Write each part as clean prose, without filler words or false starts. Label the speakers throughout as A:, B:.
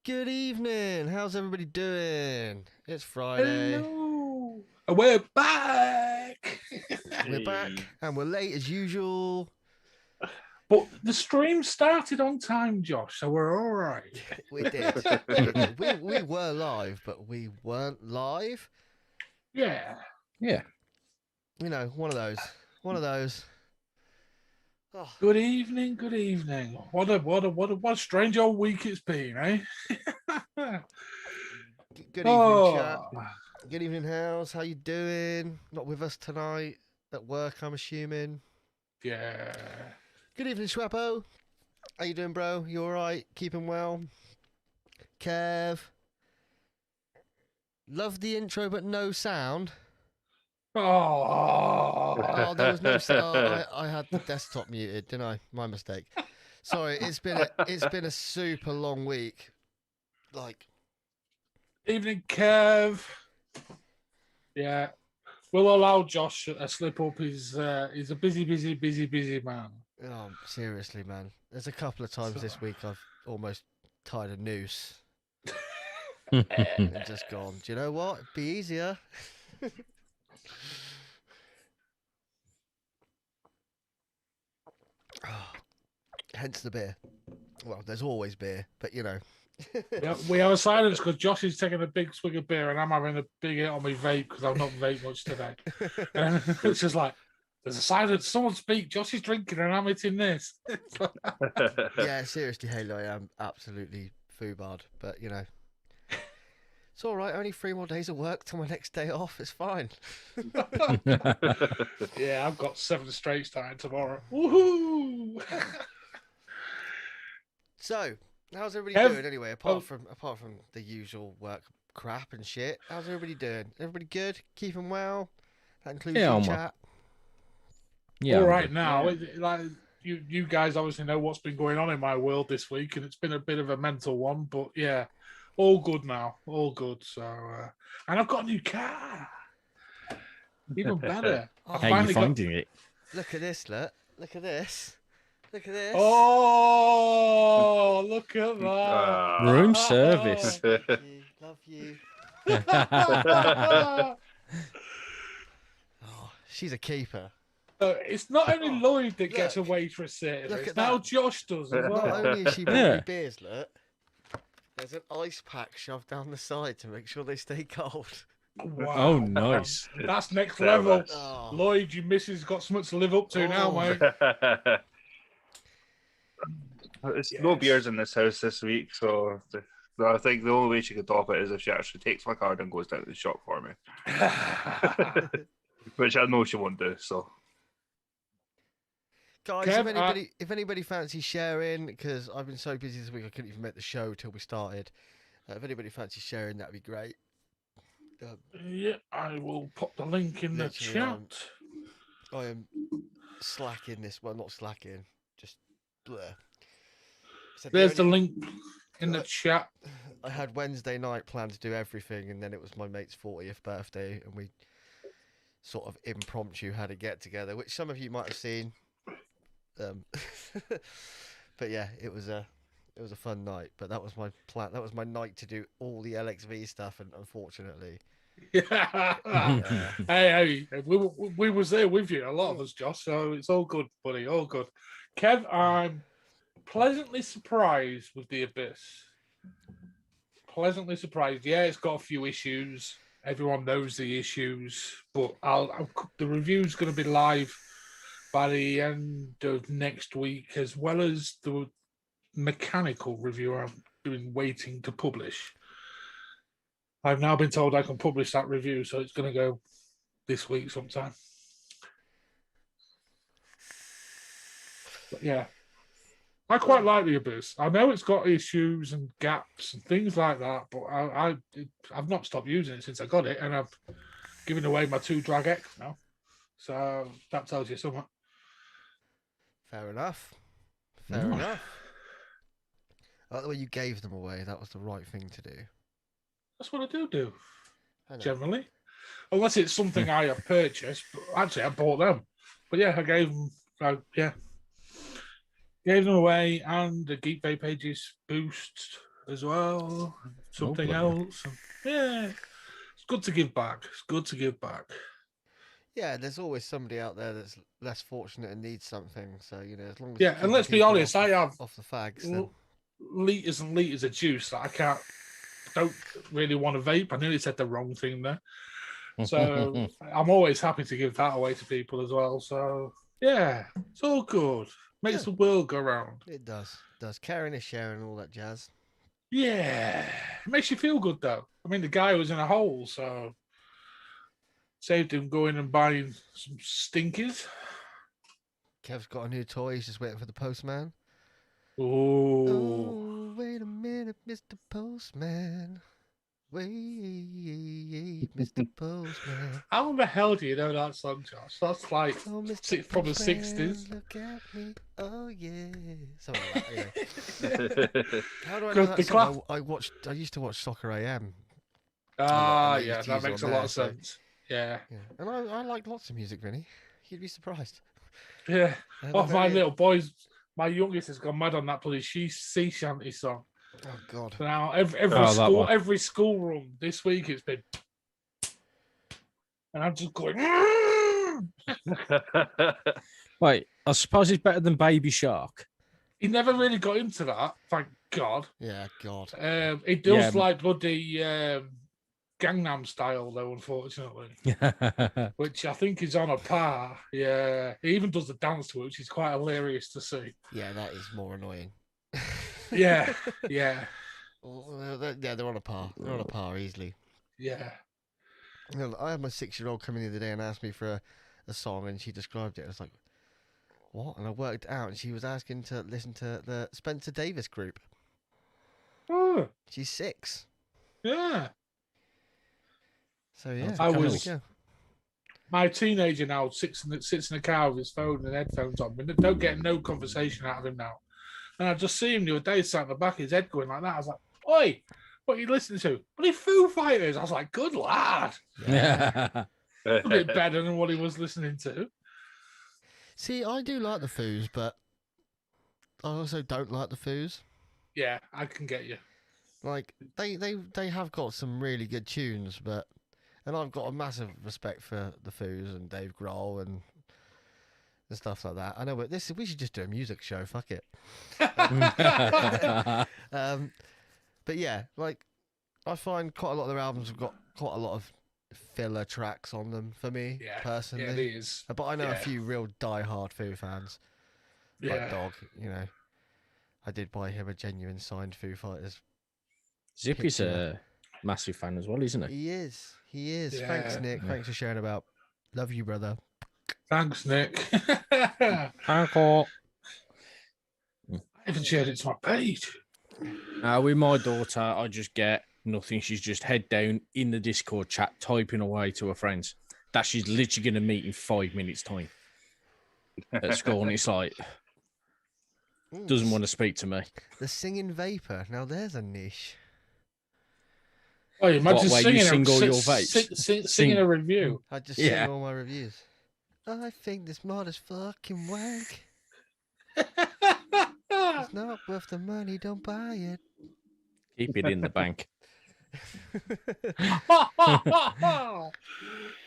A: Good evening. How's everybody doing? It's Friday.
B: Hello. And we're back.
A: We're back and we're late as usual.
B: But the stream started on time, Josh, so we're all right.
A: We did. We did. We were live, but we weren't live.
B: Yeah.
A: You know, one of those. One of those. Oh,
B: Good evening. Good evening. What a strange old week it's been, eh?
A: good evening, chat.
B: Oh,
A: Good evening, House. How you doing? Not with us tonight. At work, I'm assuming.
B: yeah.
A: Good evening, Schwappo. How you doing, bro? You all right? Keeping well? Kev. Love the intro, but no sound.
B: Oh.
A: There was no sound. I had the desktop muted, didn't I? My mistake. Sorry, it's been a super long week. Like,
B: Evening, Kev. Yeah. We'll allow Josh a slip up. He's a busy man.
A: oh, seriously, man. There's a couple of times this week I've almost tied a noose and just gone. Do you know what? It'd be easier. Hence the beer. Well, there's always beer, but you know.
B: Yeah, we have a silence because Josh is taking a big swig of beer and I'm having a big hit on my vape because I've not vaped much today. And it's just like, there's a silence. Someone speak. Josh is drinking and I'm hitting this.
A: Yeah, seriously, Halo, I am absolutely foobarred, but you know. It's all right. Only 3 more days of work till my next day off. It's fine.
B: Yeah, I've got 7 straight starting tomorrow. Woohoo!
A: So, how's everybody doing anyway? Apart from the usual work crap and shit, how's everybody doing? Everybody good? Keeping well? That includes you, chat.
B: Yeah, all right now. Like you guys obviously know what's been going on in my world this week, and it's been a bit of a mental one. But yeah, all good now. All good. So, and I've got a new car. Even better.
A: Oh,
C: How are you finding it?
A: Look at this, look at this. Look at this.
B: Oh, look at that.
C: Room service.
A: Love you. Oh, she's a keeper.
B: It's not only Lloyd that gets a waitress service.
A: Look at
B: now
A: that.
B: Josh does as well.
A: Not only is she brought me beers, look. There's an ice pack shoved down the side to make sure they stay cold.
B: Wow.
C: Oh, nice.
B: That's next level.
A: Oh.
B: Lloyd, your missus got something to live up to now, mate.
D: There's no beers in this house this week, so I think the only way she could top it is if she actually takes my card and goes down to the shop for me. Which I know she won't do, so.
A: Guys, if anybody fancies sharing, because I've been so busy this week I couldn't even make the show till we started. If anybody fancies sharing, that'd be great.
B: Yeah, I will pop the link in the chat.
A: I am slacking this. Well, not slacking, just blur.
B: There's the link in the chat.
A: I had Wednesday night planned to do everything, and then it was my mate's 40th birthday, and we sort of impromptu had a get together, which some of you might have seen. But yeah, it was a fun night. But that was my plan. That was my night to do all the LXV stuff, and unfortunately,
B: Hey, we was there with you, a lot of us, Josh. So it's all good, buddy. All good. Kev, I'm pleasantly surprised with the Abyss. Pleasantly surprised. Yeah, it's got a few issues. Everyone knows the issues, but the review's going to be live by the end of next week, as well as the mechanical review I've been waiting to publish. I've now been told I can publish that review, so it's going to go this week sometime. But yeah, I quite like the Abyss. I know it's got issues and gaps and things like that, but I've not stopped using it since I got it, and I've given away my 2 Drag X now. So that tells you something.
A: Fair enough. Fair enough. I like the way you gave them away. That was the right thing to do.
B: That's what I do. Generally. Unless it's something I have purchased. But actually, I bought them. But yeah, I gave them. Gave them away, and the Geek Bay Pages boost as well. Something
C: bloody hell.
B: else. And, yeah, it's good to give back. It's good to give back.
A: Yeah, there's always somebody out there that's less fortunate and needs something. So as long as
B: Yeah, and let's be honest, I have
A: off the fags. Then...
B: liters and liters of juice that don't really want to vape. I nearly said the wrong thing there. So I'm always happy to give that away to people as well. So yeah, it's all good. Makes the world go round.
A: It does. Caring is sharing, all that jazz.
B: Yeah, it makes you feel good though. I mean, the guy was in a hole, so saved him going and buying some stinkers.
A: Kev's got a new toy. He's just waiting for the postman.
B: Oh,
A: Wait a minute, Mr. Postman. Wait, Mr. Postman.
B: how the hell do you know that song, Josh? That's like
A: Oh,
B: from the
A: Postman,
B: 60s.
A: Look at me. Oh yeah. Something like that. Yeah. How do I know
B: Good,
A: that
B: the
A: song? I used to watch Soccer AM.
B: Ah,
A: and they
B: yeah,
A: used to
B: that
A: use it
B: makes a
A: on
B: lot
A: there,
B: of
A: so-
B: sense. Yeah,
A: Yeah. And I like lots of music, Vinny. You'd be surprised.
B: yeah.
A: I
B: Oh,
A: have a
B: my
A: very-
B: little boys, my youngest has gone mad on that bloody sea shanty song.
A: Oh God.
B: Now
C: that one.
B: every school run this week it's been, and I'm just going.
C: Wait, I suppose it's better than Baby Shark.
B: He never really got into that, thank God.
A: Yeah, God.
B: He does
C: Yeah.
B: like bloody Gangnam Style though, unfortunately, which I think is on a par. Yeah, he even does the dance to it, which is quite hilarious to see.
A: Yeah, that is more annoying.
B: Yeah, yeah,
A: Yeah, they're on a par. They're on a par easily.
B: yeah.
A: I had my 6-year-old come in the other day and asked me for a song, and she described it. I was like, what? And I worked it out, and she was asking to listen to the Spencer Davis group.
B: Oh,
A: She's 6.
B: yeah.
A: So, yeah.
B: I
A: there we
B: was-
A: go.
B: My teenager now sits in the car with his phone and headphones on. We don't get no conversation out of him now. And I just see him the other day sat in the back of his head going like that. I was like, oi, what are you listening to? Bloody Foo Fighters. I was like, good lad.
C: Yeah.
B: A bit better than what he was listening to.
A: See, I do like the Foos, but I also don't like the Foos.
B: Yeah, I can get you.
A: Like, they have got some really good tunes, but... And I've got a massive respect for the Foos and Dave Grohl and stuff like that. I know, but we should just do a music show. Fuck it. But yeah, like I find quite a lot of their albums have got quite a lot of filler tracks on them for me personally.
B: Yeah, it is.
A: But I know a
B: Yeah.
A: few real die-hard Foo fans, like
B: Yeah.
A: Dog. I did buy him a genuine signed Foo Fighters.
C: Zippy's a massive fan as well, isn't he?
A: He is. He is. Thanks,
B: Yeah.
A: Nick. Thanks for sharing about. Love you, brother.
B: Thanks, Nick.
C: Uncle.
B: I haven't shared it to my page.
C: With my daughter, I just get nothing. She's just head down in the Discord chat, typing away to her friends. That she's literally going to meet in 5 minutes' time at school. And it's like,
A: Ooh,
C: doesn't want to speak to me.
A: The singing vapor. Now there's a niche.
B: Oh, imagine
C: What, where you
B: singing,
C: sing all your vapes?
B: singing
C: Sing.
B: a review.
A: I just
C: Yeah.
A: sing all my reviews. I think this mod is fucking wank. It's not worth the money. Don't buy it.
C: Keep it in the bank.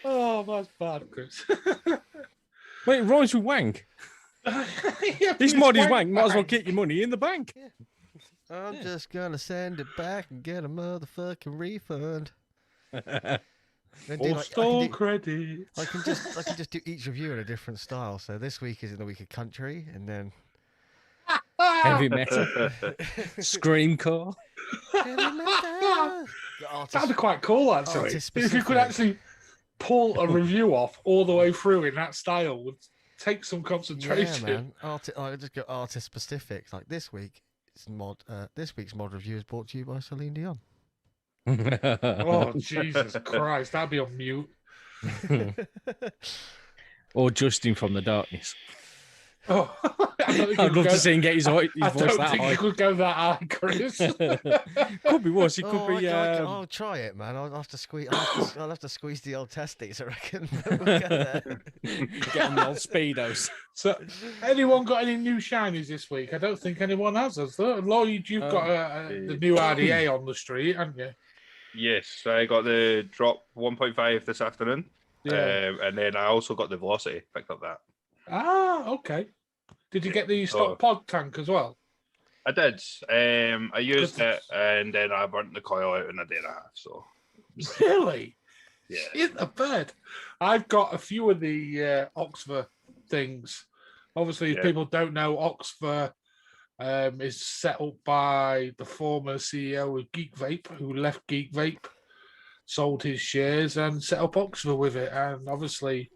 B: Oh, that's bad, Chris.
C: Wait, it rhymes with wank.
B: Yeah,
C: This
B: but
C: mod
B: it's
C: is wank. Might as well
B: wank.
C: get your money in the bank.
A: I'm just gonna send it back and get a motherfucking refund. And do,
B: Or
A: like,
B: store credit.
A: I can just do each review in a different style. So this week is in the week of country, and then
C: Heavy metal. Screamcore.
B: That'd be quite cool, actually.
A: Artist
B: If you could
A: specific.
B: actually pull a review off all the way through in that style, would take some
A: Yeah,
B: concentration.
A: man. I just go artist specific. Like this week, this week's mod review is brought to you by Celine Dion.
B: Oh, Jesus Christ. That'd be on mute.
C: Or Justin from the Darkness.
B: Oh, I don't think
C: I'd
B: he'd
C: love
B: go-
C: to see him get his voice
B: I don't
C: that
B: think
C: high.
B: he could go that high, Chris.
C: Could be worse. It could
A: Oh,
C: be.
A: I'll try it, man. I'll have to squeeze. I'll have to squeeze the old testes, I reckon. We'll get there.
C: Get on the old speedos.
B: So, anyone got any new shinies this week? I don't think anyone has there? Lloyd, you've got the new RDA on the street, haven't you?
D: Yes, I got the drop 1.5 this afternoon.
B: Yeah.
D: And then I also got the velocity, picked up that.
B: Ah, okay. Did you get the stock pod tank as well?
D: I did. I used it and then I burnt the coil out in a day and a half. So
B: Really?
D: yeah.
B: In the bed. I've got a few of the Oxford things. Obviously, if people don't know, Oxford is set up by the former CEO of Geek Vape, who left Geek Vape, sold his shares and set up Oxford with it. And obviously,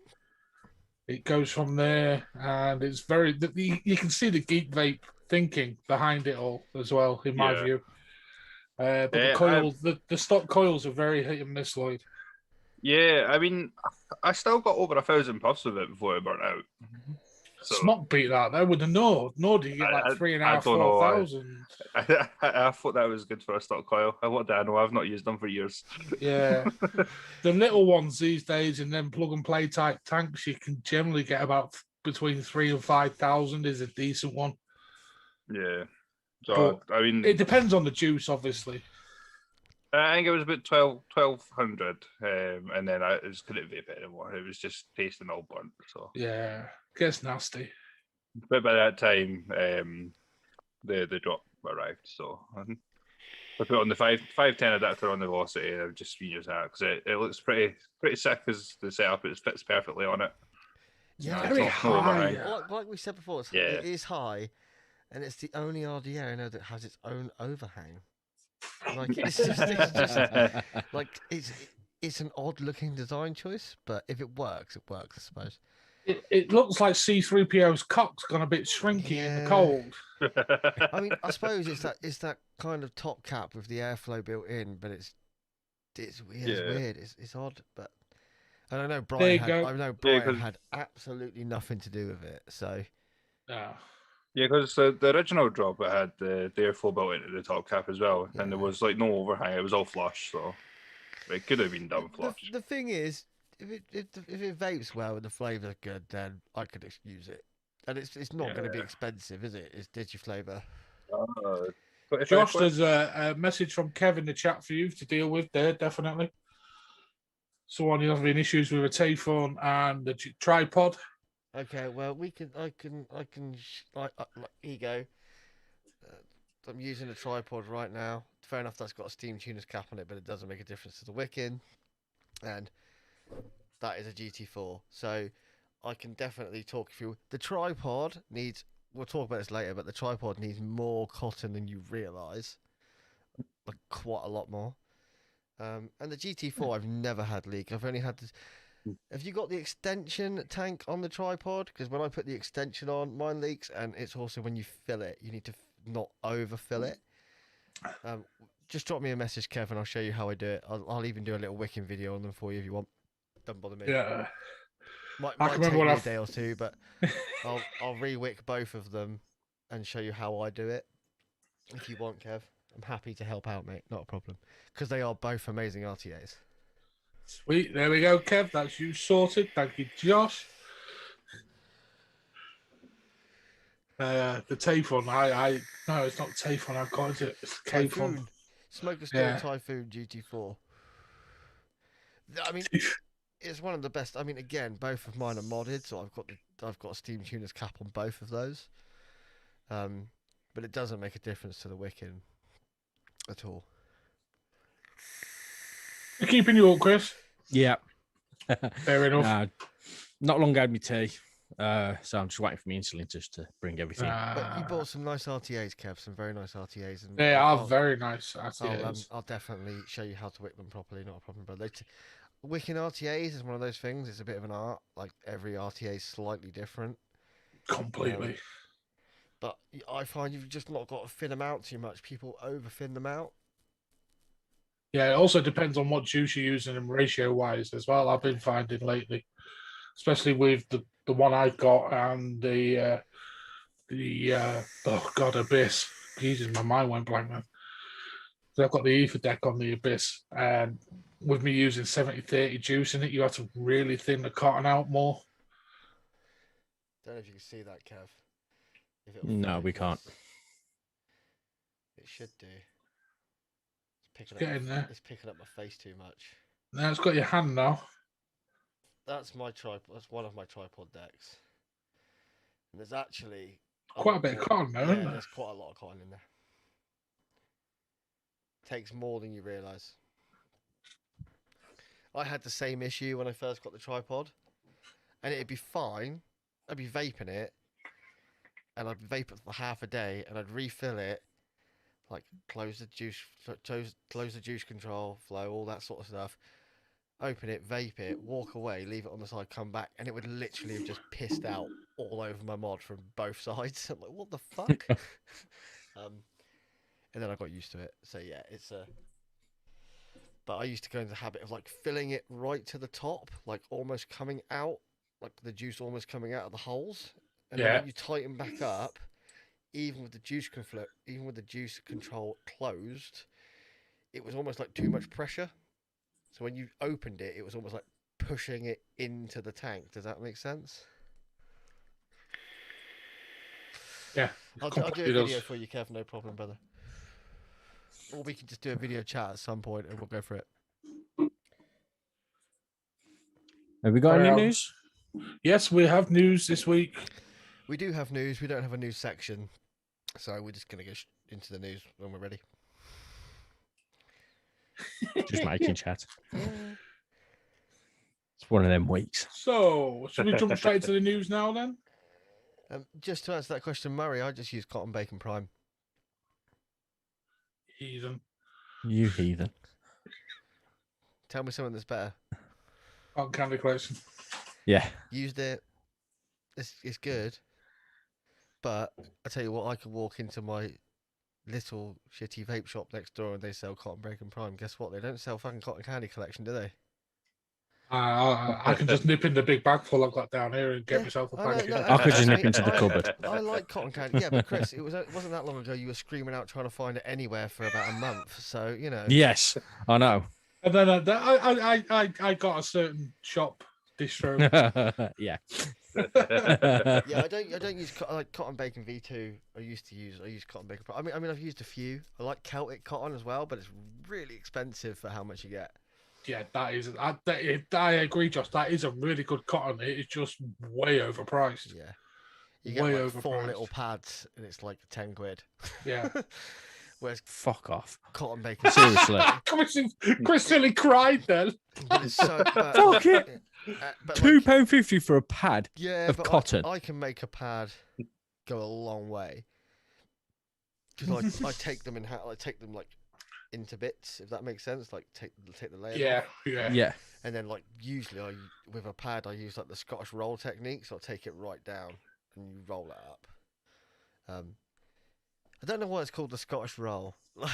B: it goes from there. And it's very, you can see the Geek Vape thinking behind it all as well, in my view. But the coils, the stock coils are very hit and miss, Lloyd.
D: Yeah, I mean, I still got over 1,000 puffs of it before it burnt out. So,
B: Smock beat that. I wouldn't know. Nor did you get like 3,500, 4,000.
D: I thought that was good for a stock coil. What do I know? I've not used them for years.
B: Yeah. The little ones these days in them plug and play type tanks, you can generally get about between 3,000 and 5,000 is a decent one.
D: Yeah. So, I mean,
B: it depends on the juice, obviously.
D: I think it was about 1,200, and then I just couldn't vape it anymore. It was just tasting all burnt. So
B: yeah, gets nasty.
D: But by that time, the drop arrived. So I put on the 510 adapter on the velocity, and I've just been using that because it looks pretty sick as the setup. It fits perfectly on it.
A: Yeah,
B: very high.
A: Like we said before, it is high, and it's the only RDA I know that has its own overhang. Like it's just like it's an odd looking design choice, but if it works, I suppose.
B: It looks like C3PO's cock's gone a bit shrinky in the cold.
A: I mean, I suppose it's that kind of top cap with the airflow built in, but it's weird. It's odd, but I don't know. Brian had absolutely nothing to do with it, so.
D: Yeah, because the original drop, it had the airflow built into the top cap as well, and there was like no overhang. It was all flush, so it could have been done flush.
A: The thing is, if it vapes well and the flavour's good, then I could use it, and it's not going to be expensive, is it? It's DigiFlavor.
B: Josh, there's a message from Kev in the chat for you to deal with there, definitely. Someone who's having issues with a telephone and the tripod.
A: Okay, well, I can. Here you go. I'm using a tripod right now. Fair enough, that's got a steam tuner's cap on it, but it doesn't make a difference to the wicking. And that is a GT4. So I can definitely talk through. The tripod needs, we'll talk about this later, but the tripod needs more cotton than you realise. Like quite a lot more. And the GT4, I've never had leak. I've only had this. Have you got the extension tank on the tripod? Because when I put the extension on, mine leaks, and it's also when you fill it, you need to not overfill it. Just drop me a message, Kevin. I'll show you how I do it. I'll even do a little wicking video on them for you if you want. Don't bother me.
B: Yeah.
A: Might take me a day or two, but I'll re-wick both of them and show you how I do it. If you want, Kev, I'm happy to help out, mate. Not a problem. Because they are both amazing RTAs.
B: Sweet, there we go, Kev. That's you sorted. Thank you, Josh. The Tayfun, no, it's not Tayfun. I've got it. It's Typhoon.
A: Smoker Storm Typhoon GT4. I mean, it's one of the best. I mean, again, both of mine are modded, so I've got a steam tuner's cap on both of those. But it doesn't make a difference to the wicking at all.
B: Keeping you up, Chris?
C: Yeah.
B: Fair enough.
C: Not long had me tea, so I'm just waiting for my insulin just to bring everything.
A: But you bought some nice RTAs, Kev, some very nice RTAs. And
B: they are very nice RTAs.
A: I'll definitely show you how to wick them properly, not a problem. But wicking RTAs is one of those things, it's a bit of an art. Like, every RTA is slightly different.
B: Completely.
A: But I find you've just not got to thin them out too much. People over thin them out.
B: Yeah, it also depends on what juice you're using and ratio-wise as well. I've been finding lately, especially with the one I've got and the the oh god, Abyss. Jesus, my mind went blank then. So I've got the ether deck on the Abyss, and with me using 70-30 juice in it, you have to really thin the cotton out more.
A: Don't know if you can see that, Kev. If it'll
C: No, we can't.
A: focus. It should do. It's
B: Get in there.
A: It's picking up my face too much.
B: Now it's got your hand now.
A: That's my tripod. That's one of my tripod decks. And there's actually
B: Quite a bit of cotton though, isn't
A: Yeah,
B: there?
A: there's quite a lot of cotton in there. Takes more than you realise. I had the same issue when I first got the tripod, and it'd be fine. I'd be vaping it, and I'd vape it for half a day, and I'd refill it, like close the juice control flow, all that sort of stuff. Open it, vape it, walk away, leave it on the side, come back, and it would literally have just pissed out all over my mod from both sides. I'm like, what the fuck? And then I got used to it. So yeah, it's a. But I used to go into the habit of like filling it right to the top, like almost coming out, like the juice almost coming out of the holes. And then when you tighten back up, even with the juice control closed, it was almost like too much pressure. So when you opened it, it was almost like pushing it into the tank. Does that make sense?
B: Yeah.
A: I'll do a video for you, Kev. No problem, brother. Or we can just do a video chat at some point and we'll go for it.
C: Have we got any news?
B: Yes, we have news this week.
A: We do have news. We don't have a news section. So we're just going to go into the news when we're ready.
C: Just making chat. It's one of them weeks.
B: So, should we jump straight to the news now then?
A: Just to answer that question, Murray, I just use Cotton Bacon Prime.
B: Heathen.
C: You heathen.
A: Tell me something that's better.
B: On Candy Collection.
C: Yeah.
A: Used it. It's good. But I tell you what, I could walk into my little shitty vape shop next door and they sell Cotton Bacon Prime. Guess what? They don't sell fucking Cotton Candy Collection, do they?
B: I can just nip in the big bag full I've got down here and get myself a packet.
C: I could just nip into the cupboard.
A: I like cotton candy. Yeah, but Chris, it wasn't that long ago you were screaming out trying to find it anywhere for about a month. So, you know.
C: Yes, I know.
B: And then I got a certain shop distro.
C: Yeah.
A: Yeah, I don't use like Cotton Bacon V2. I use Cotton Bacon Prime. I mean I've used a few. I like Celtic cotton as well, but it's really expensive for how much you get.
B: Yeah, that is. I agree, Josh. That is a really good cotton. It is just way overpriced.
A: Yeah, you get
B: way
A: like 4
B: overpriced.
A: little pads, and it's like 10 quid.
B: Yeah.
A: Whereas
C: Fuck off.
A: Cotton Bacon,
C: Seriously.
B: Chris nearly cried then.
A: but it's so.
C: Fuck it.
A: But
C: £2.50 for a pad of
A: but
C: cotton.
A: I can make a pad go a long way because I take them like into bits, if that makes sense. Like take the layer.
B: Yeah.
A: And then like usually with a pad I use like the Scottish roll technique, so I take it right down and you roll it up. I don't know why it's called the Scottish roll. Like,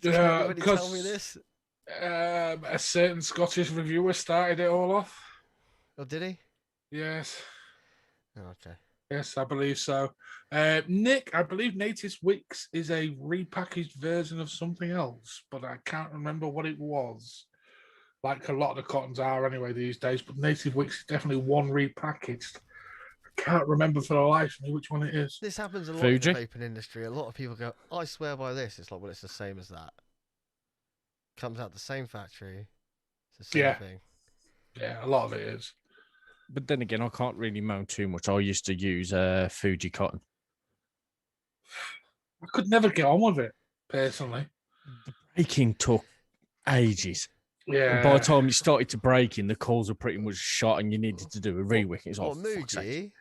A: can anybody tell me this?
B: A certain Scottish reviewer started it all off.
A: Oh, did he?
B: Yes.
A: Oh, okay.
B: Yes, I believe so. Nick, I believe Native Wicks is a repackaged version of something else, but I can't remember what it was. Like a lot of the cottons are anyway these days, but Native Wicks is definitely one repackaged. I can't remember for the life of me which one it is.
A: This happens a lot
C: Fuji?
A: in the vaping industry. A lot of people go, I swear by this. It's like, well, it's the same as that. Comes out the same factory. It's the same thing.
B: Yeah, a lot of it is.
C: But then again, I can't really moan too much. I used to use Fuji cotton.
B: I could never get on with it, personally.
C: The breaking took ages.
B: Yeah.
C: And by the time it started to break in, the coils were pretty much shot and you needed to do a rewick. It's like, fuck's sake.
A: Muji?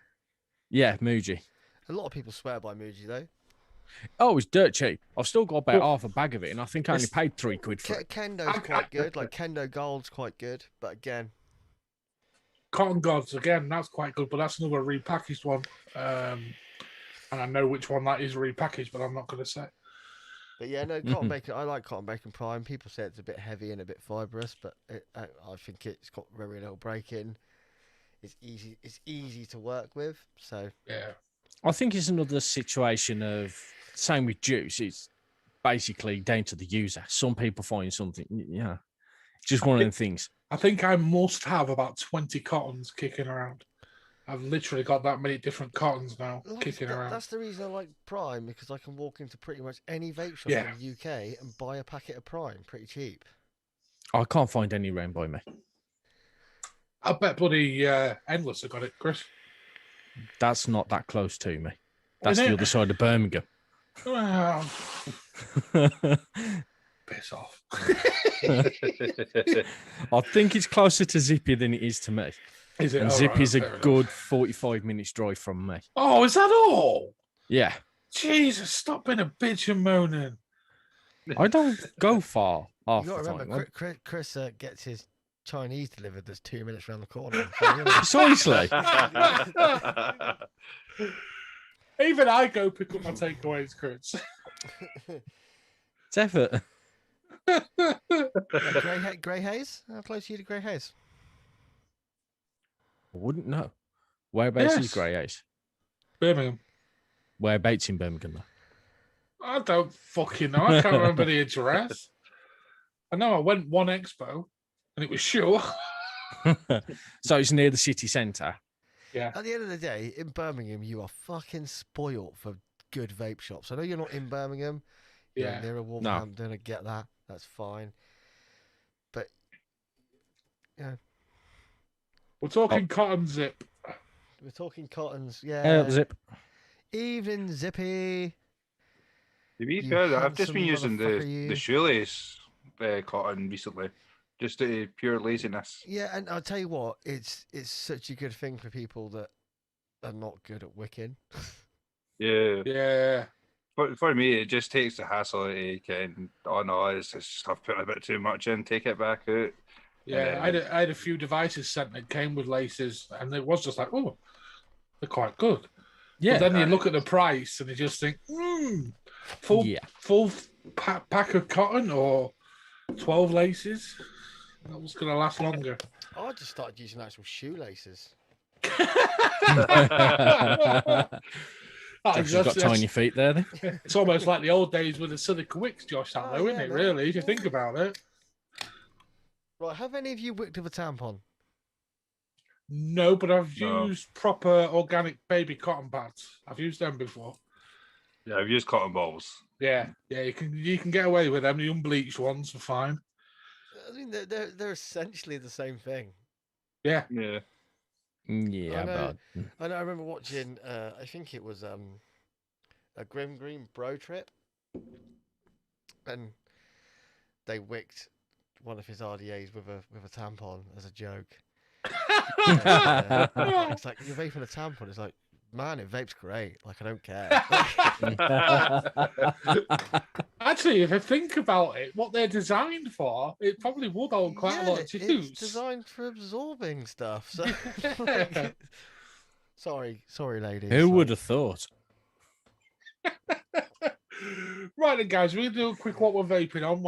C: Yeah, Muji.
A: A lot of people swear by Muji, though.
C: Oh, it's dirt cheap. I've still got about half a bag of it, and I think I only paid £3 for it.
A: Kendo's quite good. Like, Kendo Gold's quite good. But again...
B: Cotton Gods, again, that's quite good, but that's another repackaged one. And I know which one that is repackaged, but I'm not going to say.
A: But yeah, no, Cotton Bacon. I like Cotton Bacon Prime. People say it's a bit heavy and a bit fibrous, but I think it's got very little break in. It's easy to work with. So
B: yeah,
C: I think it's another situation of same with juice. It's basically down to the user. Some people find something, just one of them things.
B: I think I must have about 20 cottons kicking around. I've literally got that many different cottons now kicking around.
A: That's the reason I like Prime, because I can walk into pretty much any vape shop
B: Yeah.
A: in the UK and buy a packet of Prime pretty cheap.
C: I can't find any around by me.
B: I bet bloody Endless have got it, Chris.
C: That's not that close to me. That's the
B: Isn't it?
C: other side of Birmingham.
B: Well, piss off.
C: I think it's closer to Zippy than it is to me.
B: Is it?
C: And
B: All
C: Zippy's
B: right,
C: a
B: fair
C: good
B: enough.
C: 45 minutes drive from me.
B: Oh, is that all?
C: Yeah.
B: Jesus, stop being a bitch and moaning.
C: I don't go far half
A: You got to
C: the
A: remember,
C: time.
A: Chris gets his Chinese delivered. That's 2 minutes around the corner.
C: Precisely.
B: Even I go pick up my takeaways, Chris.
C: It's effort.
A: Grey Haze? How close are you to Grey Haze?
C: I wouldn't know. Whereabouts is
B: Yes.
C: Grey Ace?
B: Birmingham.
C: Whereabouts in Birmingham, though?
B: I don't fucking know. I can't remember the address. I know I went one expo and it was sure.
C: So it's near the city centre.
B: Yeah.
A: At the end of the day, in Birmingham, you are fucking spoilt for good vape shops. I know you're not in Birmingham. You're
B: Yeah.
A: near Wolverhampton. I get that. That's fine. But, yeah,
B: We're talking cotton zip.
A: we're talking cottons. Yeah.
C: Zip.
A: Evening, Zippy.
D: To be
A: You
D: fair, I've just been
A: handsome
D: using
A: motherfucker, you.
D: the shoelace cotton recently, just to pure laziness.
A: Yeah, and I'll tell you what, it's such a good thing for people that are not good at wicking.
D: Yeah.
B: Yeah.
D: For me, it just takes the hassle out of getting, oh no, it's just, I've put a bit too much in, take it back out.
B: Yeah. I had a few devices sent that came with laces and it was just like, oh, they're quite good.
C: Yeah.
B: But then you look at the price and you just think, full pack of cotton or 12 laces. That was going to last longer.
A: I just started using actual shoelaces.
C: Josh has got tiny feet there. Then.
B: It's almost like the old days with the silica wicks, Josh, that
A: Oh,
B: though,
A: yeah,
B: isn't it,
A: man.
B: really, if you think about it?
A: Right, have any of you wicked with a tampon?
B: No, but I've
D: No.
B: used proper organic baby cotton pads. I've used them before.
D: Yeah, I've used cotton balls.
B: Yeah, you can get away with them. The unbleached ones are fine.
A: I mean, they're essentially the same thing.
B: Yeah.
D: Yeah.
C: Yeah,
A: I know.
C: but
A: I know. I remember watching. I think it was a Grim Green Bro Trip, and they wicked one of his RDAs with a tampon as a joke. It's like, you're vaping a tampon. It's like, man, it vapes great. Like, I don't care.
B: Actually, if I think about it, what they're designed for, it probably would hold quite a lot of juice.
A: It's designed for absorbing stuff. So, like, sorry, ladies.
C: who would have thought?
B: Right then, guys, we'll do a quick what we're vaping on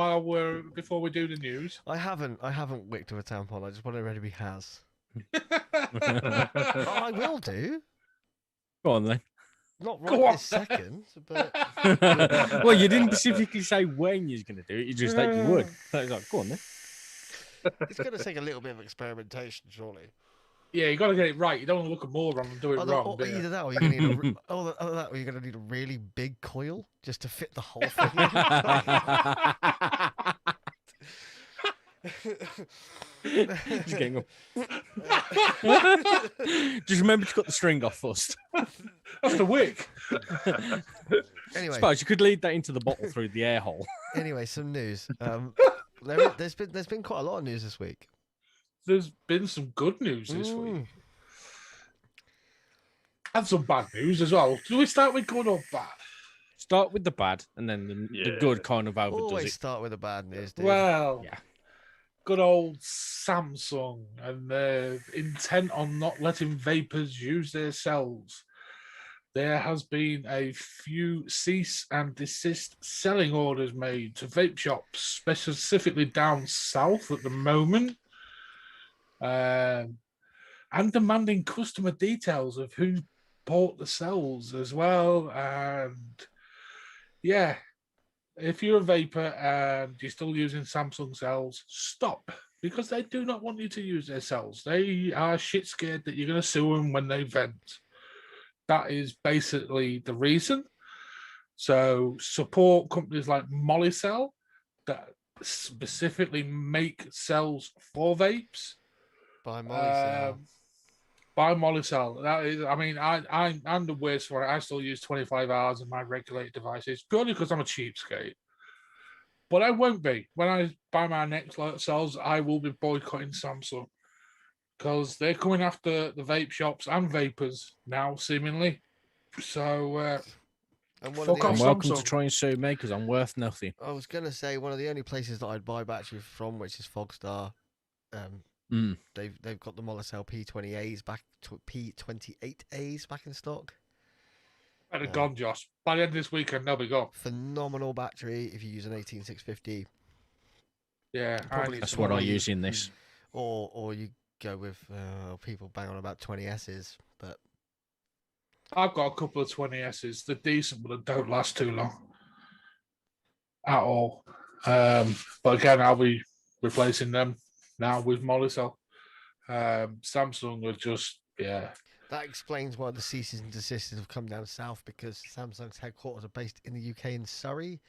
B: before we do the news.
A: I haven't wicked with a tampon. I just want to know if he has. Oh, I will do.
C: Go on then.
A: Not
B: Go
A: right
B: on.
A: this second, but
C: Well, you didn't specifically say when you was going to do it. You just said you would. So it's like, go on then.
A: it's going to take a little bit of experimentation, surely.
B: Yeah, you got to get it right. You don't want to look a moron and do it wrong. do you?
A: Either that, or you're going to need that, or you're going to need a really big coil just to fit the whole thing.
C: Just getting up. Just remember to cut the string off first.
B: That's the wick.
A: Anyway,
C: Suppose you could lead that into the bottle through the air hole.
A: anyway, some news. There's been quite a lot of news this week.
B: There's been some good news this week.
A: Mm.
B: And some bad news as well. Do we start with good or bad?
C: Start with the bad, and then the
D: Yeah.
C: good kind of overdoes
A: Always
C: it.
A: start with the bad news, dude.
B: Well,
C: Yeah.
B: good old Samsung and their intent on not letting vapors use their cells. There has been a few cease and desist selling orders made to vape shops, specifically down south at the moment, and demanding customer details of who support the cells as well. And yeah, if you're a vapor and you're still using Samsung cells, stop, because they do not want you to use their cells. They are shit scared that you're going to sue them when they vent. That is basically the reason. So support companies like Molicel that specifically make cells for vapes.
A: By Molicel.
B: By Molicel. That is, I mean, I'm the worst for it. I still use 25 hours in my regulated devices purely because I'm a cheapskate. But I won't be. When I buy my next lot of cells, I will be boycotting Samsung because they're coming after the vape shops and vapors now, seemingly. So,
A: And one of
B: fuck
A: the
B: off,
C: I'm
A: only,
C: welcome to
B: Samsung.
C: try and sue me because I'm worth nothing.
A: I was gonna say one of the only places that I'd buy batteries from, which is Fogstar. They've got the Molicel P28s back to P28As back in stock.
B: Better gone, Josh. By the end of this weekend, they'll be gone.
A: Phenomenal battery if you use an 18650,
B: Yeah,
A: Probably
C: That's what I
A: Probably-
C: use in this.
A: or you go with people bang on about 20Ss, but
B: I've got a couple of 20Ss. They're decent, but they don't last too long at all. But again, I'll be replacing them now with Molicel. Samsung are just, yeah.
A: that explains why the ceases and desists have come down south, because Samsung's headquarters are based in the UK in Surrey.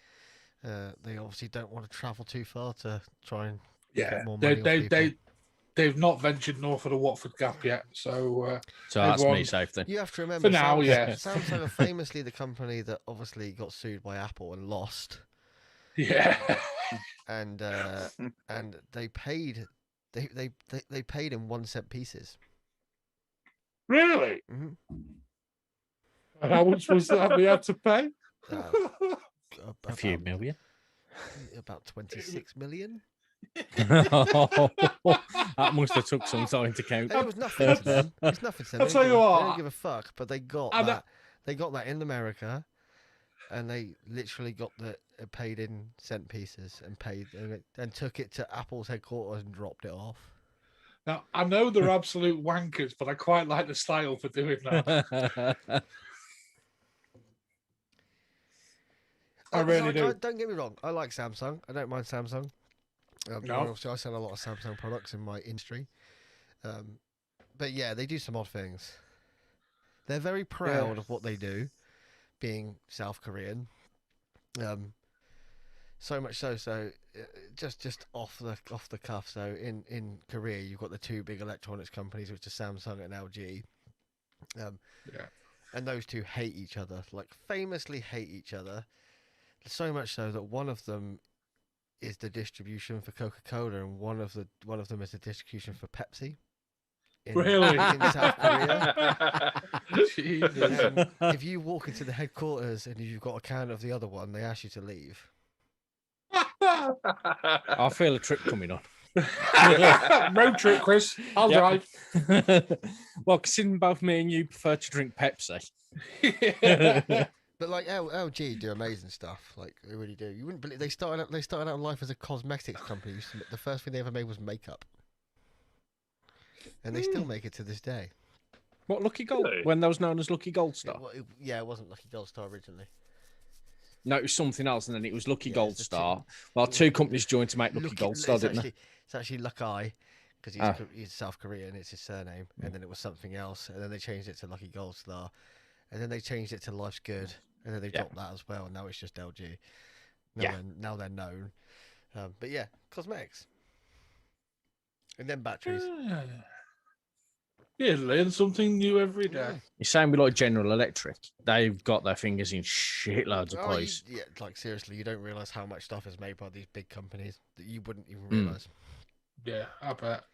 A: They obviously don't want to travel too far to try and get more money off people.
B: They've not ventured north of the Watford Gap yet. So
C: So that's me
B: everyone-
C: safe then.
A: You have to remember,
B: For now, yeah.
A: Samsung are famously the company that obviously got sued by Apple and lost,
B: yeah.
A: and they paid they paid in 1 cent pieces.
B: Really?
A: Mhm.
B: And how much was that we had to pay?
A: Uh,
C: A few
A: about,
C: million.
A: about 26 million.
C: That must have took some time to count.
A: And it was nothing to them. It's nothing to them.
B: I'll
A: They
B: tell
A: didn't
B: you
A: give a-
B: what,
A: they didn't give a fuck. But they got
B: And
A: that. They got that in America, and they literally got the paid in cent pieces and paid and took it to Apple's headquarters and dropped it off.
B: Now, I know they're absolute wankers, but I quite like the style for doing that. I really do.
A: Don't get me wrong. I like Samsung. I don't mind Samsung.
B: No.
A: Obviously, I sell a lot of Samsung products in my industry. But yeah, they do some odd things. They're very proud of what they do, being South Korean. So much so, just off the cuff. So in Korea, you've got the two big electronics companies, which are Samsung and LG. And those two hate each other, like famously hate each other. So much so that one of them is the distribution for Coca-Cola, and one of them is the distribution for Pepsi.
B: Really?
A: In South Korea.
B: Jesus.
A: And if you walk into the headquarters and you've got a can of the other one, they ask you to leave.
C: I feel a trip coming on.
B: Road trip, Chris. I'll
C: Yep.
B: drive.
C: Well, considering both me and you prefer to drink Pepsi.
A: But like LG do amazing stuff. Like they really do. You wouldn't believe they started out in life as a cosmetics company. The first thing they ever made was makeup, and they still make it to this day.
C: What, Lucky Gold?
D: Really?
C: When that was known as Lucky Gold Star?
A: It wasn't Lucky Gold Star originally.
C: No, it was something else, and then it was Lucky
A: Yeah,
C: Gold
A: it's the
C: Star. Well, two companies joined to make Lucky Gold Star,
A: it's
C: didn't
A: actually, It's actually Lucky, because he's South Korean. It's his surname, and then it was something else, and then they changed it to Lucky Gold Star, and then they changed it to Life's Good, and then they dropped that as well, and now it's just LG. Now they're known. But yeah, cosmetics, and then batteries.
B: Yeah, learn something new every day.
C: You sound like General Electric. They've got their fingers in shitloads of pies.
A: Yeah, like seriously, you don't realize how much stuff is made by these big companies that you wouldn't even realize.
B: Yeah, I bet.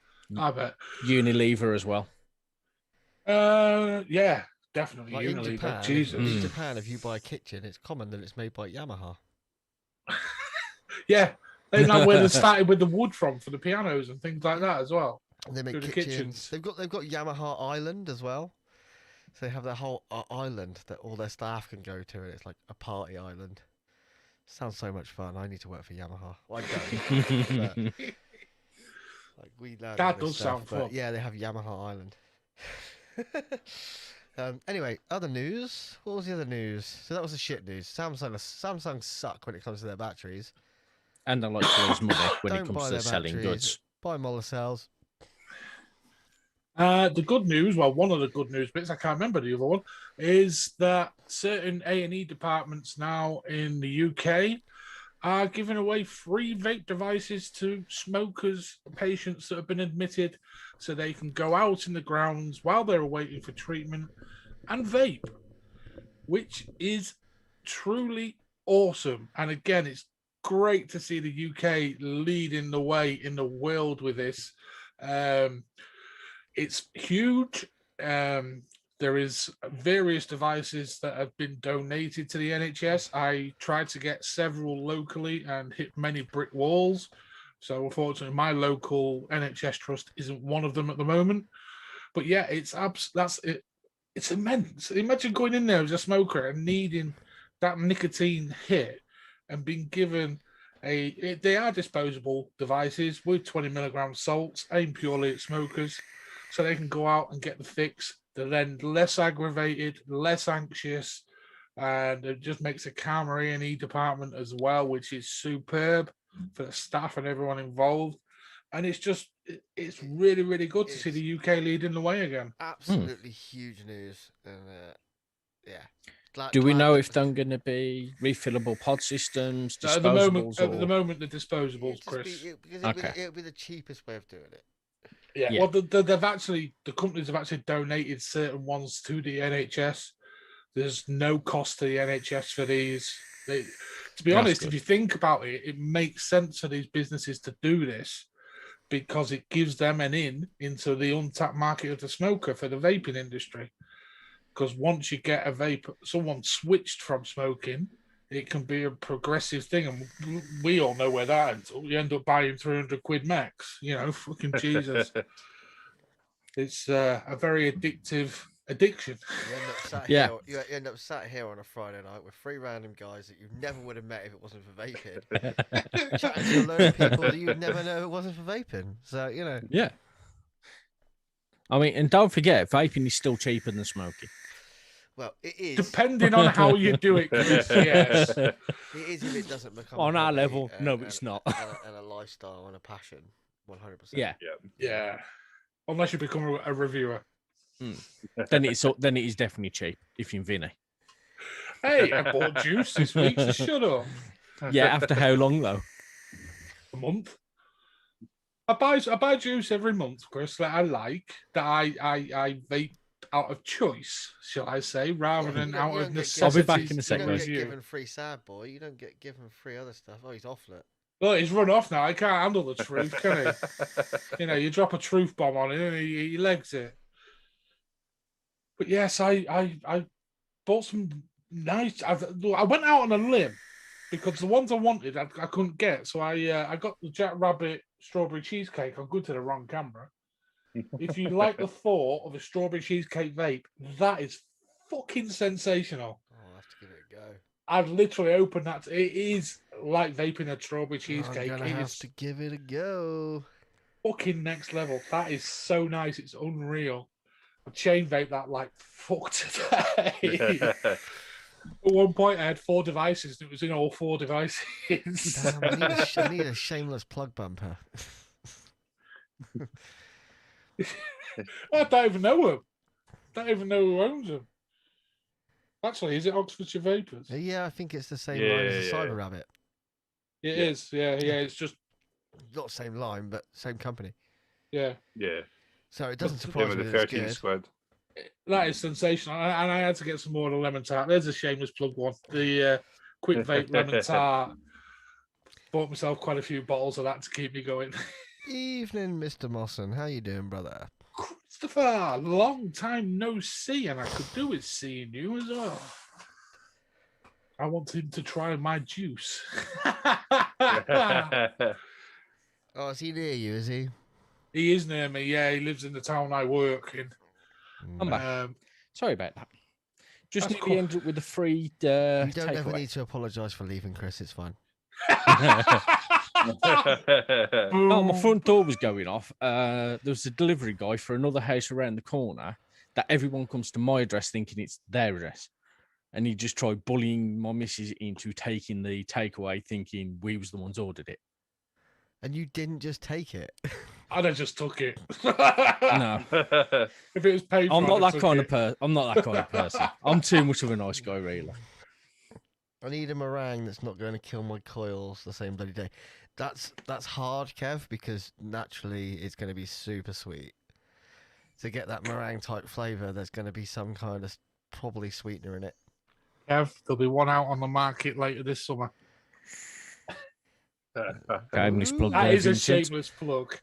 C: Unilever as well.
B: Yeah, definitely.
A: Like in
B: Unilever.
A: Japan,
B: Jesus.
A: in Japan, if you buy a kitchen, it's common that it's made by Yamaha.
B: Yeah, they know where they started with the wood from for the pianos and things like that as well.
A: And they make
B: To the
A: kitchens.
B: kitchens.
A: They've got Yamaha Island as well. So they have their whole island that all their staff can go to, and it's like a party island. Sounds so much fun. I need to work for Yamaha. Well, I don't. but, like we learn
B: That
A: all this
B: does
A: stuff,
B: sound
A: but
B: fun.
A: yeah, they have Yamaha Island. Anyway, other news. What was the other news? So that was the shit news. Samsung suck when it comes to their batteries.
C: And I like to lose money when it
A: Don't
C: comes
A: buy
C: to
A: their
C: selling
A: batteries.
C: goods.
A: Buy Moller cells.
B: The good news, well, one of the good news bits, I can't remember the other one, is that certain A&E departments now in the UK are giving away free vape devices to smokers, patients that have been admitted, so they can go out in the grounds while they're waiting for treatment and vape, which is truly awesome. And again, it's great to see the UK leading the way in the world with this. It's huge. There is various devices that have been donated to the NHS. I tried to get several locally and hit many brick walls. So unfortunately, my local NHS trust isn't one of them at the moment. But yeah, it's immense. Imagine going in there as a smoker and needing that nicotine hit and being given they are disposable devices with 20 milligram salts aimed purely at smokers, so they can go out and get the fix. They're then less aggravated, less anxious, and it just makes a calmer A&E department as well, which is superb for the staff and everyone involved. And it's really, really good to see the UK leading the way again.
A: Absolutely huge news. And yeah.
C: Do we know if they're going to be refillable pod systems, disposables?
B: At the moment, the disposables, Chris.
A: It'll be the cheapest way of doing it.
B: Yeah. Well, the companies have actually donated certain ones to the NHS. There's no cost to the NHS for these. To be honest, if you think about it, it makes sense for these businesses to do this because it gives them an in into the untapped market of the smoker for the vaping industry. Because once you get a vape, someone switched from smoking, it can be a progressive thing. And we all know where that ends up. You end up buying 300 quid max, fucking Jesus. It's a very addictive addiction.
A: You end up sat here on a Friday night with 3 random guys that you never would have met if it wasn't for vaping. Chatting to a load of people that you'd never know if it wasn't for vaping. So,
C: Yeah. I mean, and don't forget, vaping is still cheaper than smoking.
A: Well, it is.
B: Depending on how you do it, Chris, yes.
A: It is if it doesn't become
C: on our level. No, it's not.
A: And a lifestyle and a passion, 100%.
B: Yeah. Unless you become a reviewer.
C: Then it is definitely cheap if you're Vinny.
B: Hey, I bought juice this week, so shut up.
C: Yeah, after how long though?
B: A month. I buy juice every month, Chris, that I like, that I vape out of choice, shall I say, rather than out of necessity.
C: I'll be back in a second.
A: You don't get given free sad boy. You don't get given free other stuff. Oh, he's off it.
B: Well, he's run off now. I can't handle the truth, can he? You drop a truth bomb on him and he legs it. But yes, I bought some nice. I went out on a limb because the ones I wanted I couldn't get. So I got the Jack Rabbit strawberry cheesecake. I'm good to the wrong camera. If you like the thought of a strawberry cheesecake vape, that is fucking sensational.
A: Oh, I'll have to give it a go.
B: I've literally opened that. It is like vaping a strawberry cheesecake.
A: I'm gonna have to give it a go.
B: Fucking next level. That is so nice. It's unreal. I chain vape that like fuck today. At one point, I had 4 devices, and it was in all 4 devices.
A: Damn, I need a shameless plug bumper.
B: I don't even know him. Don't even know who owns them. Actually, is it Oxfordshire Vapors?
A: Yeah, I think it's the same line as the Cyber Rabbit.
B: It is. Yeah. It's just
A: not the same line, but same company.
B: Yeah.
A: So it doesn't surprise me that it's good.
D: Squad.
B: That is sensational, and I had to get some more of the lemon tart. There's a shameless plug one. The quick vape lemon tart. Bought myself quite a few bottles of that to keep me going.
A: Evening, Mr. Mawson. How you doing, brother?
B: Christopher, long time no see, and I could do with seeing you as well. I want him to try my juice.
A: Oh, is he near you, is he?
B: He is near me, yeah. He lives in the town I work in.
C: I'm back. Sorry about that. Just
B: That's
C: nearly ended up with a free
A: You don't ever
C: takeaway.
A: need to apologise for leaving, Chris. It's fine.
C: Oh, my front door was going off. There was a delivery guy for another house around the corner that everyone comes to my address thinking it's their address. And he just tried bullying my missus into taking the takeaway, thinking we was the ones ordered it.
A: And you didn't just take it.
B: I'd have just took it.
C: No,
B: If it was paid for,
C: I'm not
B: I'd have
C: that kind of
B: took
C: person. I'm not that kind of person. I'm too much of a nice guy, really.
A: I need a meringue that's not going to kill my coils the same bloody day. That's hard, Kev, because naturally it's going to be super sweet. To get that meringue type flavour, there's going to be some kind of probably sweetener in it.
B: it. Kev, there'll be one out on the market later this summer.
C: Shameless plug
B: That
C: there,
B: is a
C: Vincent.
B: shameless plug.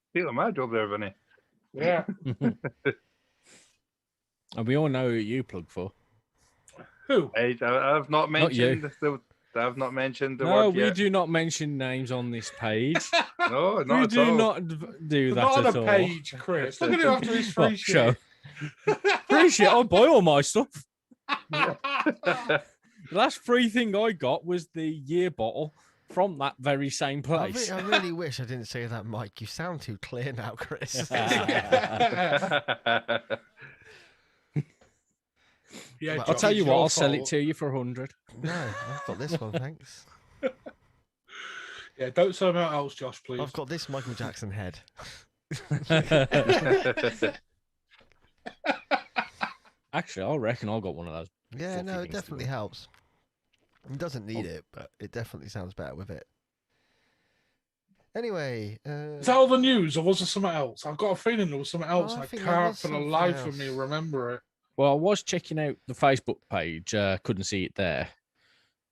D: Stealing my job there, Vinny.
B: Yeah.
C: And we all know who you plug for.
B: Who?
D: I've not
C: Not you.
D: mentioned I've not mentioned the
C: No,
D: word
C: we
D: yet.
C: do not mention names on this page.
D: No, not
C: We
D: at
C: do
D: all.
C: not do that
B: Not on
C: at
B: a
C: all.
B: page, Chris. Look at him after his free
C: What, show?
B: shit.
C: Free shit. I buy all my stuff. The last free thing I got was the year bottle from that very same place.
A: I really wish I didn't say that, Mike. You sound too clear now, Chris.
B: Yeah,
A: Well,
C: I'll
B: Josh,
C: tell you
B: it's
C: what,
B: your
C: I'll sell it
B: fault.
C: to you for 100.
A: No, I've got this one, thanks.
B: Yeah, don't say anything else, Josh, please.
A: I've got this Michael Jackson head.
C: Actually, I reckon I got one of those.
A: Yeah,
C: Fluffy
A: no, it
C: things to
A: definitely
C: wear.
A: helps. It doesn't need it, but it definitely sounds better with it. Anyway,
B: Is that all the news, or was there something else? I've got a feeling there was something else.
A: I
B: I
A: think there
B: can't
A: was
B: for the
A: something
B: life of me
A: else.
B: remember it.
C: Well, I was checking out the Facebook page. Couldn't see it there.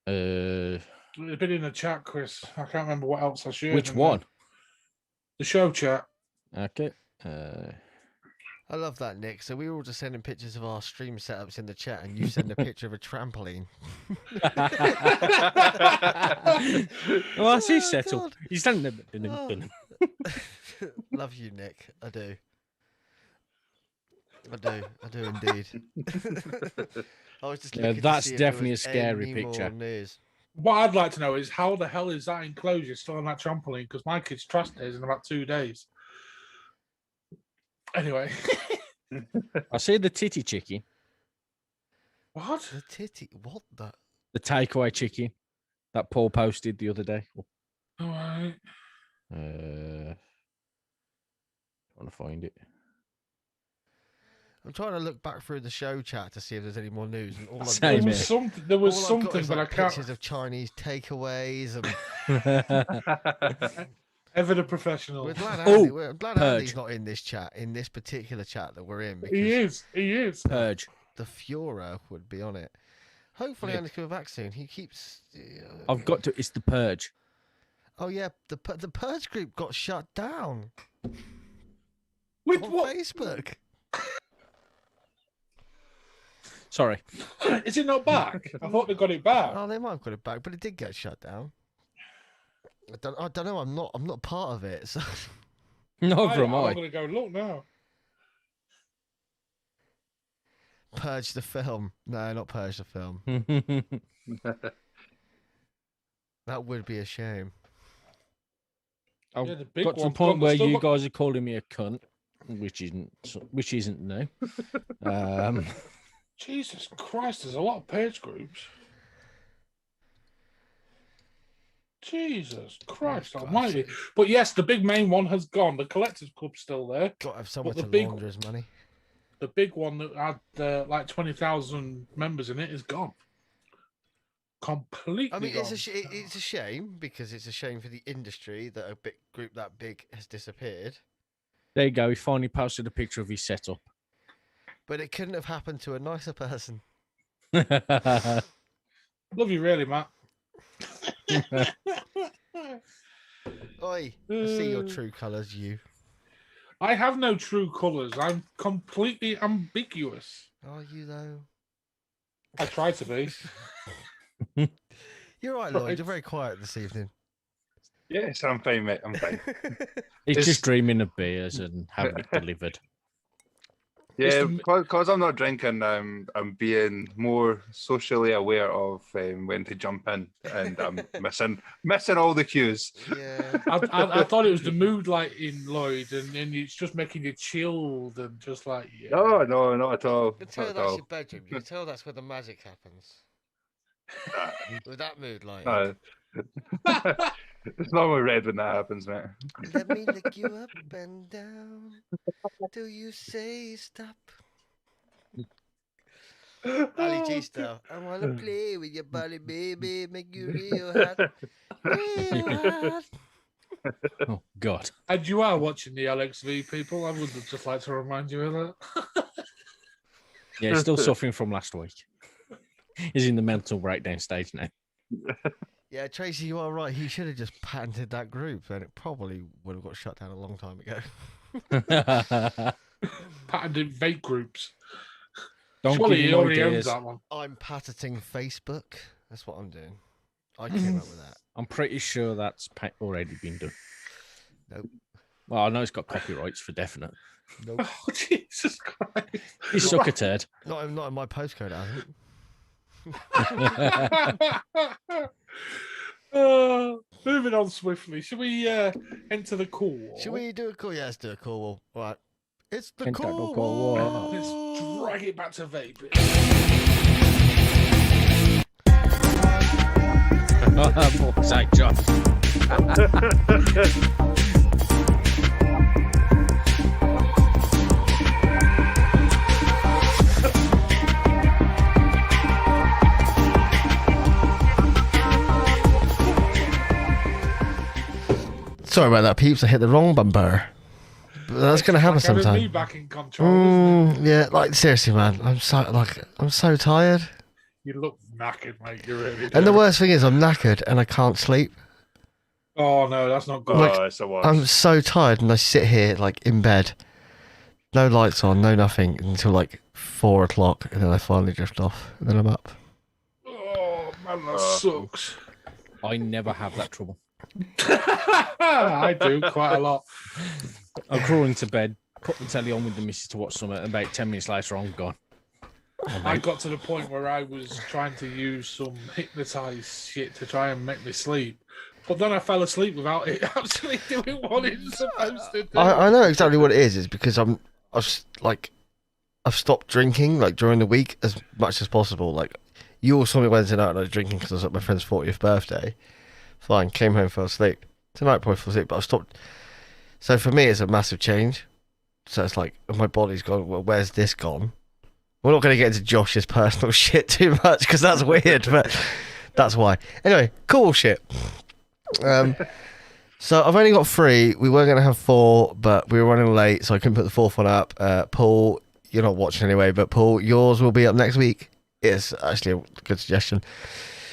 B: It's been in the chat, Chris. I can't remember what else I shared.
C: Which
B: in
C: one?
B: there. The show chat.
C: Okay.
A: I love that, Nick. So we were all just sending pictures of our stream setups in the chat, and you send a picture of a trampoline.
C: Well, that's his
A: Oh,
C: setup.
A: God.
C: He's standing there.
A: Oh. Love you, Nick. I do. I do indeed. I was just
C: Yeah,
A: looking to
C: that's
A: see if there
C: definitely
A: was
C: a scary
A: any
C: picture.
A: more news.
B: What I'd like to know is how the hell is that enclosure still on that trampoline? Because my kid's trash days in about 2 days. Anyway.
C: I see the titty chicken,
B: What?
A: The titty. What the?
C: the takeaway chicken that Paul posted the other day.
B: All right.
C: Want to find it?
A: I'm trying to look back through the show chat to see if there's any more news. And all I've
C: Same
A: got
B: There
A: is
C: here.
B: was something. There was
A: all I've got
B: something,
A: is,
B: but
A: like,
B: I can't.
A: pictures of Chinese takeaways. And
B: Ever the professional.
A: we're glad,
C: Oh,
A: I'm glad
C: Purge.
A: Andy's not in this chat, in this particular chat that we're in, because
B: He is. He is.
C: Purge.
A: the Führer would be on it. Hopefully,
C: Yeah.
A: Andy's coming back soon. He keeps.
C: I've got to. It's the Purge.
A: Oh yeah, the Purge group got shut down
B: With
A: on
B: what?
A: Facebook.
C: Sorry.
B: Is it not back? I thought they got it back.
A: Oh, they might have got it back, but it did get shut down. I don't know. I'm not part of it. So
C: Neither am
B: I'm
C: I.
B: going to go look now.
A: Purge the film. No, not Purge the film. That would be a shame.
C: I've
B: Yeah, the big
C: got to the
B: one's
C: point
B: gone.
C: where
B: They've still
C: you
B: got-
C: guys are calling me a cunt, which isn't new.
B: Jesus Christ, there's a lot of page groups. Jesus Christ
A: God,
B: almighty. But yes, the big main one has gone. The Collectors Club's still there.
A: Got to have somewhere
B: the
A: to
B: big-
A: launder his money.
B: The big one that had like 20,000 members in it is gone. Completely
A: I mean,
B: gone.
A: it's a shame, because it's a shame for the industry that a big group that big has disappeared.
C: There you go. He finally posted a picture of his setup.
A: But it couldn't have happened to a nicer person.
B: Love you really, Matt.
A: Oi, I see your true colours, you.
B: I have no true colours. I'm completely ambiguous.
A: Are you though?
B: I try to be.
A: You're right, Lloyd.
B: Right.
A: You're very quiet this evening.
D: Yes, I'm fine, mate. I'm fine.
C: He's
D: It's-
C: just dreaming of beers and having it delivered.
D: Yeah,
B: the-
D: because I'm not drinking, I'm being more socially aware of when to jump in, and I'm missing all the cues.
A: Yeah.
B: I thought it was the mood lighting, Lloyd, and it's just making you chilled and just like, yeah.
D: No, not at all.
A: You can tell
D: Not at
A: that's
D: all.
A: your bedroom. You can tell that's where the magic happens. With that mood light.
D: No. It's normally red when that happens, mate.
A: Let me lick you up and down till you say stop. Ali G style. I wanna play with your body, baby, make you real hot. Real hot.
C: Oh God.
B: And you are watching the LXV, people. I would just like to remind you of that.
C: Yeah, he's still suffering from last week. He's in the mental breakdown stage now.
A: Yeah, Tracy, you are right. He should have just patented that group, and it probably would have got shut down a long time ago.
B: Patented vape groups.
C: Don't
B: Surely
C: give
B: he
C: him
B: already owns
C: ideas.
B: that one.
A: I'm patenting Facebook. That's what I'm doing. I came up with that.
C: I'm pretty sure that's already been done.
A: Nope.
C: Well, I know it's got copyrights for definite.
A: Nope.
B: Oh, Jesus Christ.
C: You suck a turd.
A: Not in my postcode, I think.
B: Moving on swiftly. Should we enter the call?
A: Should we do a call? Yeah, let's do a call. All right. It's the
C: Enter the
A: call.
C: call.
B: Let's drag it back to vape.
C: Fuck's sake, John.
A: Sorry about that, peeps. I hit the wrong bumper. But that's going to happen
B: Like having me
A: sometime.
B: back in control, isn't it?
A: Yeah, like seriously, man. I'm so tired.
B: You look knackered, mate. You really do.
A: And the worst thing is, I'm knackered and I can't sleep.
B: Oh no, that's not good.
A: Like,
D: It's the worst.
A: I'm so tired, and I sit here like in bed, no lights on, no nothing until like 4 o'clock, and then I finally drift off, and then I'm up.
B: Oh man, that sucks.
C: I never have that trouble.
B: I do quite a lot.
C: I'm crawling to bed, put the telly on with the missus to watch something, and about 10 minutes later, I'm gone.
B: I got to the point where I was trying to use some hypnotized shit to try and make me sleep. But then I fell asleep without it actually doing what it's supposed to do.
A: I know exactly what it is. It's because I've stopped drinking like during the week as much as possible. Like you all saw me Wednesday night and I was drinking because I was at my friend's 40th birthday. Fine, came home, fell asleep. Tonight probably fell asleep, but I've stopped. So for me, it's a massive change. So it's like my body's gone. Well, where's this gone? We're not going to get into Josh's personal shit too much because that's weird, but that's why. Anyway, cool shit. So I've only got 3. We were going to have 4, but we were running late, so I couldn't put the 4th one up. Paul, you're not watching anyway, but Paul, yours will be up next week. It's actually a good suggestion.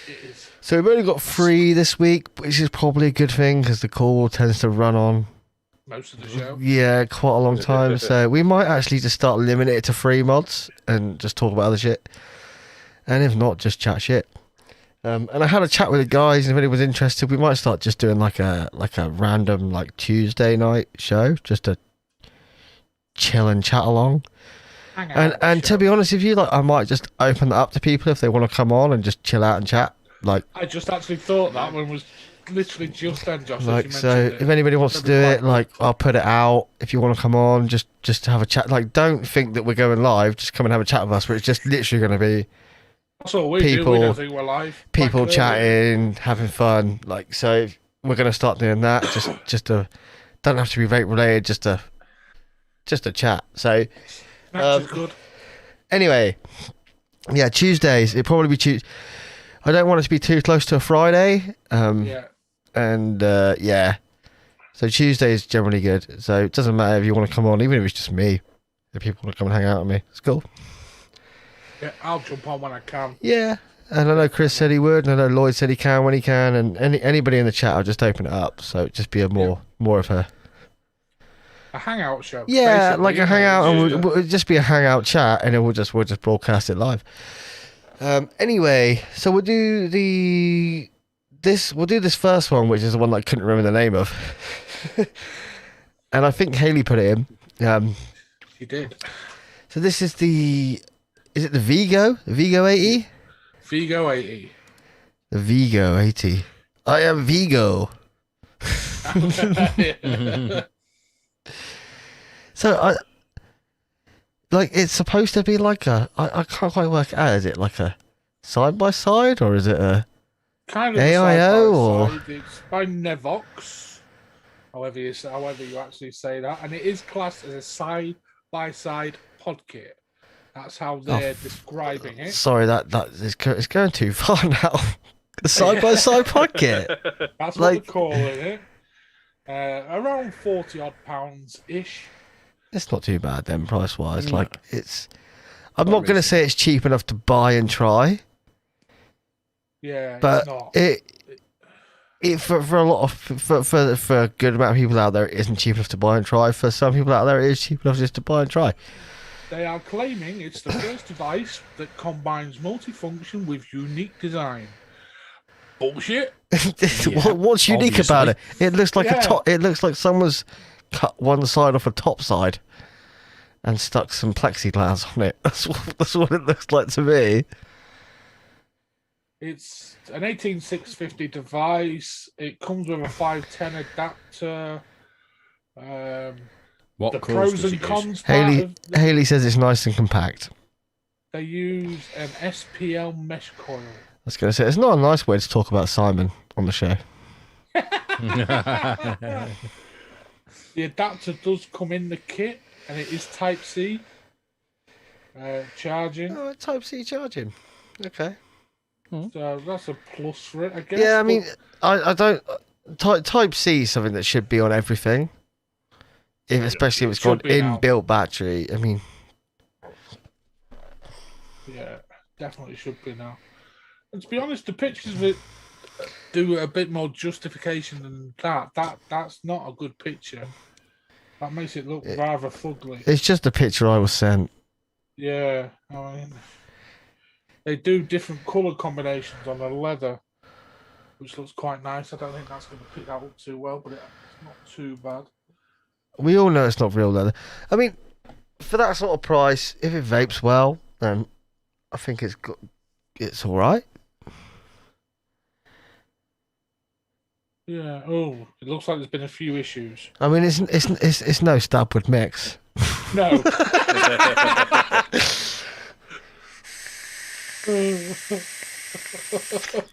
B: It is.
A: So we've only got 3 this week, which is probably a good thing because the call tends to run on,
B: Most of the show.
A: yeah, quite a long time. So we might actually just start limiting it to 3 mods and just talk about other shit. And if not, just chat shit. And I had a chat with the guys, and if anyone's interested, we might start just doing like a random like Tuesday night show, just to chill and chat along.
B: Hang out
A: And to
B: show.
A: be honest with you, like I might just open that up to people if they want to come on and just chill out and chat. Like
B: I just actually thought that one was literally just then, Josh.
A: Like so, if anybody wants to do it, like I'll put it out. If you want to come on, just to have a chat. Like, don't think that we're going live. Just come and have a chat with us. But it's just literally going to be
B: that's all we do. We
A: people-
B: don't think we're live.
A: people
B: Quite clearly.
A: chatting, having fun. Like, so we're going to start doing that. Just to don't have to be vape related. Just to chat. So
B: Snacks is good.
A: anyway, yeah, Tuesdays. It'd probably be Tuesday. I don't want it to be too close to a Friday.
B: Yeah.
A: And yeah, so Tuesday is generally good. So it doesn't matter if you want to come on, even if it's just me. If people want to come and hang out with me, it's cool.
B: Yeah, I'll jump on when I can.
A: Yeah, and I know Chris said he would, and I know Lloyd said he can when he can, and anybody in the chat, I'll just open it up. So it'd just be a more of a
B: A hangout show.
A: yeah,
B: basically,
A: like a
B: isn't it?
A: hangout, and
B: Yeah.
A: we'll just be a hangout chat, and then we'll just broadcast it live. Anyway, so we'll do this first one, which is the one that I couldn't remember the name of. And I think Haley put it in.
B: He did.
A: So this is the. Is it the Vigo? The Vigo 80?
B: Vigo 80.
A: The Vigo 80. I am Vigo. So it's supposed to be like I can't quite work it out. Is it like a side by side or is it a
B: Kind of
A: AIO
B: a
A: or?
B: side by side. It's by Nevox, however you actually say that, and it is classed as a side by side pod kit. That's how they're describing it.
A: Sorry, it's going too far now. The side by side pod kit.
B: That's what they're calling it. Around 40 odd pounds ish.
A: It's not too bad then, price wise.
C: No.
A: Like I'm not going to say it's cheap enough to buy and try,
B: Yeah,
A: but
B: it's not.
A: it for a lot of for a good amount of people out there, it isn't cheap enough to buy and try. For some people out there, it is cheap enough just to buy and try.
B: They are claiming it's the first device that combines multifunction with unique design. Bullshit.
A: What's unique
C: obviously.
A: about it? It looks like
B: Yeah.
A: a top. It looks like someone's cut one side off a top side and stuck some plexiglass on it. That's what it looks like to me.
B: It's an 18650 device. It comes with a 510 adapter.
C: What
B: The
C: colours
B: pros
C: does
B: and
C: it use?
B: cons part of
A: Haley says it's nice and compact.
B: they use an SPL mesh coil.
A: I was going to say it's not a nice way to talk about Simon on the show.
B: The adapter does come in the kit, and it is Type C charging.
A: Oh, Type C charging. Okay.
B: So that's a plus for it, I guess.
A: Yeah, I
B: but
A: mean, I don't. Type C is something that should be on everything. Especially if it's got
B: should be now.
A: inbuilt battery. I mean,
B: yeah, definitely should be now. And to be honest, the pictures of it do a bit more justification than that. That's not a good picture. That makes it look rather fugly.
A: it's just a picture I was sent.
B: Yeah, I mean, they do different colour combinations on the leather, which looks quite nice. I don't think that's going to pick that up too well, but it's not too bad.
A: We all know it's not real leather. I mean, for that sort of price, if it vapes well, then I think it's all right.
B: Yeah. Oh, it looks like there's been a few issues.
A: I mean, it's no Stabwood mix.
B: No.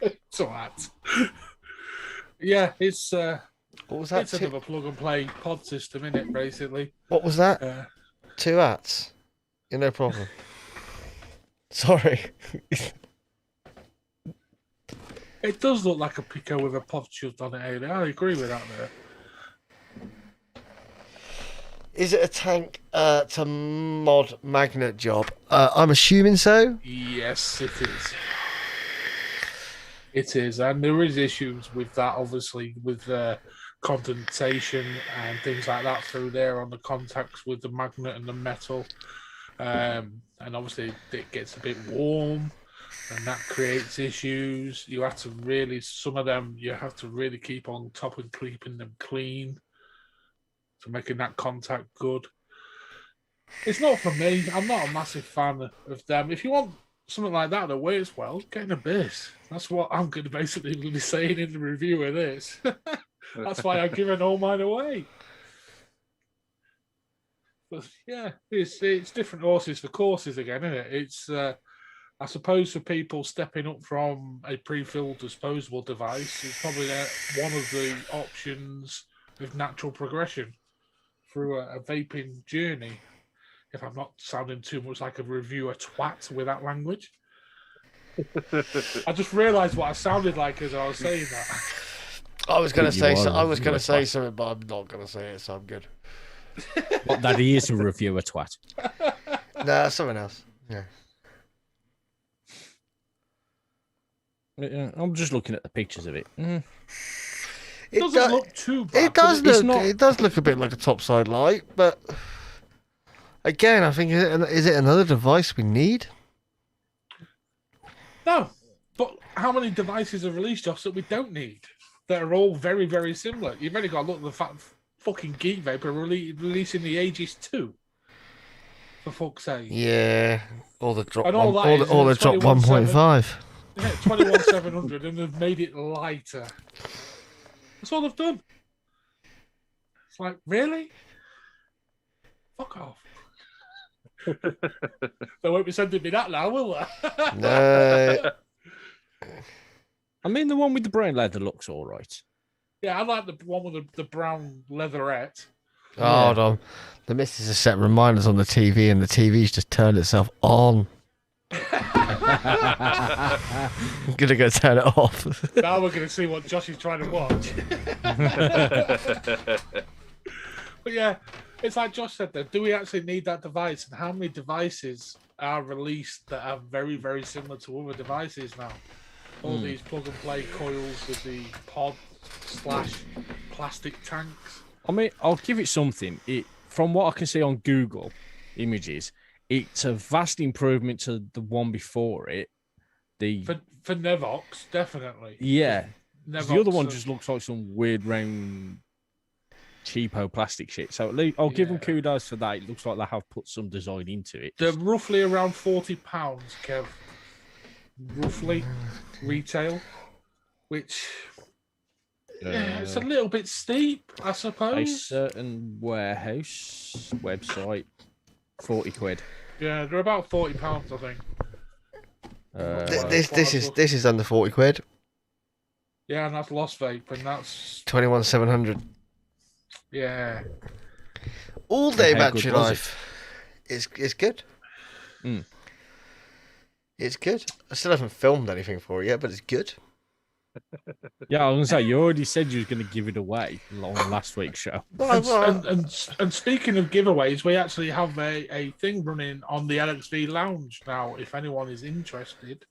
B: It's alright. Yeah, it's
A: What was that?
B: it's another plug and play pod system, isn't it? Basically.
A: What was that? 2 hats. Yeah, no problem. Sorry.
B: It does look like a Pico with a pod shoved on it, Haley. I agree with that there.
A: Is it a tank to mod magnet job? I'm assuming so.
B: Yes, it is. It is, and there is issues with that, obviously, with condensation and things like that through there on the contacts with the magnet and the metal. And obviously, it gets a bit warm, and that creates issues. You have to really, some of them, you have to really keep on top and keeping them clean to making that contact good. It's not for me. I'm not a massive fan of them. If you want something like that that weighs well, get an Abyss. That's what I'm going to basically be saying in the review of this. That's why I've given all mine away. But yeah, it's different horses for courses again, isn't it? It's I suppose for people stepping up from a pre-filled disposable device, it's probably one of the options with natural progression through a vaping journey. If I'm not sounding too much like a reviewer twat with that language. I just realised what I sounded like as I was saying that.
A: I was going to
C: You
A: say
C: are
A: I was going to
C: a
A: say
C: twat.
A: something, but I'm not going to say it, so I'm good.
C: What, that he is a reviewer twat.
A: Nah, something else. Yeah.
C: Yeah, I'm just looking at the pictures of it.
B: It doesn't look too bad.
A: It does
C: it's
A: look.
C: not-
A: It does look a bit like a topside light, but again, I think is it another device we need?
B: No, but how many devices are released, Josh, that we don't need? That are all very, very similar. You've only got to look at the fucking Geek Vapor releasing the Aegis 2. For fuck's sake.
A: Yeah, all the drop,
B: And all
A: one,
B: that
A: all,
B: is,
A: the, all the
B: it's
A: drop
B: 21.7.
A: 1.5.
B: Yeah, 21,700, and they've made it lighter. That's all they've done. It's like, really? Fuck off. They won't be sending me that now, will they?
A: No,
C: I mean, the one with the brown leather looks all right.
B: Yeah, I like the one with the brown leatherette.
A: hold on. The missus has set reminders on the TV, and the TV's just turned itself on. I'm gonna go turn it off.
B: Now we're going to see what Josh is trying to watch. But yeah, it's like Josh said, though, do we actually need that device? And how many devices are released that are very, very similar to other devices now? All these plug-and-play coils with the pod/plastic tanks.
C: I mean, I'll give it something. From what I can see on Google Images, it's a vast improvement to the one before it.
B: For Nevox, definitely.
C: Yeah.
B: Nevox,
C: The other one just looks like some weird round cheapo plastic shit. So at least I'll give them kudos for that. It looks like they have put some design into it.
B: they're roughly around £40, Kev. Roughly retail, which it's a little bit steep, I
C: A
B: suppose.
C: certain warehouse website, 40 quid.
B: Yeah, they're about £40, I think.
A: This is under 40 quid.
B: Yeah, and that's Lost Vape, and that's
A: 21,700.
B: yeah.
A: All day
C: How good
A: battery
C: was it?
A: life. It's good.
C: Mm.
A: It's good. I still haven't filmed anything for it yet, but it's good.
C: Yeah, I was gonna say you already said you was gonna give it away on last week's show.
B: And speaking of giveaways, we actually have a thing running on the LXV Lounge now. If anyone is interested,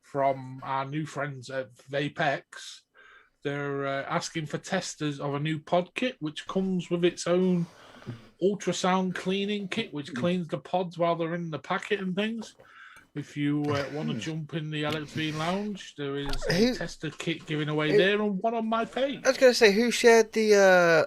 B: from our new friends at Vapex, they're asking for testers of a new pod kit, which comes with its own ultrasound cleaning kit, which cleans the pods while they're in the packet and things. If you want to jump in the LXV Lounge, there is a tester kit giving away there and one on my page.
A: I was going to say, who shared the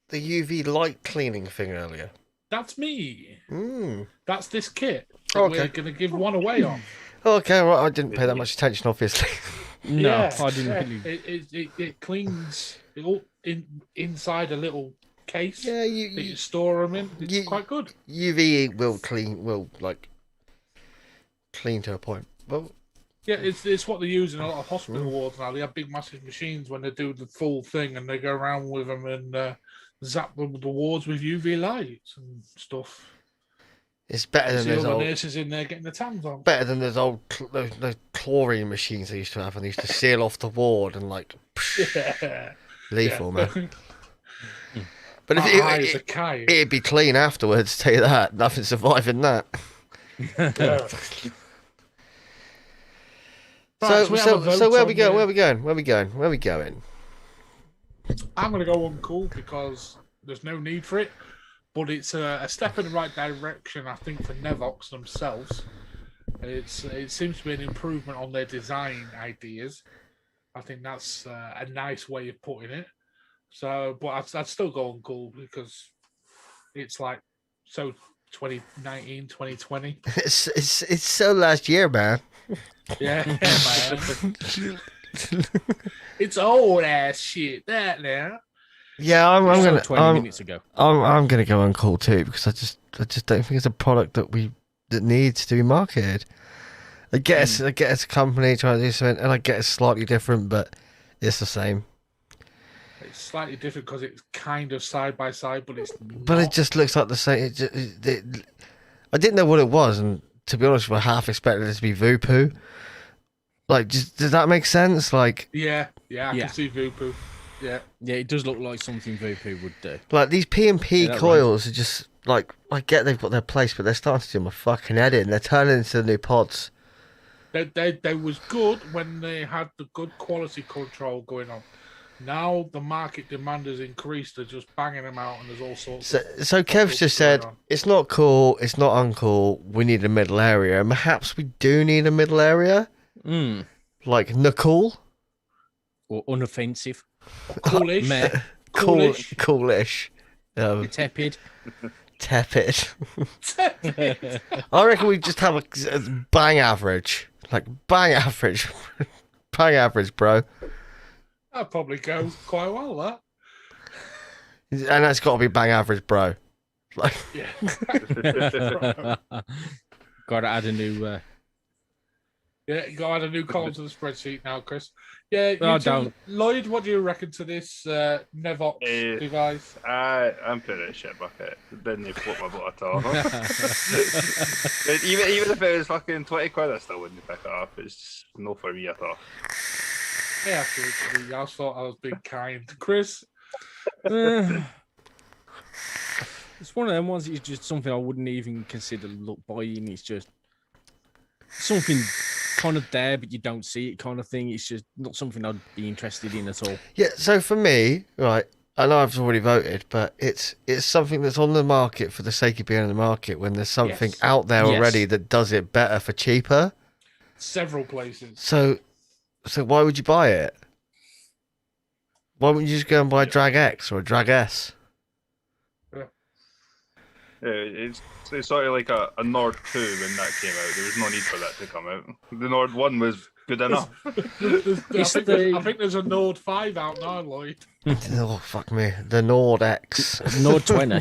A: UV light cleaning thing earlier?
B: That's me.
A: Mm.
B: That's this kit that
A: Okay.
B: we're going to give one away on.
A: Okay, right. I didn't pay that much attention, obviously.
C: No,
B: Yeah,
C: I didn't
B: yeah.
C: really.
B: It cleans it all inside a little case
A: Yeah,
B: that you store them in. It's quite good.
A: UV will clean to a point. Well,
B: Yeah, it's what they use in a lot of hospital wards now. They have big, massive machines when they do the full thing, and they go around with them and zap the wards with UV lights and stuff.
A: it's better than
B: See all
A: those
B: the
A: old.
B: nurses in there getting the tans on.
A: Better than those old those chlorine machines they used to have, and they used to seal off the ward and
B: Yeah.
A: lethal,
B: Yeah.
A: man. But if
B: High as a kite.
A: it'd be clean afterwards, tell you that. Nothing surviving that.
B: Yeah.
A: So
B: we have a vote
A: where
B: on
A: we go?
B: the-
A: Where we going? Where we going? Where we going?
B: I'm going to go uncool because there's no need for it, but it's a step in the right direction, I think, for Nevox themselves. It seems to be an improvement on their design ideas. I think that's a nice way of putting it. So, but I'd still go uncool because it's like so 2019, 2020.
A: It's so last year, man.
B: Yeah, man. It's old ass shit, that now.
A: Yeah, I'm
C: So
A: gonna
C: 20 minutes ago.
A: I'm gonna go on call too because I just don't think it's a product that needs to be marketed. I guess it's a company trying to do something, and I get it's slightly different, but it's the same.
B: It's slightly different because it's kind of side by side, but it's
A: But
B: not.
A: it just looks like the same. I didn't know what it was, and to be honest, I half expected it to be Voopoo. Like, does that make sense? Like,
B: Yeah, I
C: Yeah.
B: can see Voopoo. Yeah.
C: Yeah, it does look like something Voopoo would do.
A: these P&P
C: Yeah, that
A: coils are just like, I get they've got their place, but they're starting to do my fucking head in. They're turning into the new pods.
B: They was good when they had the good quality control going on. Now the market demand has increased. They're just banging them out, and there's all sorts.
A: So Kev's just said,
B: going on.
A: it's not cool, it's not uncool, we need a middle area. And perhaps we do need a middle area?
C: Mm.
A: Like, cool?
C: Or unoffensive.
B: Coolish.
C: Meh.
A: Cool,
B: Coolish.
A: coolish.
C: Tepid.
A: Tepid. I reckon we just have a bang average. Like, bang average. Bang average, bro.
B: That'd probably go quite well, that.
A: And that's got to be bang average, bro. Like,
B: Yeah.
C: Got to add a new.
B: Yeah, you got to add a new column to the spreadsheet now, Chris. Yeah,
C: No, I
B: you two,
C: don't.
B: Lloyd, what do you reckon to this Nevox device?
D: I'm putting it shit bucket. Didn't you float my boat at all? even if it was fucking 20 quid, I still wouldn't pick it up. It's just no for me at all.
B: Yeah, absolutely. I thought I was being kind. Chris?
C: It's one of them ones. It's just something I wouldn't even consider buying. It's just something kind of there, but you don't see it, kind of thing. It's just not something I'd be interested in at all.
A: yeah, so for me, right, I know I've already voted, but it's something that's on the market for the sake of being on the market when there's something
B: Yes.
A: out there
C: Yes.
A: already that does it better for cheaper.
B: Several places.
A: So why would you buy it? Why wouldn't you just go and buy a Drag X or a Drag S?
D: Yeah, it's sort of like a Nord 2 when that came out. There was no need for that to come out. The Nord 1 was good enough.
B: I
C: It's
B: think there's a Nord 5 out now, Lloyd.
A: Oh, fuck me. The Nord X.
C: Nord 20.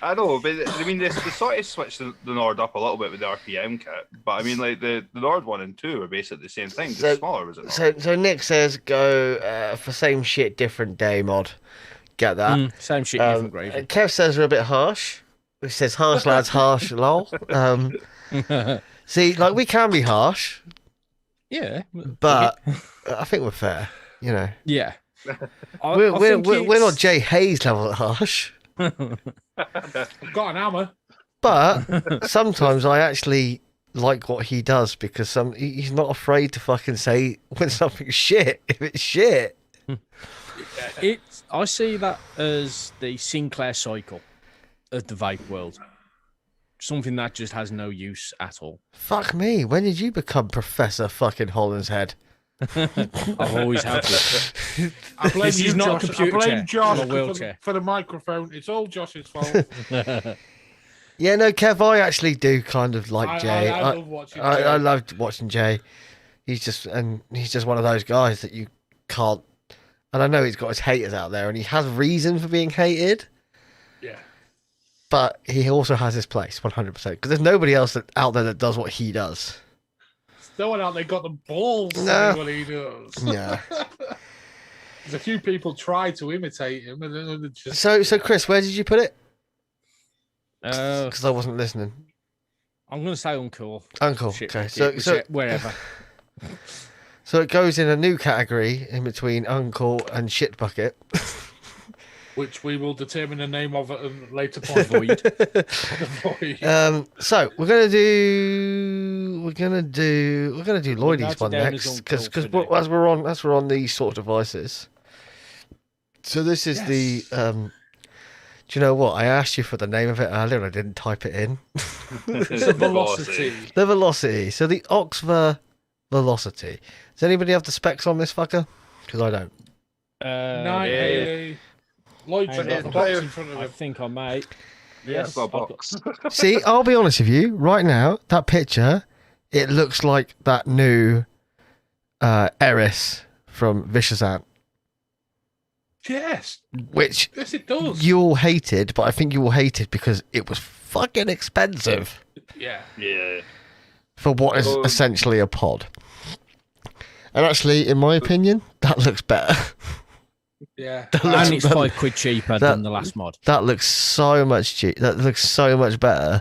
D: I know, but I mean, they sort of switched the Nord up a little bit with the RPM kit. But I mean, like the Nord 1 and 2 are basically the same thing, just smaller, was it not?
A: So Nick says go for same shit, different day mod. Get that.
C: Same shit, different gravy.
A: Kev says we're a bit harsh. He says harsh lads, harsh, lol. See, like we can be harsh,
C: Yeah.
A: but I think we're fair. You know,
C: Yeah.
A: we're not Jay Hayes level at harsh,
B: I've got an hammer.
A: but sometimes I actually like what he does because he's not afraid to fucking say when something's shit if it's shit.
C: I see that as the Sinclair cycle of the vape world. Something that just has no use at all.
A: Fuck me, when did you become Professor fucking Holland's head?
C: I've always had it.
B: I blame
C: This
B: you,
C: is not a
B: Josh.
C: computer
B: I blame
C: chair,
B: Josh
C: it's a wheelchair.
B: for the microphone. It's all Josh's fault.
A: Yeah, no, Kev, I actually do kind of like Jay.
B: I love watching Jay.
A: I loved watching Jay. He's just one of those guys that you can't. And I know he's got his haters out there, and he has reason for being hated.
B: Yeah.
A: But he also has his place, 100%. Because there's nobody else out there that does what he does.
B: No one out there got the balls to
A: No.
B: do what he does.
A: Yeah.
B: There's a few people try to imitate him, and then they're just
A: So Chris, where did you put it?
C: I'm
A: Because I wasn't listening.
C: going to say uncool.
A: Uncle.
C: Shit,
A: Okay.
C: bucket,
A: So
C: wherever.
A: so it goes in a new category in between uncle and shit bucket.
B: which we will determine the name of at a later point.
C: Void.
B: Void.
A: So we're gonna do Lloydie's
C: note it
A: one
C: down
A: next
C: as
A: because
C: Uncle for
A: as we're on these sort of devices. So this is the do you know what? I asked you for the name of it earlier and I didn't type it in.
B: It's a velocity.
A: The Velocity. So the Oxver Velocity. Does anybody have the specs on this fucker? Because I don't.
B: Night
D: yeah.
B: Haley. Lloyd's
C: Hang
B: got
C: on.
B: the box in front of
C: I
B: him.
C: think I may.
D: Yes,
C: Yes,
D: got a
C: I've got-
D: box.
A: See, I'll be honest with you. Right now, that picture, it looks like that new Eris from Vicious Ant,
B: Yes.
A: which
B: Yes, it does.
A: you all hated, but I think you all hated because it was fucking expensive
B: Yeah.
D: Yeah.
A: for what is
D: Oh.
A: essentially a pod. And actually, in my opinion, that looks better.
B: Yeah.
C: And it's £5 cheaper than the last mod.
A: That looks so much cheap. That looks so much better.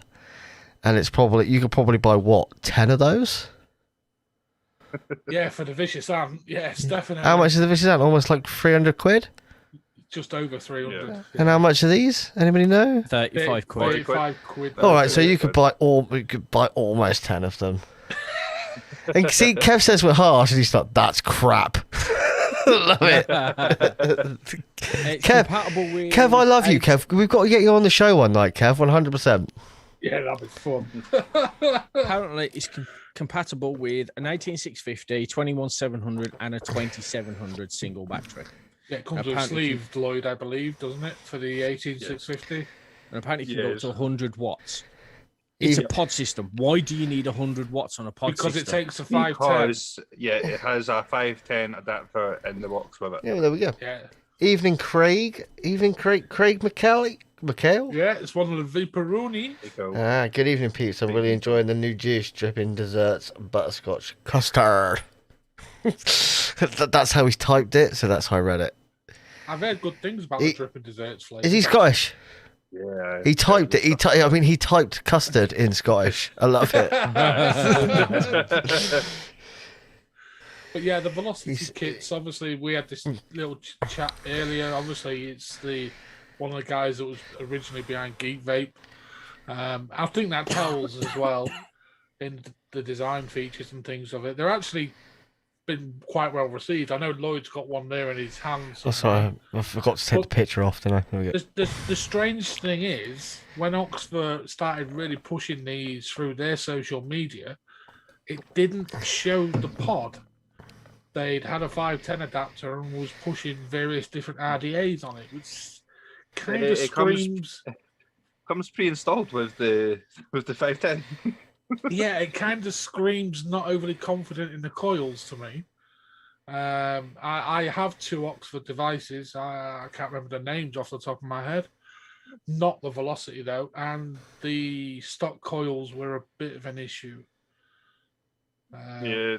A: And it's probably, you could probably buy what, 10 of those?
B: Yeah, for the Vicious Ant. Yes, definitely.
A: How much is the Vicious Ant? Almost like 300 quid?
B: Just over 300.
D: Yeah.
A: And how much are these? Anybody know?
C: 35 quid.
B: 35 quid.
A: All right, so you could buy almost 10 of them. And see, Kev says we're harsh, and he's like, "That's crap." Love it,
C: It's
A: Kev.
C: compatible with
A: Kev. I love you, Kev. We've got to get you on the show one night, Kev. 100%.
B: Yeah, that'd be fun.
C: Apparently, it's compatible with an 18650, 21700, and a 2700 single battery.
B: Yeah, it comes with
C: Apparently-
B: sleeved, Lloyd, I believe, doesn't it? For the 18650.
C: and apparently it can go up to
D: Yes.
C: 100 watts. It's
A: Even-
C: a pod system. Why do you need 100 watts on a pod
B: Because
C: system?
B: it takes a 510.
D: Because it has a 510 adapter in the box with it.
A: Yeah, well, there we go.
B: Yeah.
A: Evening, Craig. Craig McHale.
B: Yeah, it's one of the Viperoni.
A: Ah, good evening, peeps. I'm really enjoying the new juice dripping desserts butterscotch custard. That's how he's typed it, so that's how I read it.
B: I've heard good things about the dripping desserts flavour.
A: Is he Scottish?
D: Yeah.
A: He typed it. He typed custard in Scottish. I love it.
B: But yeah, the velocity kits. Obviously, we had this little chat earlier. Obviously, it's one of the guys that was originally behind Geek Vape. I think that tells as well in the design features and things of it. They're actually been quite well received. I know Lloyd's got one there in his hands.
A: Oh, sorry, I forgot to take the picture off, didn't I? There we go.
B: The strange thing is, when Oxford started really pushing these through their social media, it didn't show the pod. They'd had a 510 adapter and was pushing various different RDAs on it, which kind of screams.
D: Comes pre-installed with the 510.
B: Yeah, it kind of screams not overly confident in the coils to me. I have 2 Oxford devices. I can't remember the names off the top of my head. Not the velocity though, and the stock coils were a bit of an issue.
D: Yeah.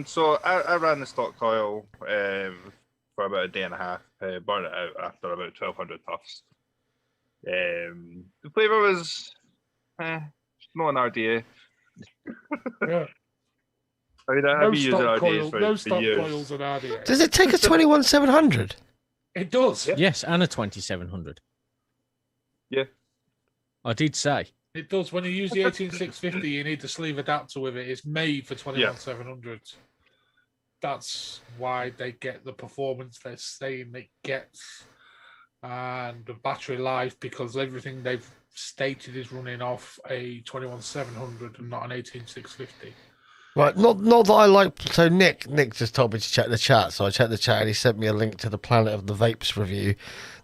D: So I ran the stock coil for about a day and a half. Burned it out after about 1,200 puffs. The flavour was not an RDA.
B: Yeah.
D: I mean, I have been using RDAs for years.
B: Coils and RDA.
A: Does it take a 21700?
B: It does.
D: Yep.
C: Yes, and a 2700.
D: Yeah.
C: I did say.
B: It does. When you use the 18650, you need the sleeve adapter with it. It's made for 21700s. That's why they get the performance they're saying it gets, and the battery life, because everything they've stated is running off a 21700 and not an 18650.
A: Right, not that I like. So Nick just told me to check the chat, so I checked the chat and he sent me a link to the Planet of the Vapes review.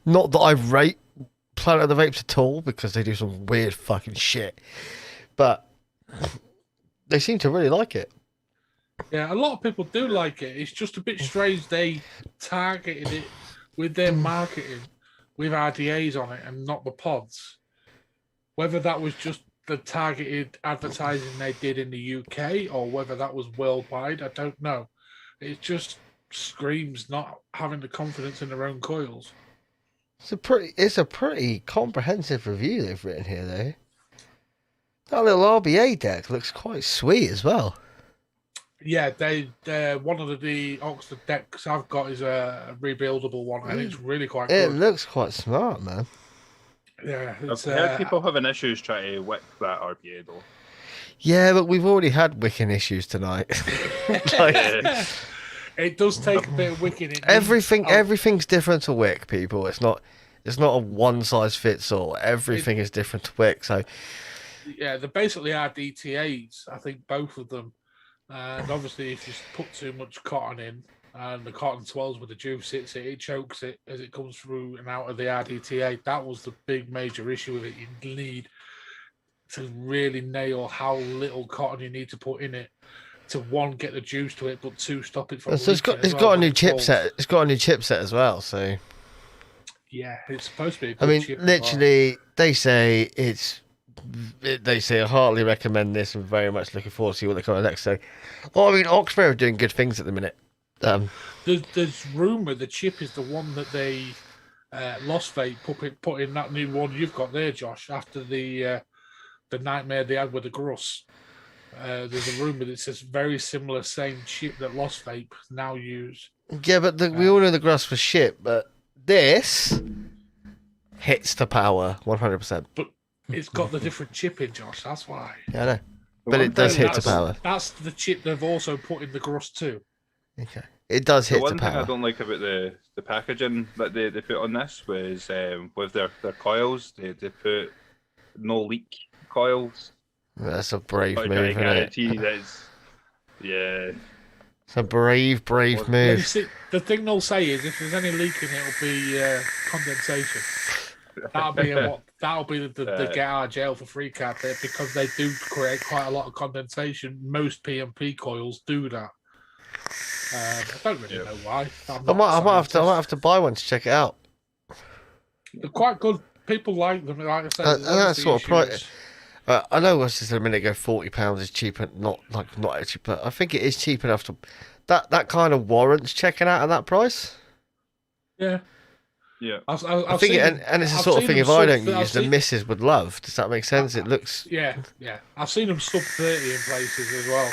A: Not that I rate Planet of the Vapes at all, because they do some weird fucking shit, but they seem to really like it.
B: Yeah, a lot of people do like it. It's just a bit strange they targeted it with their marketing with RDAs on it and not the pods. Whether that was just the targeted advertising they did in the UK or whether that was worldwide, I don't know. It just screams not having the confidence in their own coils.
A: It's a pretty comprehensive review they've written here, though. That little RBA deck looks quite sweet as well.
B: Yeah, one of the Oxford decks I've got is a rebuildable one, and it's really quite
A: It
B: good.
A: looks quite smart, man.
B: Yeah,
D: I've heard people having issues trying to wick that RPA though.
A: Yeah, but we've already had wicking issues tonight.
B: It does take a bit of wicking.
A: Everything's different to wick, people. It's not a one size fits all. Everything is different to wick. So
B: yeah, they basically are DTAs. I think both of them. And obviously, if you put too much cotton in, and the cotton swells with the juice, it chokes it as it comes through and out of the RDTA. That was the big major issue with it. You need to really nail how little cotton you need to put in it to, one, get the juice to it, but two, stop it from.
A: So it's got a new chipset. It's got a new chipset as well. So
B: yeah, it's supposed to be.
A: I mean, literally, they say I heartily recommend this and very much looking forward to see what they come out next. So, I mean, Oxford are doing good things at the minute.
B: There's rumour the chip is the one that they Lost Vape put in that new one you've got there, Josh, after the nightmare they had with the Gruss. There's a rumour that says very similar same chip that Lost Vape now use.
A: Yeah, but we all know the Gruss was shit, but this hits the power 100%.
B: But it's got the different chip in, Josh, that's why.
A: Yeah, I know. But it does hit the power.
B: That's the chip they've also put in the Gruss too.
A: Okay. It does hit the power.
D: The one thing I don't like about the packaging that they put on this was with their coils, they put no leak coils.
A: That's a brave move,
D: I
A: isn't
D: guarantee
A: it?
D: that's, yeah.
A: It's a brave move.
B: See, the thing they'll say is if there's any leaking, it'll be condensation. That'll be what that'll be the get out of jail for free card there, because they do create quite a lot of condensation. Most PMP coils do that. I don't really know why.
A: I might have to buy one to check it out.
B: They're quite good. People like them. Like I said,
A: And that's sort of price. I know I said a minute ago, £40 is cheaper. Not actually, but I think it is cheap enough to that kind of warrants checking out at that price.
B: Yeah.
D: Yeah.
B: I've
A: I think and it's the sort of thing if I don't use, the missus would love. Does that make sense? It looks.
B: Yeah. I've seen them sub 30 in places as well,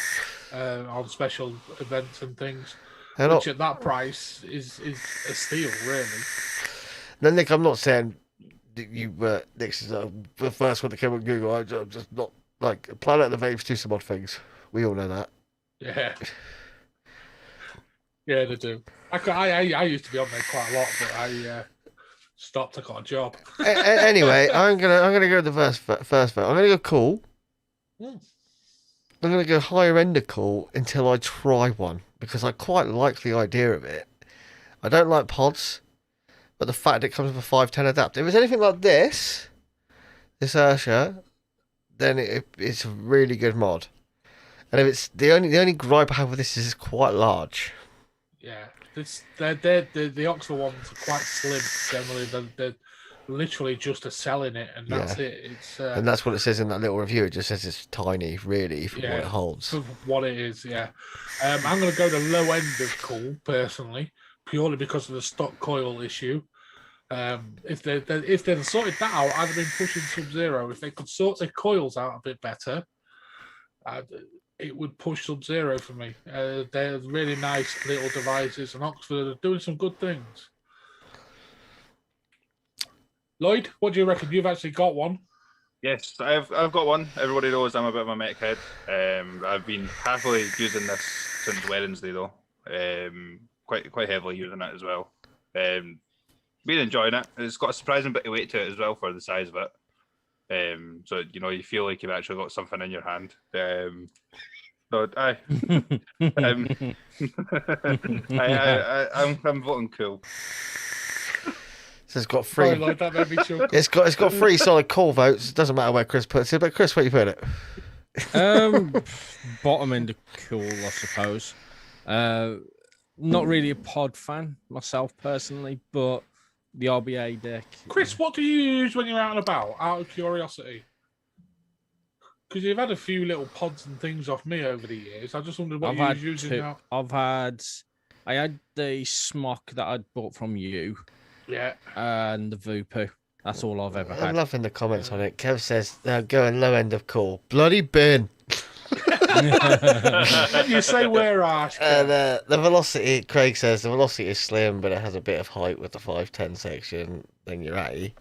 B: on special events and things. Which at that price is a steal, really.
A: Now, Nick, I'm not saying Nick's is the first one that came on Google. I'm just not like Planet of the Vapes do some odd things. We all know that.
B: Yeah. Yeah, they do. I used to be on there quite a lot, but I stopped. I got a job.
A: Anyway, I'm gonna go with the first vote. I'm gonna go cool. I'm gonna go higher end of cool until I try one, because I quite like the idea of it. I don't like pods, but the fact it comes with a 510 adapter. If it's anything like this Ursha, then it's a really good mod. And if it's the only gripe I have with this is it's quite large.
B: Yeah, the Oxford ones are quite slim generally. They're literally just a cell in it, and that's it. It's
A: and that's what it says in that little review. It just says it's tiny, really, for what it holds.
B: For what it is, yeah. I'm going to go the low end of cool personally, purely because of the stock coil issue. If they'd sorted that out, I'd have been pushing Sub-Zero. If they could sort their coils out a bit better, it would push Sub-Zero for me. They're really nice little devices, and Oxford are doing some good things. Lloyd, what do you reckon? You've actually got one.
D: Yes, I've got one. Everybody knows I'm a bit of a mech head. I've been happily using this since Wednesday though. Quite heavily using it as well. Been enjoying it. It's got a surprising bit of weight to it as well for the size of it. So you feel like you've actually got something in your hand. So I'm voting cool.
A: So it's got three.
B: Like that made me choke.
A: It's got three solid cool votes. It doesn't matter where Chris puts it, but Chris, where you put it?
C: Bottom end of cool, I suppose. Not really a pod fan myself personally, but the RBA deck.
B: Chris, what do you use when you're out and about? Out of curiosity, because you've had a few little pods and things off me over the years. I just wondered what you're using now.
C: I had the smock that I'd bought from you.
B: Yeah.
C: And the Voopoo. That's all I've ever had.
A: I'm loving the comments on it. Kev says they're going low end of cool. Bloody bin.
B: You say we're harsh.
A: And the velocity, Craig says the velocity is slim, but it has a bit of height with the 510 section. Then you're at it.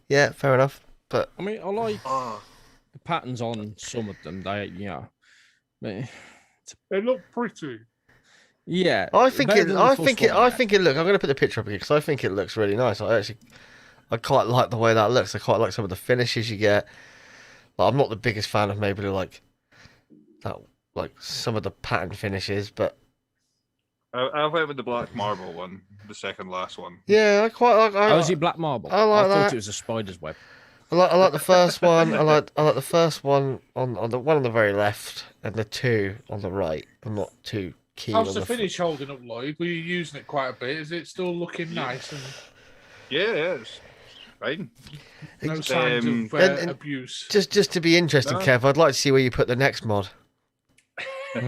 A: Yeah, fair enough. But
C: I mean, I like the patterns on some of them. They
B: look pretty.
C: Yeah,
A: I think it. Look, I'm going to put the picture up here because I think it looks really nice. I quite like the way that looks. I quite like some of the finishes you get. Like, I'm not the biggest fan of maybe like some of the pattern finishes, but
D: I went with the black marble one, the second last one.
A: Yeah, I quite like.
C: Oh, is it black marble?
A: I like that.
C: I thought it was a spider's web.
A: I like the first one. I like the first one on the one on the very left and the two on the right. I'm not too keen.
B: How's the finish holding up, Lloyd? Were you using it quite a bit? Is it still looking nice? And
D: yeah, it's fine.
B: No signs of abuse.
A: Just to be interesting, no. Kev, I'd like to see where you put the next mod. So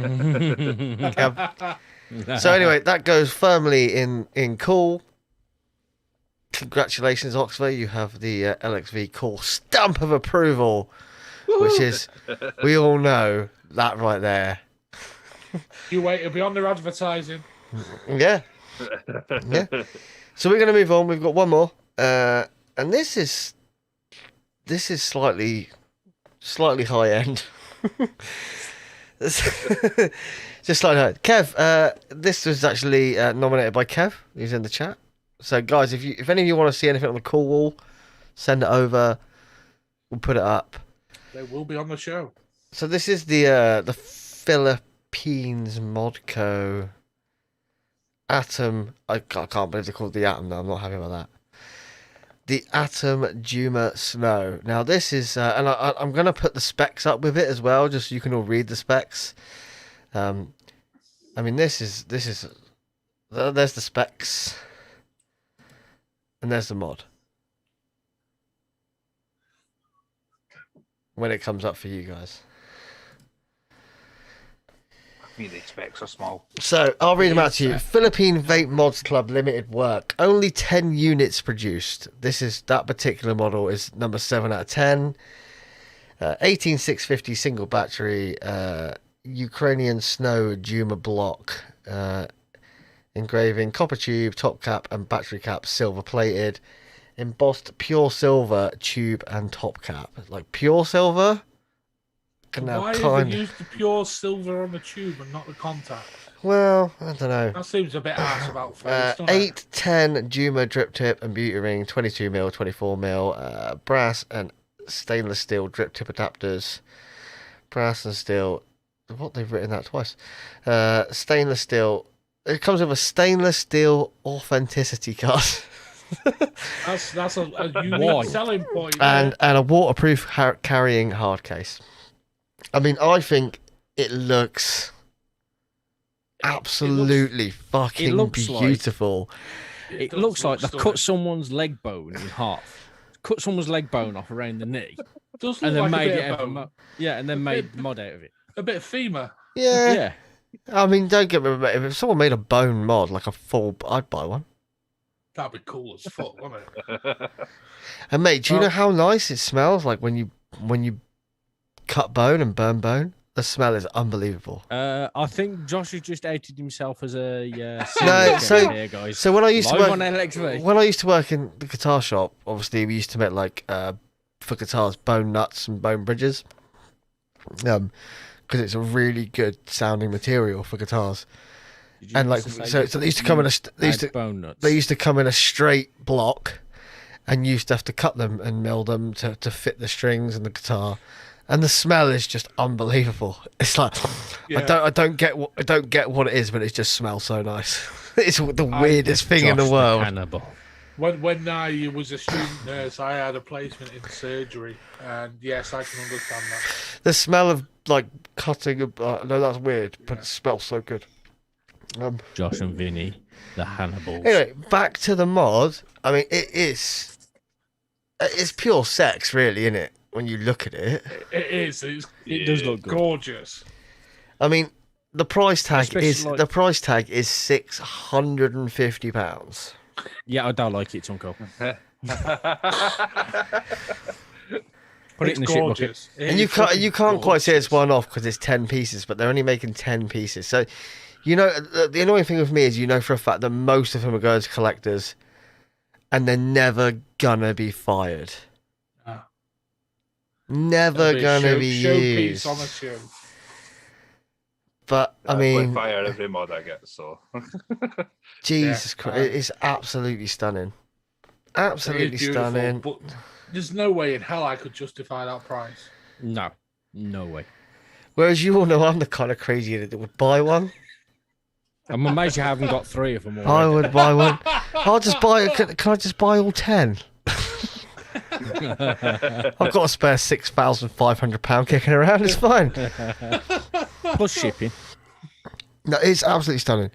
A: anyway, that goes firmly in cool. Congratulations, Oxford. You have the LXV cool stamp of approval, which is, we all know that right there.
B: You wait, it'll be on their advertising.
A: Yeah. So we're going to move on. We've got one more, and this is slightly high end. Just slightly high. Kev, this was actually nominated by Kev. He's in the chat. So guys, if any of you want to see anything on the cool wall, send it over. We'll put it up.
B: They will be on the show.
A: So this is the Philippines Modco Atom. I can't believe they called it the Atom though. I'm not happy about that. the Atom Juma Snow. Now this is, and I'm going to put the specs up with it as well, just so you can all read the specs. I mean, this is there's the specs, and there's the mod. When it comes up for you guys.
D: I mean, the specs are small.
A: So I'll read them out to you. Philippine Vape Mods Club limited work. Only 10 units produced. That particular model is number 7 out of 10. 18650 single battery. Ukrainian Snow Juma block. Engraving copper tube, top cap and battery cap silver plated. Embossed pure silver tube and top cap. Like pure silver.
B: Why have they used the pure silver on the tube and not the contact?
A: Well, I don't know.
B: That seems a bit ass about face, doesn't
A: 810 Juma drip tip and beauty ring, 22mm, 24mm, brass and stainless steel drip tip adapters. Brass and steel. What, they've written that twice. Stainless steel. It comes with a stainless steel authenticity card.
B: That's a unique selling point.
A: And a waterproof carrying hard case. I mean, I think it looks absolutely fucking beautiful.
C: It looks like they've cut someone's leg bone in half. Cut someone's leg bone off around the knee. And then made it and then made the mod out of it.
B: A bit of femur.
A: Yeah. I mean, don't get me wrong. If someone made a bone mod, like a full, I'd buy one.
B: That'd be cool as fuck, wouldn't it?
A: And mate, do you know how nice it smells? Like when you cut bone and burn bone, the smell is unbelievable.
C: I think Josh has just outed himself as a
A: here,
C: guys.
A: So when I used to work
C: on LXV.
A: When I used to work in the guitar shop, obviously we used to make like for guitars bone nuts and bone bridges, because it's a really good sounding material for guitars. And like so they used to come in they used to come in a straight block, and you used to have to cut them and mill them to fit the strings and the guitar. And the smell is just unbelievable. It's like I don't get what it is, but it just smells so nice. It's the weirdest thing in the world.
B: When I was a student nurse, I had a placement in surgery, and yes, I can understand that.
A: The smell of like cutting. No, that's weird, but it smells so good.
C: Josh and Vinny, the Hannibals.
A: Anyway, back to the mod. I mean, it's pure sex, really, isn't it? When you look at it,
B: it does look gorgeous.
A: I mean, the price tag is £650.
C: Yeah, I don't like it, Tunko. Put it in the shit bucket.
A: And you can't quite say it's one off because it's 10 pieces, but they're only making 10 pieces. So, you know, the annoying thing with me is, you know for a fact that most of them are going to collectors, and they're never gonna be fired. Never gonna be used.
B: On a show.
A: But I mean,
D: fire every mod I get. So
A: Jesus Christ, it's absolutely stunning. Absolutely stunning.
B: But there's no way in hell I could justify that price.
C: No way.
A: Whereas you all know I'm the kind of crazy that would buy one.
C: I'm amazed you haven't got 3 of them already.
A: I would buy one. I'll just buy. Can I just buy all 10? I've got a spare £6,500 kicking around. It's fine.
C: Plus shipping.
A: No, it's absolutely stunning.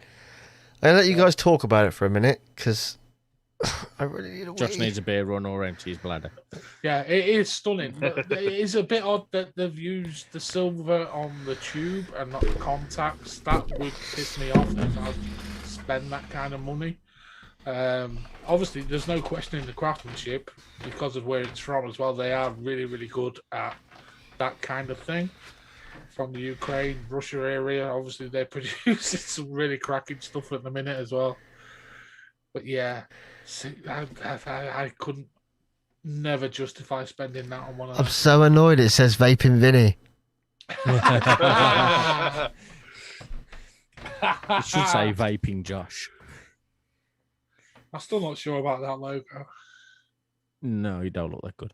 A: I'll let you guys talk about it for a minute, because I really need a
C: Josh needs a beer run or empty his bladder.
B: Yeah, it is stunning. But it is a bit odd that they've used the silver on the tube and not the contacts. That would piss me off if I'd spend that kind of money. Obviously, there's no questioning the craftsmanship because of where it's from as well. They are really, really good at that kind of thing. From the Ukraine, Russia area, obviously they're producing some really cracking stuff at the minute as well. But yeah, I couldn't never justify spending that on one of them.
A: I'm so annoyed it says Vaping Vinny.
C: It should say Vaping Josh.
B: I'm still not sure about that logo.
C: No, you don't look that good.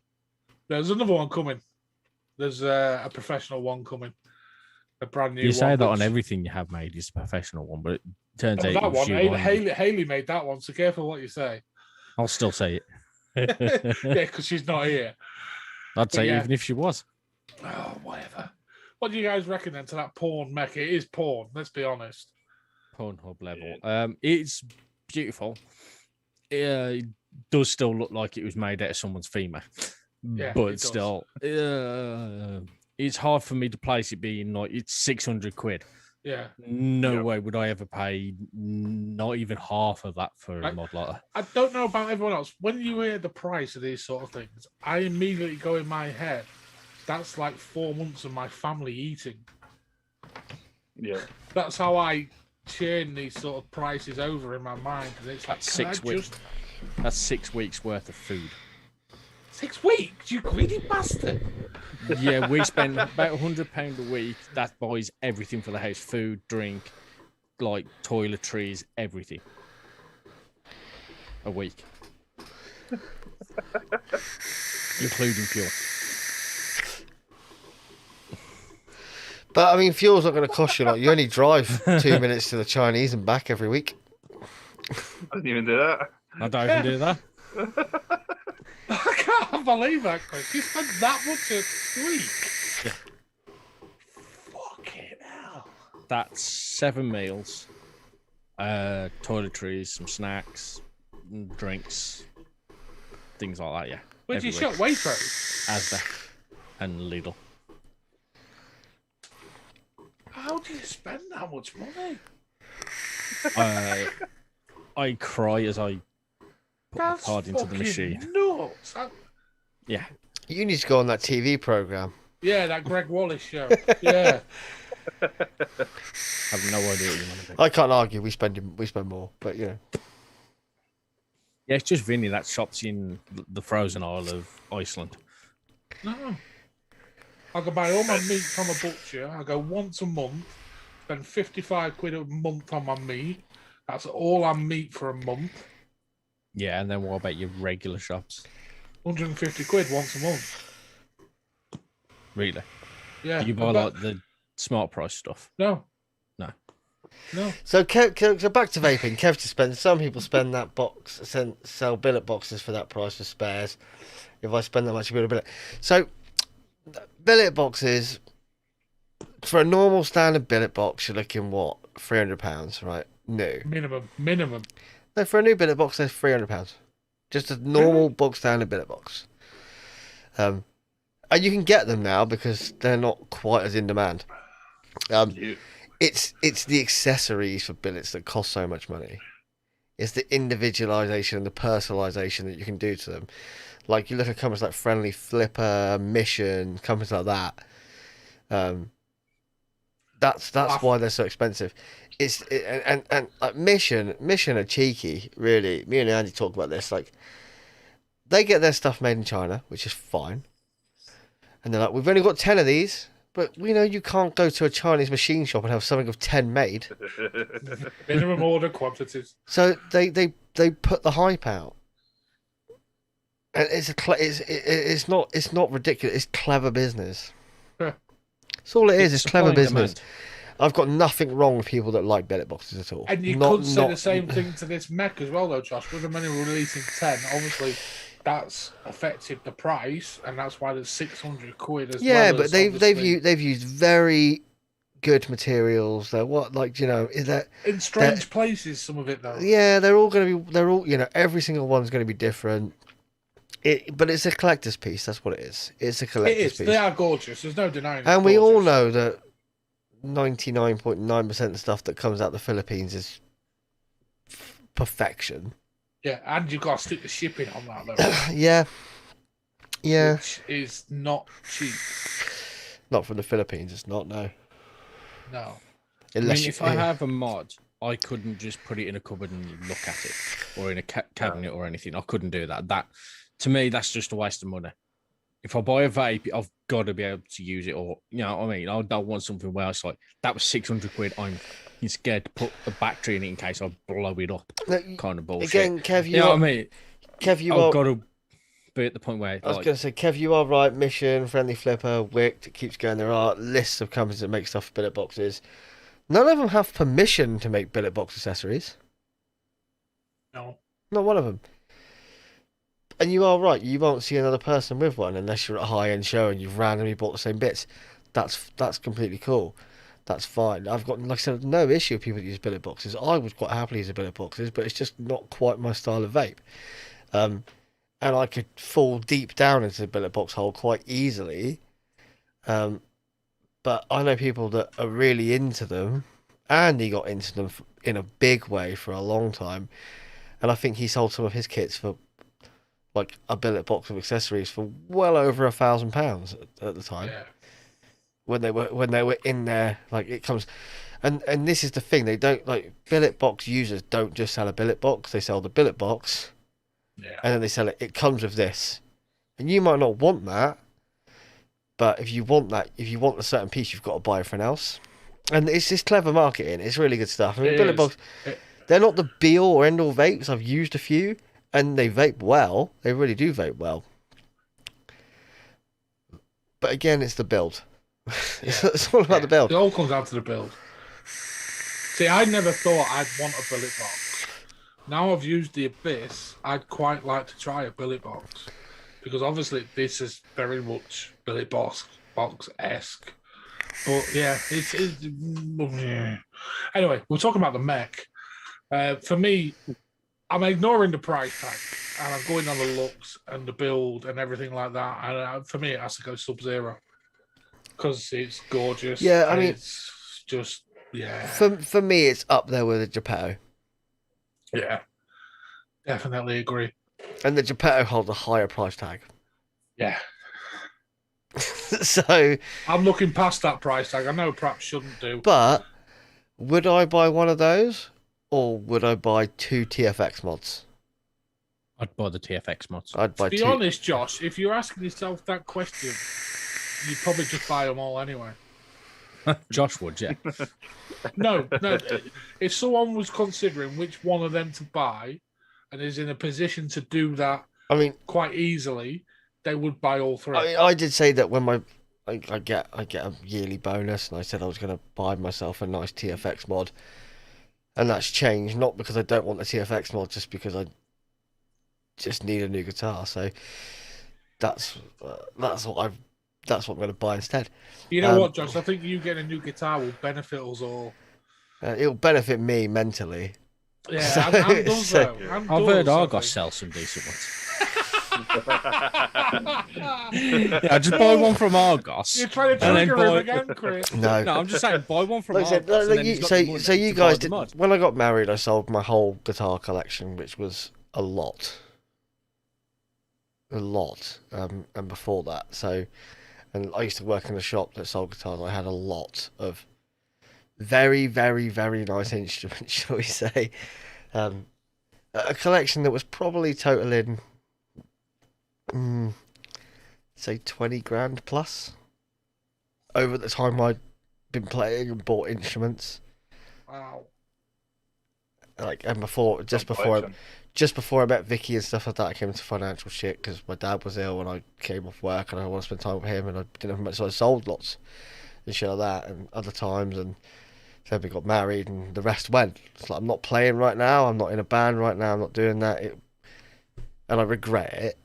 B: There's another one coming. There's a professional one coming. A brand new one.
C: You say that on everything you have made is a professional one, but it turns out
B: that one. Haley made that one, so careful what you say.
C: I'll still say it.
B: Yeah, because she's not here.
C: I'd say
B: yeah.
C: even if she was.
B: Oh, whatever. What do you guys reckon then to that porn mech? It is porn, let's be honest.
C: Pornhub level. It's beautiful. It does still look like it was made out of someone's femur.
B: Yeah,
C: But still, it's hard for me to place it being like it's 600 quid.
B: Yeah.
C: No way would I ever pay not even half of that for a mod like that.
B: I don't know about everyone else. When you hear the price of these sort of things, I immediately go in my head, that's like 4 months of my family eating.
D: Yeah.
B: That's how I churn these sort of prices over in my mind. And it's like,
C: That's 6 weeks. That's 6 weeks worth of food.
B: 6 weeks? You greedy bastard.
C: Yeah, we spend about £100 a week. That buys everything for the house: food, drink, like toiletries, everything. A week, including fuel.
A: But I mean, fuel's not going to cost you a lot. You only drive 2 minutes to the Chinese and back every week.
D: I didn't even do that.
C: I don't even do that.
B: I can't believe that, Chris. You spent that much a week.
C: Yeah.
B: Fucking hell.
C: That's 7 meals, toiletries, some snacks, drinks, things like that. Yeah.
B: Where'd you
C: Every
B: shop?
C: week.
B: Waitrose?
C: Asda and Lidl.
B: How do you spend that much money?
C: I cry as I put my
B: That's
C: card into the
B: fucking
C: machine.
B: nuts.
C: Yeah.
A: You need to go on that TV program.
B: Yeah, that Greg Wallace show. Yeah.
C: I have no idea what you want to do.
A: I can't argue. We spend more, but you know.
C: Yeah, it's just Vinny that shops in the frozen aisle of Iceland.
B: No. I go buy all my meat from a butcher. I go once a month, spend 55 quid a month on my meat. That's all I meat for a month.
C: Yeah, and then what about your regular shops?
B: 150 quid once a month.
C: Really?
B: Yeah.
C: Do you buy like the smart price stuff?
B: No.
C: No.
B: No.
A: So, so back to vaping. Kev to spend. Some people spend that box, sell billet boxes for that price for spares. If I spend that much, you build a billet. So, billet boxes for a normal standard billet box, you're looking what, £300, right? New.
B: Minimum.
A: No, for a new billet box, they're £300. Just a normal box standard billet box. And you can get them now because they're not quite as in demand. It's the accessories for billets that cost so much money. It's the individualization and the personalization that you can do to them. Like you look at companies like Friendly Flipper, Mission, companies like that. That's why they're so expensive. And like Mission are cheeky, really. Me and Andy talk about this. Like they get their stuff made in China, which is fine. And they're like, we've only got 10 of these, but we know you can't go to a Chinese machine shop and have something of 10 made.
B: Minimum order quantities.
A: So they put the hype out. And it's not ridiculous. It's clever business. That's all it is. It's clever business. Demand. I've got nothing wrong with people that like billet boxes at all.
B: And you could say the same thing to this mech as well, though, Josh. With them only releasing 10, obviously that's affected the price, and that's why there's 600 quid as well.
A: Yeah, but they've used very good materials. They're in
B: strange places. Some of it though.
A: Yeah, they're all every single one's going to be different. But it's a collector's piece. That's what it is. It's a collector's piece.
B: They are gorgeous. There's no denying.
A: And we all know that 99.9% of stuff that comes out of the Philippines is perfection.
B: Yeah, and you've got to stick the shipping on that though.
A: Yeah.
B: Which is not cheap.
A: Not from the Philippines. It's not. No.
C: Unless if I have a mod, I couldn't just put it in a cupboard and look at it, or in a cabinet or anything. I couldn't do that. That to me, that's just a waste of money. If I buy a vape, I've got to be able to use it, or you know what I mean. I don't want something where it's like that was 600 quid. I'm scared to put a battery in it in case I blow it up. Kind of bullshit.
A: Again, Kev,
C: you know what I mean?
A: Kev,
C: I've got to be at the point where
A: I was going to say, Kev, you are right. Mission, Friendly Flipper, Wicked, it keeps going. There are lists of companies that make stuff for billet boxes. None of them have permission to make billet box accessories.
B: No.
A: Not one of them. And you are right. You won't see another person with one unless you're at a high-end show and you've randomly bought the same bits. That's completely cool. That's fine. I've got, like I said, no issue with people that use billet boxes. I would quite happily use a billet boxes, but it's just not quite my style of vape. And I could fall deep down into the billet box hole quite easily. But I know people that are really into them. Andy got into them in a big way for a long time, and I think he sold some of his kits for like a billet box of accessories for well over £1,000 at the time.
B: Yeah.
A: When they were in there, like it comes, and this is the thing, they don't, like, billet box users don't just sell a billet box, they sell the billet box,
B: Yeah.
A: and then they sell it comes with this, and you might not want that, but if you want a certain piece, you've got to buy everything else. And it's just clever marketing. It's really good stuff. I mean, billet box, they're not the be all or end all vapes. I've used a few, and they vape well. They really do vape well. But again, it's the build. It's all about the build.
B: It all comes down to the build. See, I never thought I'd want a billet box. Now I've used the Abyss, I'd quite like to try a billet box. Because obviously this is very much billet box-esque. But yeah, it's yeah. Anyway, we're talking about the mech. For me, I'm ignoring the price tag, and I'm going on the looks and the build and everything like that. And for me, it has to go Sub-Zero because it's gorgeous.
A: Yeah, I mean,
B: it's just
A: For me, it's up there with the Geppetto.
B: Yeah, definitely agree.
A: And the Geppetto holds a higher price tag.
B: Yeah.
A: So
B: I'm looking past that price tag. I know perhaps shouldn't do.
A: But would I buy one of those, or would I buy 2 TFX mods?
C: I'd buy the TFX mods.
A: I'd buy
B: To be
A: two.
B: honest, Josh, if you're asking yourself that question, you'd probably just buy them all anyway.
C: Josh would, yeah.
B: No. If someone was considering which one of them to buy and is in a position to do that,
A: I mean,
B: quite easily, they would buy all three.
A: I did say that when I get a yearly bonus, and I said I was going to buy myself a nice TFX mod, and that's changed, not because I don't want the TFX mod, just because I just need a new guitar. So that's what I'm going to buy instead.
B: You know what, Josh? I think you getting a new guitar will benefit us all.
A: It'll benefit me mentally.
B: Yeah, and does though. And
C: I've
B: does,
C: heard
B: I
C: Argos
B: think.
C: sell some decent ones. Yeah, just buy one from Argos.
B: You're trying to
C: and then
B: trigger him
C: buy-
B: again, Chris.
A: No,
C: I'm just saying, buy one from
A: Like I said,
C: Argos. and then he's got the money
A: so you
C: to buy
A: guys
C: the
A: did.
C: mod.
A: When I got married, I sold my whole guitar collection, which was a lot, and before that, and I used to work in a shop that sold guitars. I had a lot of very, very, very nice instruments, shall we say. A collection that was probably totaling, say 20 grand plus over the time I'd been playing and bought instruments.
B: Wow.
A: And just before I met Vicky and stuff like that, I came into financial shit because my dad was ill and I came off work and I want to spend time with him, and I didn't have much, so I sold lots and shit like that, and other times, and then we got married and the rest went. It's like, I'm not playing right now, I'm not in a band right now, I'm not doing that, and I regret it.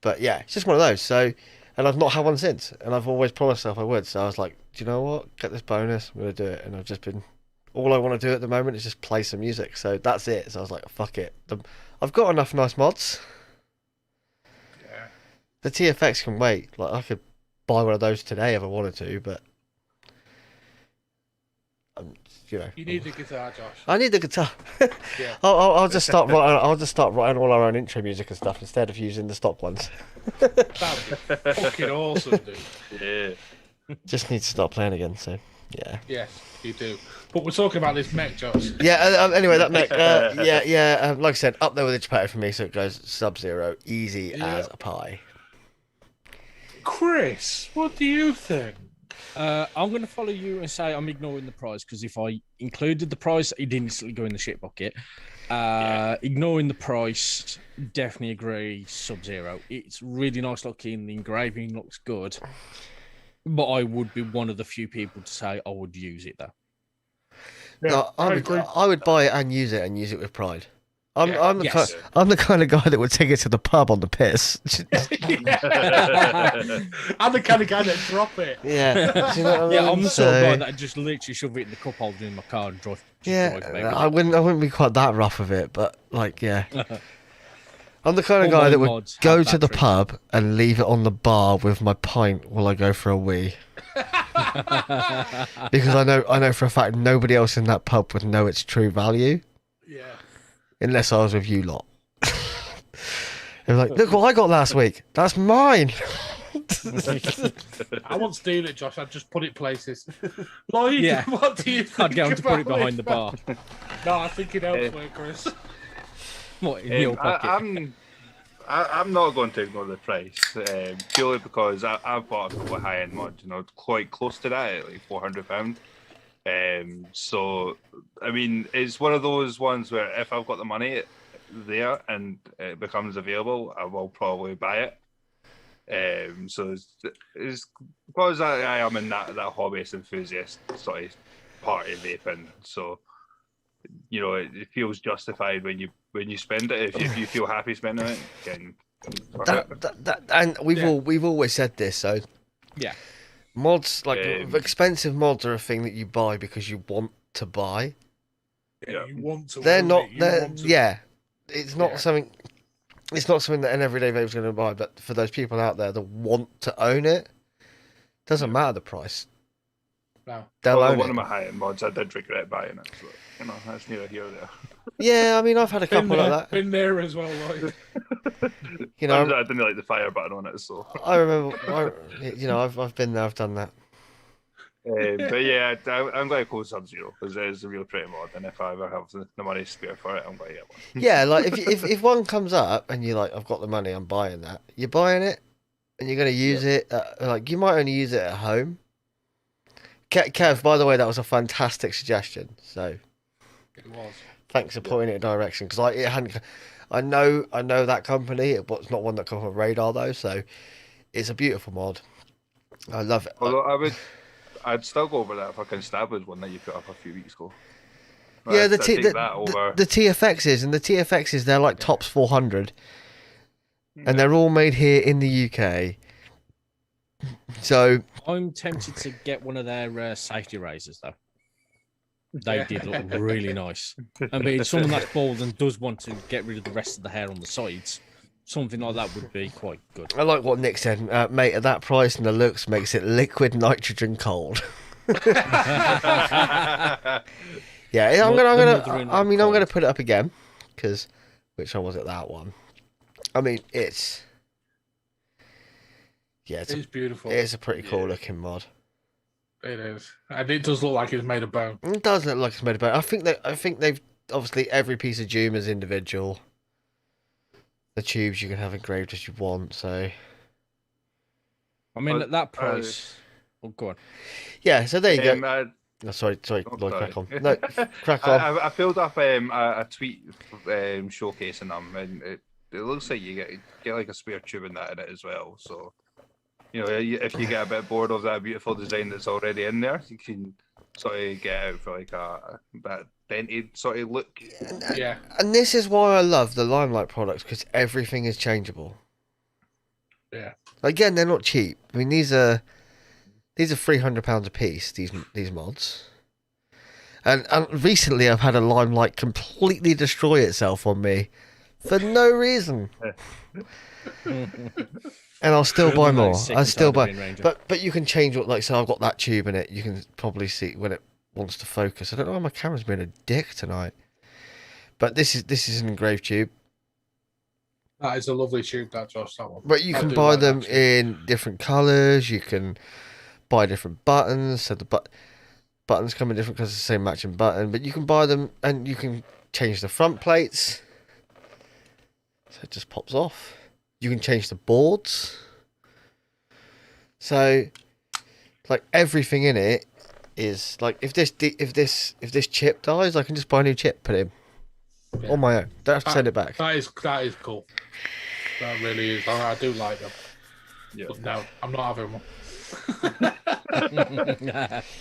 A: But yeah, it's just one of those. So, and I've not had one since, and I've always promised myself I would. So I was like, do you know what? Get this bonus, I'm gonna do it. And I've just been. All I want to do at the moment is just play some music. So that's it. So I was like, fuck it. I've got enough nice mods.
B: Yeah.
A: The TFX can wait. Like, I could buy one of those today if I wanted to, but
B: You need the guitar, Josh.
A: I need the guitar.
B: Yeah.
A: I'll just start writing. I'll just start writing all our own intro music and stuff instead of using the stock ones.
B: That'd be fucking awesome, dude.
D: Yeah.
A: Just need to start playing again. So yeah.
B: Yes, you do. But we're talking about this mech, Josh.
A: Yeah. Anyway, that mech. Yeah. Like I said, up there with the Geppetto for me. So it goes Sub-Zero, easy as a pie.
B: Chris, what do you think?
C: I'm going to follow you and say I'm ignoring the price, because if I included the price, it'd instantly go in the shit bucket. Ignoring the price, definitely agree. Sub-Zero. It's really nice looking. The engraving looks good. But I would be one of the few people to say I would use it though.
B: Yeah,
A: No, I would buy it and use it with pride. I'm
C: Yes.
A: I'm the kind of guy that would take it to the pub on the piss.
B: I'm the kind of guy that drop it.
A: Yeah, do you know what I mean?
C: Yeah, I'm the sort of guy
A: So,
C: that just literally shove it in the cup holder in my car and drive.
A: yeah,
C: drive back.
A: I wouldn't be quite that rough with it, but like, yeah, I'm the kind of
C: All
A: guy
C: my
A: that would
C: mods
A: go
C: have
A: to
C: that
A: the
C: treatment.
A: pub and leave it on the bar with my pint while I go for a wee, because I know for a fact nobody else in that pub would know its true value
B: Yeah.
A: unless I was with you lot. They're like, look what I got last week. That's mine.
B: I won't steal it, Josh. I'd just put it places. Lloyd,
C: Yeah.
B: what do you think?
C: I'd get him to put it
B: about
C: behind the
B: this?
C: bar.
B: No, I think it elsewhere, Chris.
C: What, in your pocket?
D: I'm not going to ignore the price, purely because I've bought a couple of high-end mods, quite close to that, at like £400. So, I mean, it's one of those ones where if I've got the money there and it becomes available, I will probably buy it. So it's because I am in that hobbyist enthusiast sort of party vaping, so it feels justified when you spend it. If you feel happy spending it, then
A: And we've always said this. So
C: Yeah.
A: mods, like expensive mods, are a thing that you buy because you want to buy.
B: Yeah, you want to.
A: They're
B: own
A: not.
B: it, you
A: They're
B: want to-
A: yeah. It's not
B: Yeah.
A: something. It's not something that an everyday vape's going to buy. But for those people out there that want to own it, doesn't matter the price.
B: No.
A: They'll
D: although
A: own
D: one
A: it.
D: of my high-end mods, I did regret buying it. So, that's neither here nor there.
A: Yeah, I mean, I've had a
B: Been
A: couple
B: there,
A: like that.
B: been there as well, Lloyd.
A: You know,
D: I didn't like the fire button on it, so.
A: I remember. I've been there. I've done that.
D: But yeah, I'm going to call Sub-Zero because it is a real pretty mod, and if I ever have the money spare for it, I'm going to get one.
A: Yeah, like if one comes up and you're like, I've got the money, I'm buying that. You're buying it, and you're going to use it. Like you might only use it at home. Kev, by the way, that was a fantastic suggestion. So
B: It was.
A: thanks for pointing it in a direction because it hadn't. I know that company. It's not one that comes on radar though. So it's a beautiful mod. I love it.
D: Although I'd still go over that fucking Stabbers one that you put up a few weeks ago.
A: Yeah,
D: I'd take that over.
A: the TFXs and the TFXs, they're like tops 400, and they're all made here in the UK. So
C: I'm tempted to get one of their safety razors, though. They
B: Yeah.
C: did look really nice. And being someone that's bald and does want to get rid of the rest of the hair on the sides, something like that would be quite good.
A: I like what Nick said, mate. At that price and the looks, makes it liquid nitrogen cold. Yeah, I'm gonna put it up again, because which one was it? That one. I mean, it's
B: It's beautiful.
A: it's a pretty cool looking mod.
B: It is, and it does look like it's made of bone.
A: It does look like it's made of bone. I think they've obviously every piece of Doom is individual. The tubes you can have engraved as you want. So
C: I mean, at that price. Oh, go on.
A: yeah, so there you go.
D: Oh,
A: Sorry, Lloyd, crack on.
D: sorry.
A: No, crack on.
D: I filled up a tweet showcasing them, and it looks like you get like a spare tube in that in it as well. So, if you get a bit bored of that beautiful design that's already in there, you can sort of get out for like that dented sort of look.
B: Yeah.
A: And this is why I love the Limelight products, because everything is changeable.
B: Yeah.
A: Again, they're not cheap. I mean, these are £300 a piece. These mods. And recently, I've had a Limelight completely destroy itself on me for no reason. And I'll still buy more. I still buy, but you can change what, like, so I've got that tube in it. You can probably see when it wants to focus. I don't know why my camera's being a dick tonight. But this is an engraved tube.
B: That is a lovely tube, that Josh. That one.
A: But you
B: I
A: can
B: do
A: buy
B: like that
A: them
B: tube.
A: in different colours. You can buy different buttons. So the buttons come in different because it's the same matching button. But you can buy them and you can change the front plates. So it just pops off. You can change the boards. So, like, everything in it is like, if this chip dies, I can just buy a new chip, put it in on my own. Don't have to send it back.
B: That is cool. That really is. I do like them.
D: Yeah.
B: But no, I'm not having one.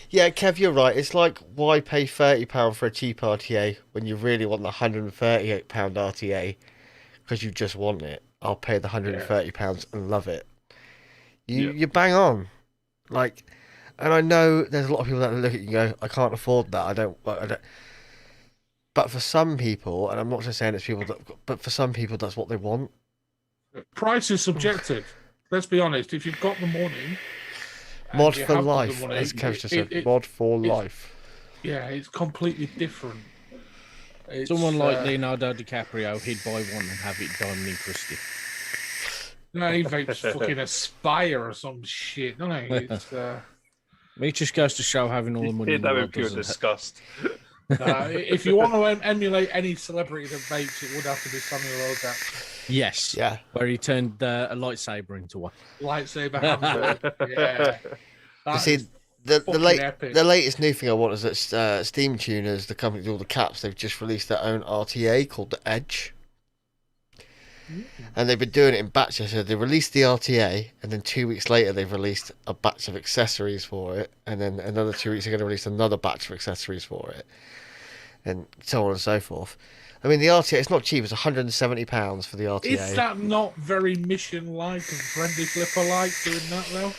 A: Yeah, Kev, you're right. It's like, why pay £30 for a cheap RTA when you really want the £138 RTA because you just want it? I'll pay the £130 and love it. You bang on, like, and I know there's a lot of people that look at you and go, I can't afford that. I don't. But for some people, and I'm not just saying it's people that, but for some people, that's what they want.
B: Price is subjective. Let's be honest. If you've got the money,
A: Mod for life, as Kev just said. Mod for life.
B: Yeah, it's completely different.
C: Someone like Leonardo DiCaprio, he'd buy one and have it diamond encrusted.
B: No, he vapes fucking Aspire or some shit. No, it's.
C: It just goes to show having all the money.
D: That would be pure disgust.
B: If you want to emulate any celebrity that vapes, it would have to be Samuel L. Jackson.
C: Yes.
A: Yeah.
C: Where he turned a lightsaber into one.
B: Lightsaber hammer. Yeah.
A: You see, the latest new thing I want is that Steam Tuners, the company that do all the caps, they've just released their own RTA called the Edge. And they've been doing it in batches. So they released the RTA, and then 2 weeks later they've released a batch of accessories for it, and then another 2 weeks they're going to release another batch of accessories for it, and so on and so forth. I mean, the RTA, it's not cheap. It's £170 for the RTA.
B: Is that not very mission-like and friendly flipper-like doing that, though?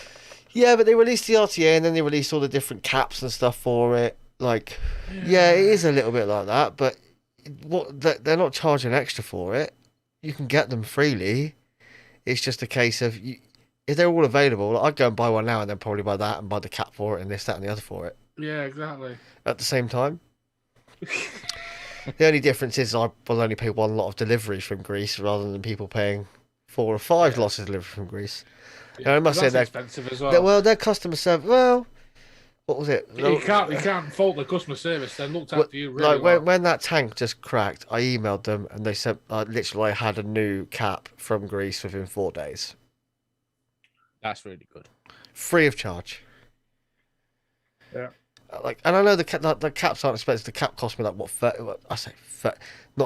A: Yeah, but they released the RTA, and then they released all the different caps and stuff for it. Like, yeah, it is a little bit like that, but they're not charging extra for it. You can get them freely. It's just a case of, if they're all available, I'd go and buy one now and then probably buy that and buy the cap for it and this, that, and the other for it.
B: Yeah, exactly.
A: At the same time. The only difference is I will only pay one lot of deliveries from Greece rather than people paying 4 or 5 lots of delivery from Greece.
B: Yeah,
A: and I must say
B: that's
A: they're
B: expensive as well.
A: Their customer service. Well, what was it?
B: You can't fault the customer service. They looked after you really well.
A: When that tank just cracked, I emailed them and they said literally I had a new cap from Greece within 4 days.
C: That's really good.
A: Free of charge.
B: Yeah.
A: And I know the caps aren't expensive. The cap cost me like not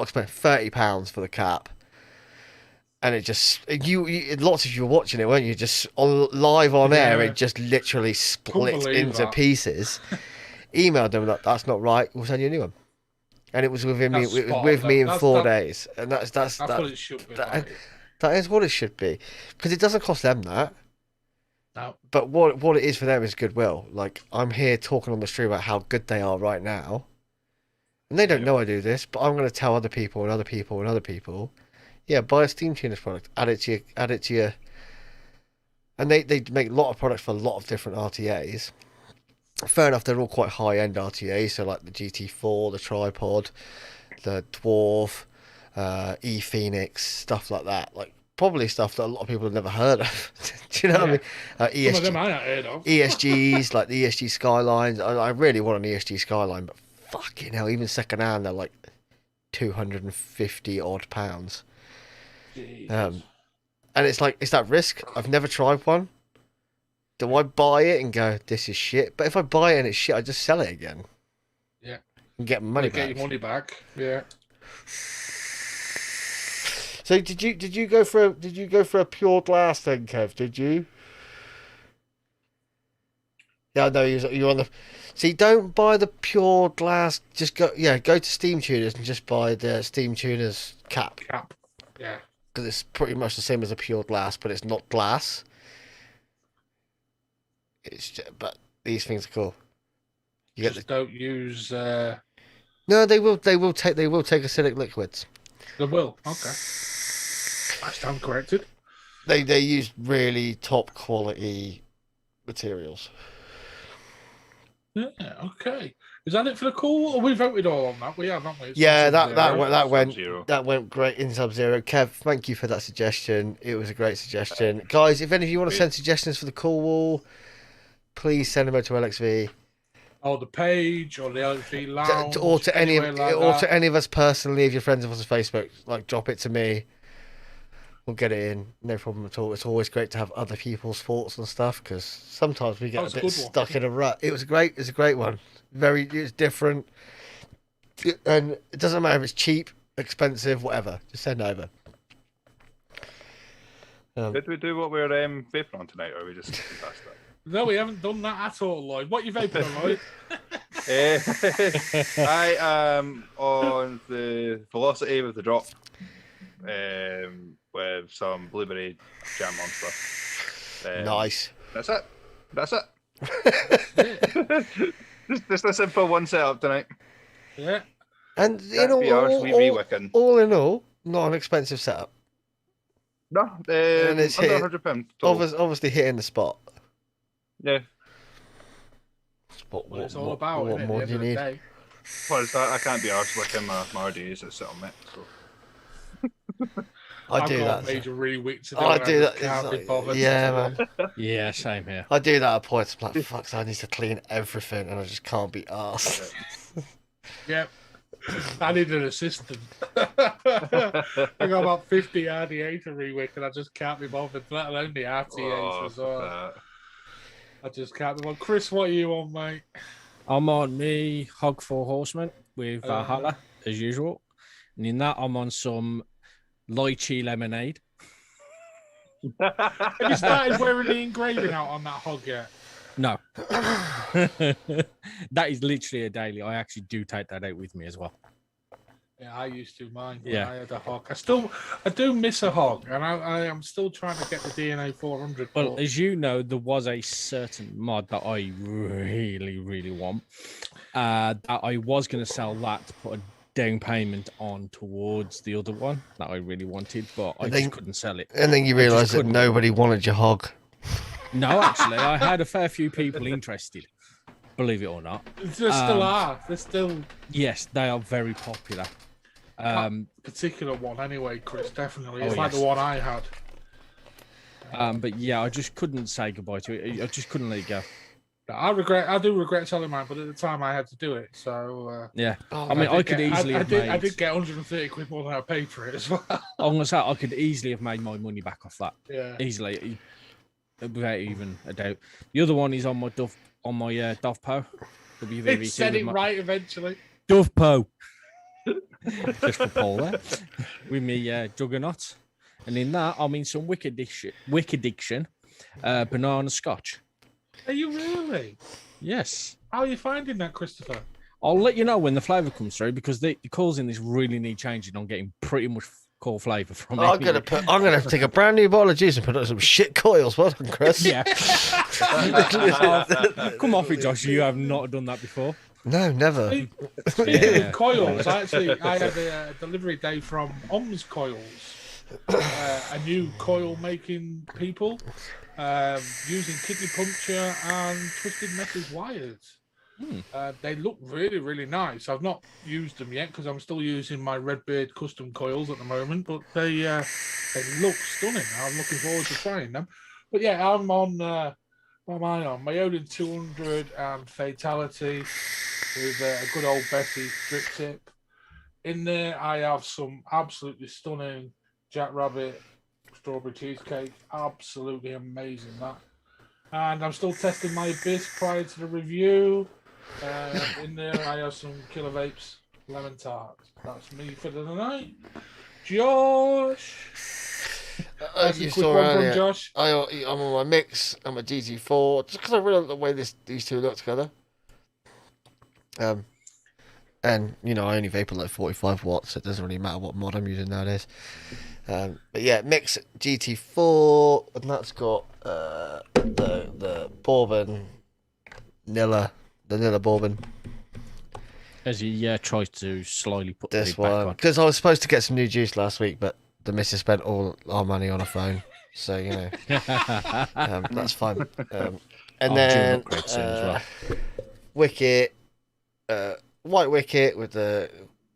A: expensive, £30 for the cap. And it just lots of you were watching it, weren't you? Just live on air, it just literally split into pieces. Emailed them that's not right. We'll send you a new one, and it was with me in 4 days. And that's
B: what it should be.
A: That is what it should be, because it doesn't cost them that.
B: No.
A: But what it is for them is goodwill. Like, I'm here talking on the stream about how good they are right now, and they don't know I do this, but I'm going to tell other people and other people and other people. Yeah, buy a Steam Tuners product. Add it to your. And they make a lot of products for a lot of different RTAs. Fair enough, they're all quite high end RTAs, so like the GT4, the Tripod, the Dwarf, E Phoenix, stuff like that. Like, probably stuff that a lot of people have never heard of. Do you know what I mean? ESG,
B: some of them I haven't heard of.
A: ESGs, like the ESG Skylines. I really want an ESG Skyline, but fucking hell, even second hand, they're like 250 odd pounds. And it's like, it's that risk. I've never tried one. Do I buy it and go, this is shit? But if I buy it and it's shit, I just sell it again.
B: Yeah.
A: And get my money back.
B: Get your money back. Yeah.
A: So did you go for a pure glass then, Kev? Did you? Yeah, no, you're on the. See, don't buy the pure glass. Just go to Steam Tuners and just buy the Steam Tuners cap.
B: Yeah.
A: Because it's pretty much the same as a pure glass, but it's not glass. But these things are cool.
B: Don't use.
A: No, they will take acidic liquids.
B: They will. Okay. I stand corrected.
A: They use really top quality materials.
B: Yeah. Okay. Is that it for the call? We voted all on that. We have, haven't we?
A: Yeah, that went great in Sub-Zero. Kev, thank you for that suggestion. It was a great suggestion. Guys, if any of you want to send suggestions for the call wall, please send them over to LXV.
B: Or the page, or the LXV lounge,
A: or to any of us personally. If you're friends of us on Facebook, like, drop it to me. We'll get it in, no problem at all. It's always great to have other people's thoughts and stuff, because sometimes we get a bit stuck in a rut. It was a great one. It's different, and it doesn't matter if it's cheap, expensive, whatever. Just send it over.
D: Did we do what we're vaping on tonight, or are we just past that?
B: No, we haven't done that at all, Lloyd. What you vaping on, Lloyd?
D: I am on the velocity with the drop, with some blueberry jam monster.
A: Nice.
D: That's it. just a simple one setup tonight.
B: Yeah.
A: And
D: Can't be arsed with re-wicking.
A: all in all, not an expensive setup.
D: No,
A: And it's
D: under
A: hit-
D: £100.
A: Obviously hitting the spot.
D: Yeah.
A: What,
B: What it's all about.
A: what
B: Innit,
A: more
B: at
A: do
B: the
A: you
B: end of the
A: need?
B: day.
D: Plus, I can't be arsed wicking my RDs at sit on mix. So.
A: I
B: I've
A: do
B: got
A: that.
B: a major re-wick to do.
A: I
B: and
A: do
B: just
A: that.
B: Can't
A: It's
B: be
A: like-
B: bothered.
A: yeah, man.
C: Yeah, same here.
A: I do that at points. I'm like, fuck, I need to clean everything, and I just can't be arsed.
B: Yep. I need an assistant. I got about 50 RDA to re-wick, and I just can't be bothered, let alone the RTAs as well. I just can't be bothered. Chris, what are you on, mate?
C: I'm on me Hog 4 Horsemen with Valhalla, as usual. And in that, I'm on some lychee lemonade.
B: Have you started wearing the engraving out on that hog yet?
C: No. That is literally a daily. I actually do take that out with me as well.
B: Yeah, I used to mine.
C: Yeah.
B: I had a hog. I do miss a hog, and I am still trying to get the DNA 400.
C: Well, as you know, there was a certain mod that I really, really want. That I was going to sell that to put a down payment on towards the other one that I really wanted, but I just couldn't sell it.
A: And then you
C: I just
A: realise that
C: couldn't.
A: nobody wanted your hog.
C: No, actually, I had a fair few people interested, believe it or not.
B: There still are. There's still
C: Yes, they are very popular.
B: particular one anyway, Chris. Definitely,
C: Oh,
B: it's like
C: yes.
B: the one I had.
C: But yeah, I just couldn't say goodbye to it. I just couldn't let it go.
B: I do regret selling mine, but at the time I had to do it. So
C: Yeah,
A: Oh,
C: I mean, I
B: did
C: could
B: get-
C: easily have
B: I
C: made.
B: did get 130 quid more than I paid for it as well.
C: I'm gonna say I could easily have made my money back off that
B: Yeah.
C: easily, without even a doubt. The other one is on my Dove Po. WVV2
B: It said
C: with
B: it
C: my-
B: right eventually.
C: Dove Po. Just for Paul there. With me Juggernaut. And in that, I'm in some Wicked Diction, banana scotch.
B: Are you really?
C: Yes.
B: How are you finding that, Christopher?
C: I'll let you know when the flavour comes through because the calls in this really need changing. I'm getting pretty much core flavour from it.
A: I'm gonna take a brand new bottle of juice and put it on some shit coils. Well done, Chris.
C: Yeah. Come off it, Josh. You have not done that before.
A: No, never.
B: Speaking
C: Yeah.
B: of coils, I had a delivery day from Om's Coils, a new coil making people using kidney puncture and twisted metal wires. They look really, really nice. I've not used them yet because I'm still using my Redbeard custom coils at the moment, but they look stunning. I'm looking forward to trying them. But yeah, I'm on. What am I on? My Odin 200 and Fatality with a good old Bessie strip tip. In there, I have some absolutely stunning Jackrabbit strawberry cheesecake. Absolutely amazing, that. And I'm still testing my Abyss prior to the review. In there, I have some Killer Vapes lemon tart. That's me for the night. Josh. That's a
A: You
B: quick
A: saw
B: one from
A: earlier.
B: Josh.
A: I'm on my mix. I'm a GT4 just because I really like the way these two look together. And you know I only vape at like 45 watts, so it doesn't really matter what mod I'm using nowadays. But yeah, mix GT4, and that's got the bourbon Nilla, the Nilla bourbon.
C: As he tries to slyly put the
A: This
C: lid back
A: one
C: on.
A: because I was supposed to get some new juice last week, but the missus spent all our money on a phone, so you know that's fine. And
C: I'll
A: then
C: do an upgrade soon as well.
A: Wicket, white Wicket with the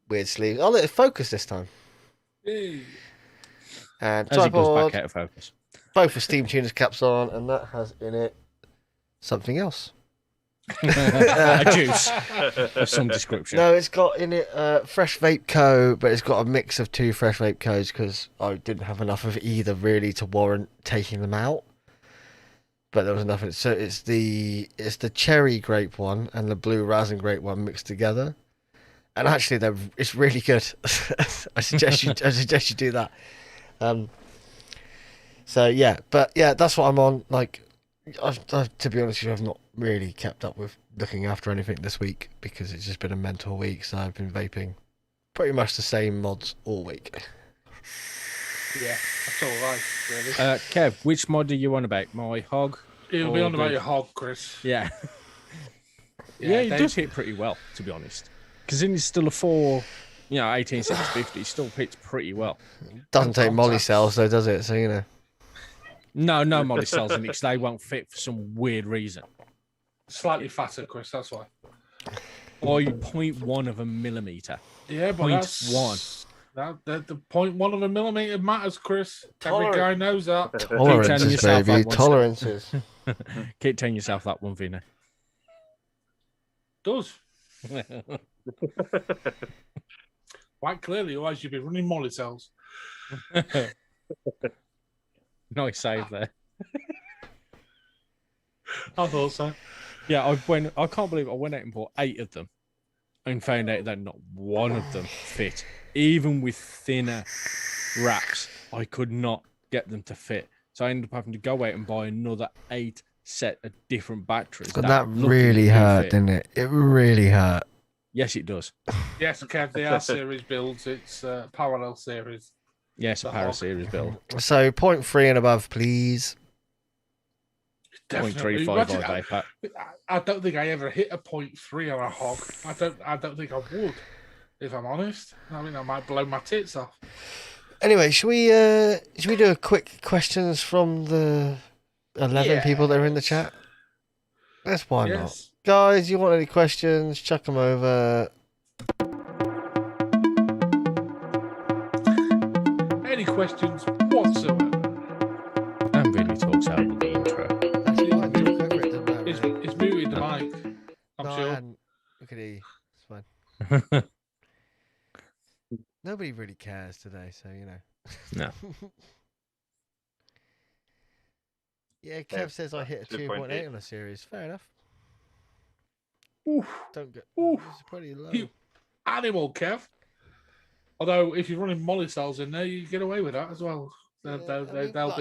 A: weird sleeves. I'll let it focus this time.
B: Hey.
A: And
C: As he goes
A: tripod,
C: back out of focus.
A: both with steam tuners caps on, and that has in it something else.
C: A juice of some description.
A: No, it's got in it Fresh Vape Co, but it's got a mix of two Fresh Vape Co's because I didn't have enough of either really to warrant taking them out. But there was enough. So it's the cherry grape one and the blue raspberry grape one mixed together, and actually it's really good. I suggest you do that. So yeah, but yeah, that's what I'm on. Like To be honest with you, I've not really kept up with looking after anything this week because it's just been a mental week. So I've been vaping pretty much the same mods all week.
B: Yeah, that's all right, really.
C: Kev, which mod are you on about? My hog?
B: It'll be
C: or
B: on about
C: the-
B: your hog, Chris.
C: Yeah. Yeah, it
B: they-
C: does hit pretty well, to be honest. Because it's still a 4, 18650. It still hits pretty well.
A: Doesn't take molly
B: contacts.
A: cells though, does it? So you know.
C: No molly cells in it 'cause they won't fit for some weird reason.
B: Slightly fatter, Chris, that's why.
C: By 0.1 of a millimeter.
B: Yeah, but that's
C: 0.1.
B: The 0.1 of a millimeter matters, Chris. Every
A: Tolerant.
B: guy knows that.
A: Tolerances,
C: yourself
A: baby.
C: that one.
A: Tolerances.
C: Keep telling yourself that one, Vina.
B: Does. Quite clearly, otherwise you'd be running molly cells.
C: Nice save there.
B: I thought so.
C: Yeah, I can't believe I went out and bought 8 of them and found out that not one of them fit. Even with thinner wraps, I could not get them to fit. So I ended up having to go out and buy another 8 set of different batteries.
A: And that
C: luckily
A: really
C: do
A: hurt,
C: fit.
A: didn't it? It really hurt.
C: Yes, it does.
B: Yes, Kev, they are series builds. It's parallel series.
C: Yes, a
B: The
C: Para
B: hog.
C: Series build.
A: So 0.3 and above, please.
B: Definitely.
C: 0.35
B: Imagine-
C: I Pat.
B: I don't think I ever hit a 0.3 on a hog. I don't think I would, if I'm honest. I mean, I might blow my tits off.
A: Anyway, should we do a quick questions from the 11 people that are in the chat? That's why not.
B: Yes.
A: Guys, you want any questions? Chuck them over.
B: Any questions whatsoever?
C: And really talks out of the intro.
A: That's fine. Talk over it, doesn't matter,
B: It's
A: really.
B: muted the mic. I'm
A: No, I
B: sure.
A: hadn't. Look at E. It's fine. Nobody really cares today, so you know.
C: No.
A: Yeah, Kev
D: Yeah,
A: says I hit a
D: 2.8.
A: 2.8 on a series. Fair enough.
B: Oof.
A: Don't get.
B: Oof.
A: It's pretty low.
B: You animal, Kev. Although, if you're running molly cells in there, you get away with that as well. They'll be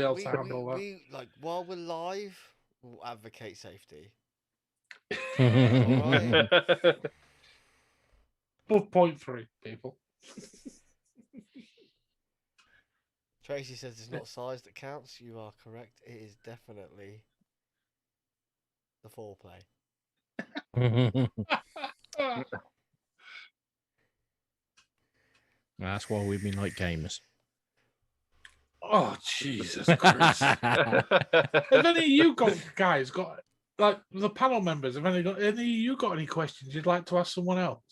B: able to handle that.
A: We, like, while we're live, we'll advocate safety.
B: Above 0.3, people.
A: Tracy says it's not size that counts. You are correct. It is definitely the foreplay.
C: That's why we've been like gamers.
B: Oh, Jesus Christ. Have any of you guys got, like, the panel members, have any of you got any questions you'd like to ask someone else?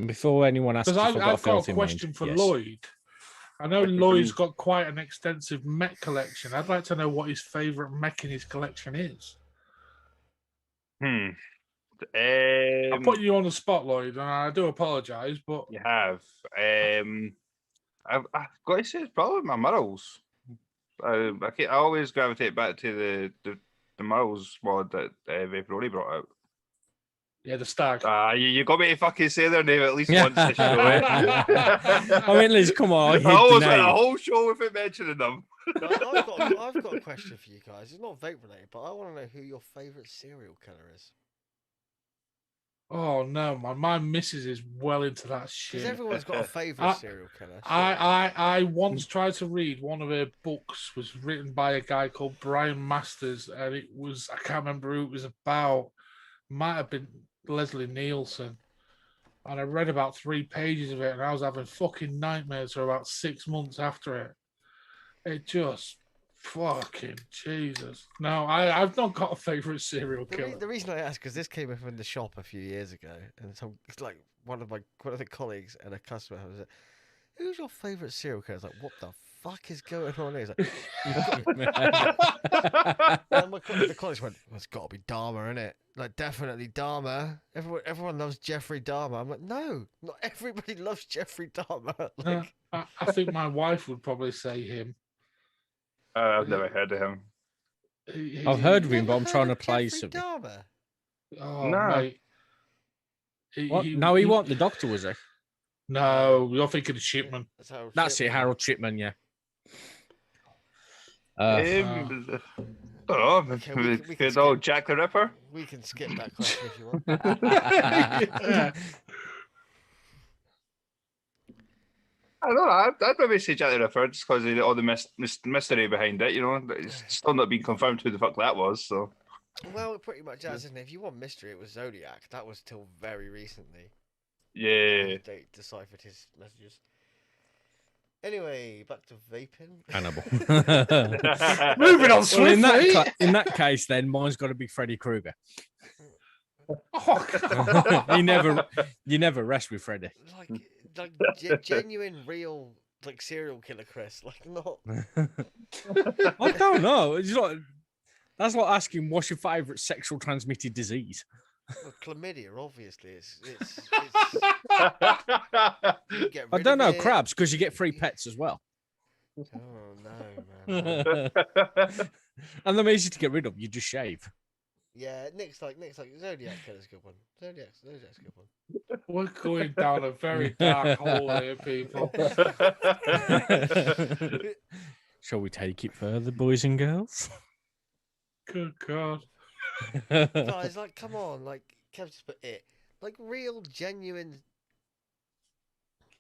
C: Before anyone asks,
B: Because
C: if
B: I've got a
C: filthy
B: question
C: mind,
B: for
C: yes.
B: Lloyd. I know
D: Question for
B: Lloyd's
D: me.
B: got quite an extensive mech collection. I'd like to know what his favourite mech in his collection is.
D: Hmm.
B: I'm putting you on the spot, Lloyd, and I do apologise, but
D: You have. I've got to say, it's probably my Murals. I always gravitate back to the Murals mod that Vaporoni brought out.
B: yeah, the stag.
D: You got me to fucking say their name at least once this show. Eh?
C: I mean, Liz, come on. I hit
D: I
C: the
D: always went a
C: name.
D: whole show without mentioning them.
A: I've got a question for you guys. It's not vape related, but I want to know who your favourite serial killer is.
B: Oh no, my missus is well into that
A: Because
B: shit.
A: everyone's got a favourite serial killer.
B: I once tried to read one of her books. Was written by a guy called Brian Masters, and it was, I can't remember who it was about. Might have been Leslie Nielsen. And I read about 3 pages of it, and I was having fucking nightmares for about 6 months after it. It just fucking Jesus. No, I've not got a favourite serial killer.
A: The reason I ask because this came up in the shop a few years ago, and it's like one of the colleagues and a customer was like, "Who's your favourite serial killer?" I was like, "What the fuck is going on here?" He's like, and the college went, well, "It's got to be Dahmer, isn't it? Like definitely Dahmer. Everyone loves Jeffrey Dahmer." I'm like, "No, not everybody loves Jeffrey Dahmer." Like,
B: I think my wife would probably say him.
D: I've never heard of him.
C: I've heard of him,
A: never
C: but I'm
A: heard
C: trying to
A: of
C: place
A: Jeffrey
C: him.
A: Dahmer?
B: Oh,
D: No.
B: mate.
C: What? No, he wasn't the doctor, was he?
B: No, you're thinking of Shipman.
A: That's Harold
C: That's it,
A: Shipman.
C: Harold Chipman, yeah.
D: don't know.
A: Okay, we can
D: Good old Jack the Ripper.
A: We can skip that question if you want.
D: I don't know. I'd maybe say Jack the Ripper just because of all the mystery behind it. You know, it's still not been confirmed who the fuck that was. So.
A: Well, it pretty much has, isn't it? If you want mystery, it was Zodiac. That was till very recently.
D: Yeah.
A: They deciphered his messages. Anyway, back to vaping.
C: Hannibal.
B: Moving on
C: Well,
B: swiftly.
C: in that case, then mine's got to be Freddy Krueger.
B: Oh, God.
C: You never rest with Freddy.
A: Like genuine, real, like serial killer, Chris. Like not.
C: I don't know. It's like that's like asking what's your favourite sexual transmitted disease.
A: Well, chlamydia, obviously. It's
C: I don't know, crabs, because you get free pets as well.
A: Oh no, man.
C: And they're easy to get rid of. You just shave.
A: Yeah, Nick's like Zodiac killer's a good one. Zodiac's a good one.
B: We're going down a very dark hole here, people.
C: Shall we take it further, boys and girls?
B: Good God.
A: Guys, like, come on, like, Kev just put it. Like, real, genuine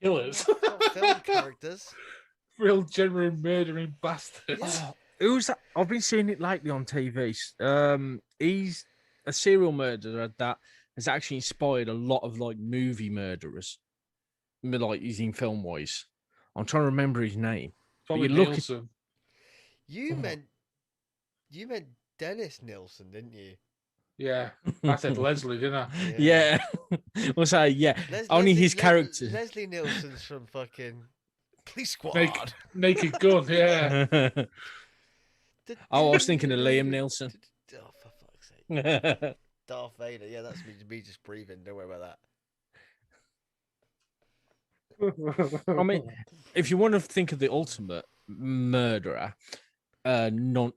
B: Killers.
A: not film characters.
B: Real genuine murdering bastards.
A: Yeah.
C: Who's that? I've been seeing it lately on TV. He's a serial murderer that has actually inspired a lot of like movie murderers. Like he's in film wise. I'm trying to remember his name.
B: Tommy
C: you look at-
B: Nielsen.
A: You meant Dennis Nilsson, didn't you?
B: Yeah, I said Leslie, didn't I?
C: Yeah. We'll say, yeah. Only his character.
A: Leslie Nielsen's from fucking Police Squad.
B: Naked Gun, yeah.
C: I was thinking of Liam Neeson.
A: Oh, for fuck's sake. Darth Vader. Yeah, that's me just breathing. Don't worry about that.
C: I mean, if you want to think of the ultimate murderer, non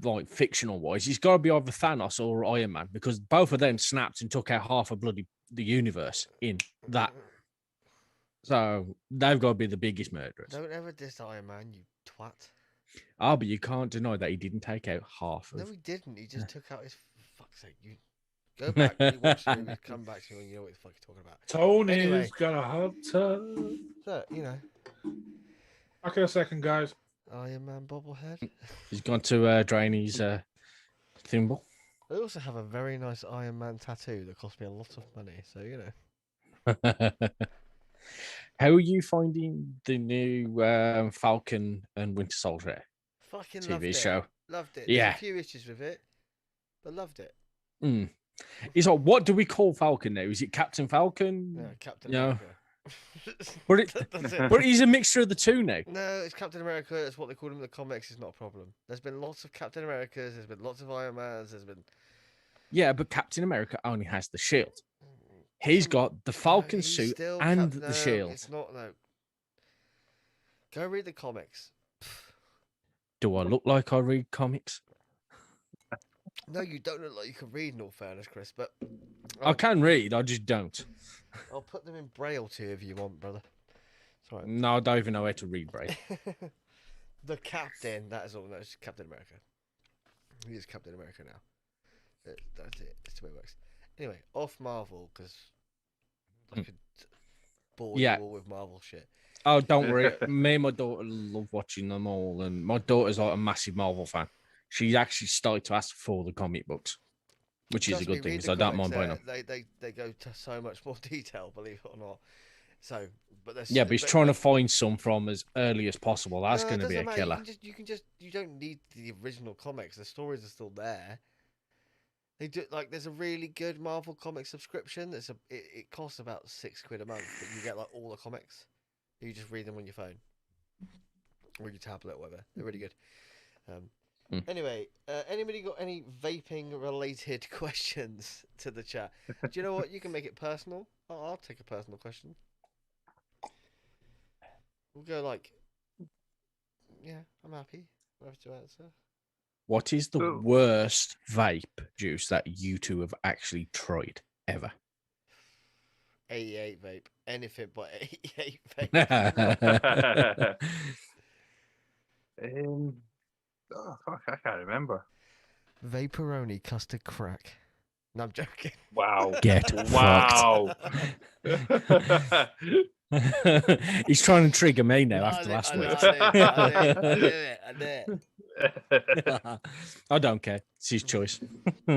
C: like fictional wise, he's got to be either Thanos or Iron Man because both of them snapped and took out half of the universe in that. So they've got to be the biggest murderers.
A: Don't ever diss Iron Man, you twat.
C: Ah, but you can't deny that he didn't take out half of.
A: No, he didn't. He just took out his. For fuck's sake, you go back, rewatch the movie, come back to me when you know what the fuck you're talking about.
B: Tony's
A: Anyway.
B: got a hot tub.
A: So you know,
B: Okay, a second, guys.
A: Iron Man bobblehead.
C: He's gone to drain his thimble.
A: I also have a very nice Iron Man tattoo that cost me a lot of money. So you know.
C: How are you finding the new Falcon and Winter Soldier
A: Fucking loved
C: TV
A: it.
C: show?
A: Loved it.
C: Yeah.
A: There's a few issues with it, but loved it.
C: Mm. It's like, what do we call Falcon now? Is it Captain Falcon?
A: Yeah, Captain
C: Yeah.
A: America.
C: But it,
A: That's it.
C: but he's a mixture of the two now.
A: No, it's Captain America. It's what they call him in the comics. It's not a problem. There's been lots of Captain Americas. There's been lots of Iron Mans. There's been.
C: Yeah, but Captain America only has the shield. He's got the Falcon
A: He's
C: suit
A: still
C: and
A: Cap-
C: the
A: no,
C: shield.
A: It's not no. Go read the comics.
C: Do I look like I read comics?
A: No, you don't look like you can read. In all fairness, Chris, but
C: I can read, I just don't.
A: I'll put them in braille to you if you want, brother. Sorry.
C: No, I don't even know how to read Braille.
A: The Captain. That is all. No, it's Captain America. He is Captain America now. That's it. That's the way it works. Anyway, off Marvel because I could bore you all with Marvel shit.
C: Oh, don't worry. Me and my daughter love watching them all, and my daughter's like a massive Marvel fan. She actually started to ask for the comic books, which is a
A: Trust me,
C: good thing,
A: read
C: so
A: the
C: I don't mind
A: comics,
C: buying them.
A: They go to so much more detail, believe it or not. So, but there's
C: Yeah, but he's trying to find some from as early as possible. That's
A: No,
C: going
A: it
C: to be a
A: doesn't matter.
C: killer.
A: You don't need the original comics. The stories are still there. They do like there's a really good Marvel comic subscription. It costs about £6 a month, but you get like all the comics. You just read them on your phone or your tablet, or whatever. They're really good. Anyway, anybody got any vaping related questions to the chat? Do you know what? You can make it personal. I'll take a personal question. We'll go like, yeah, I'm happy. I have to answer.
C: What is the worst vape juice that you two have actually tried ever?
A: 88 vape. Anything but 88 vape.
D: Oh, fuck, I can't remember.
A: Vaporoni custard crack. No, I'm joking.
D: Wow.
C: Get
D: Wow.
C: He's trying to trigger me now after
A: I
C: last
A: knew-
C: week.
A: I knew it.
C: I don't care. It's his choice. He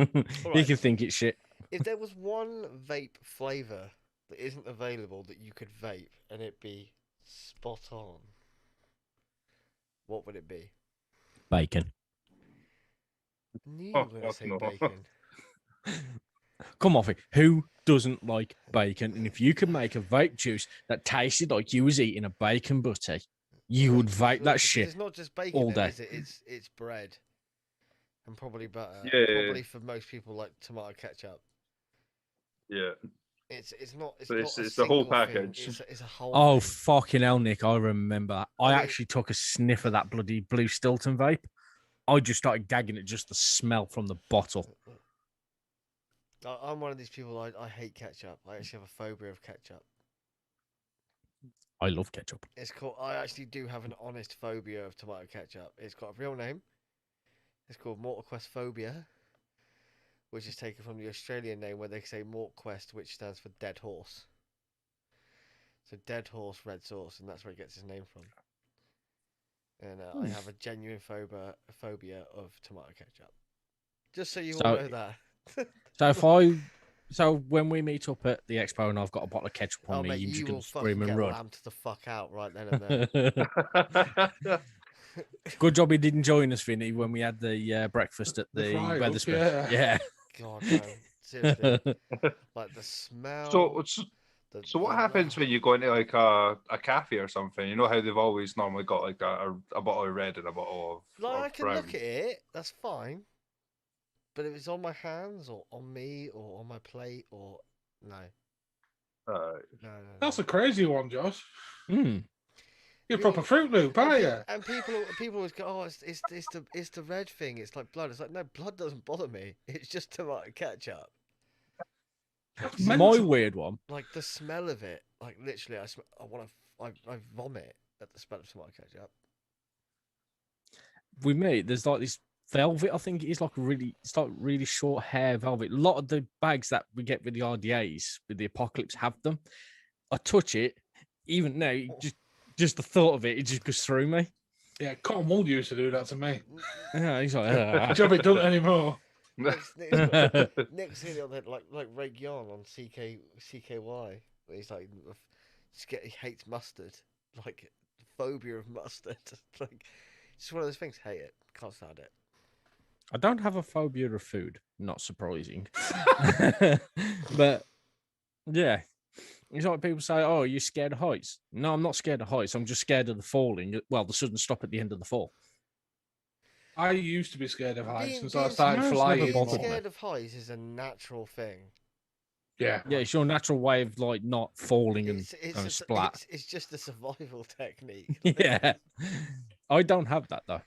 A: Alright.
C: can think it's shit.
A: If there was one vape flavour that isn't available that you could vape and it be spot on, what would it be?
C: Bacon.
A: Knew you
D: Oh,
A: were going to
D: fuck
A: say
D: no.
A: bacon.
C: Come off it. Who doesn't like bacon? And if you could make a vape juice that tasted like you was eating a bacon butty, you would vape that
A: Because
C: shit.
A: It's not just bacon,
C: all
A: then,
C: day.
A: is it? It's bread and probably butter.
D: Yeah.
A: Probably for most people like tomato ketchup.
D: Yeah.
A: It's not. It's
D: So
A: not
D: it's-
A: a
D: it's the whole
A: single thing,
D: package.
A: It's a whole.
C: Oh,
A: thing.
C: fucking hell, Nick. I remember that. I
A: I mean-
C: actually took a sniff of that bloody blue Stilton vape. I just started gagging at just the smell from the bottle.
A: I'm one of these people. I hate ketchup. I actually have a phobia of ketchup.
C: I love ketchup.
A: It's called. I actually do have an honest phobia of tomato ketchup. It's got a real name. It's called Mortal Quest phobia, which is taken from the Australian name where they say Mort Quest, which stands for dead horse. So dead horse red sauce, and that's where it gets its name from. And I have a genuine phobia of tomato ketchup. Just so you all know that.
C: So when we meet up at the expo and I've got a bottle of ketchup on
A: Oh,
C: me,
A: mate,
C: you're just
A: you
C: gonna
A: will fucking
C: scream and
A: get
C: run.
A: lamped the fuck out right then and there.
C: Good job he didn't join us, Vinny, when we had the breakfast at
B: The
C: the
B: fry-up,
C: Weatherspoon.
B: yeah.
A: God, no. Seriously. Like the smell.
D: So what happens when you go into like a cafe or something? You know how they've always normally got like a bottle of red and a bottle of,
A: Like,
D: of
A: I can
D: brown.
A: look at it, that's fine. But if it's on my hands or on me or on my plate or no. No.
B: That's a crazy one, Josh.
C: Mm.
B: You're
A: Yeah,
B: proper Fruit Loop, aren't you?
A: And people always go, oh, it's the red thing. It's like blood. It's like no, blood doesn't bother me. It's just tomato ketchup.
C: My
B: Mental.
C: weird one.
A: Like the smell of it. Like literally, I vomit at the smell of tomato ketchup.
C: With me, there's like this velvet. I think it is like it's like really short hair velvet. A lot of the bags that we get with the RDAs with the Apocalypse have them. I touch it, even now, just the thought of it just goes through me.
B: Yeah, Cotton Wool used to do that to me.
C: Yeah, he's like,
B: Job it doesn't anymore.
A: Nick's in on that like Ray Yon on CKY, where he's like he hates mustard, like phobia of mustard. Like it's one of those things. Hate it, can't stand it.
C: I don't have a phobia of food. Not surprising, but yeah, it's like people say, "Oh, you're scared of heights." No, I'm not scared of heights. I'm just scared of the falling. Well, the sudden stop at the end of the fall.
B: I used to be scared of heights
A: Being-
B: until I
A: being
B: started
C: scared-
B: flying.
C: never
A: Being
C: bothered me.
A: scared of heights is a natural thing.
B: Yeah.
C: Yeah, it's your natural way of like not falling and
A: It's
C: going
A: just,
C: splat.
A: it's just a survival technique.
C: Yeah, I don't have that though.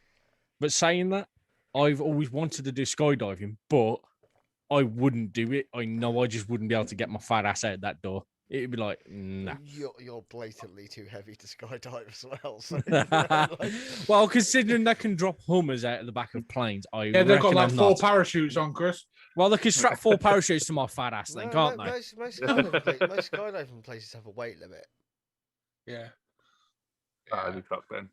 C: But saying that, I've always wanted to do skydiving, but I wouldn't do it. I know I just wouldn't be able to get my fat ass out that door. It'd be like, nah.
A: You're blatantly too heavy to skydive as well. So, like,
C: Well, considering they can drop Hummers out of the back of planes, I
B: Yeah, they've got
C: reckon
B: like
C: I'm
B: 4
C: not.
B: parachutes on, Chris.
C: Well, they can strap 4 parachutes to my fat ass then,
A: no,
C: can't
A: no,
C: they?
A: most skydiving places have a weight limit.
B: Yeah.
D: Ah, you fuck then.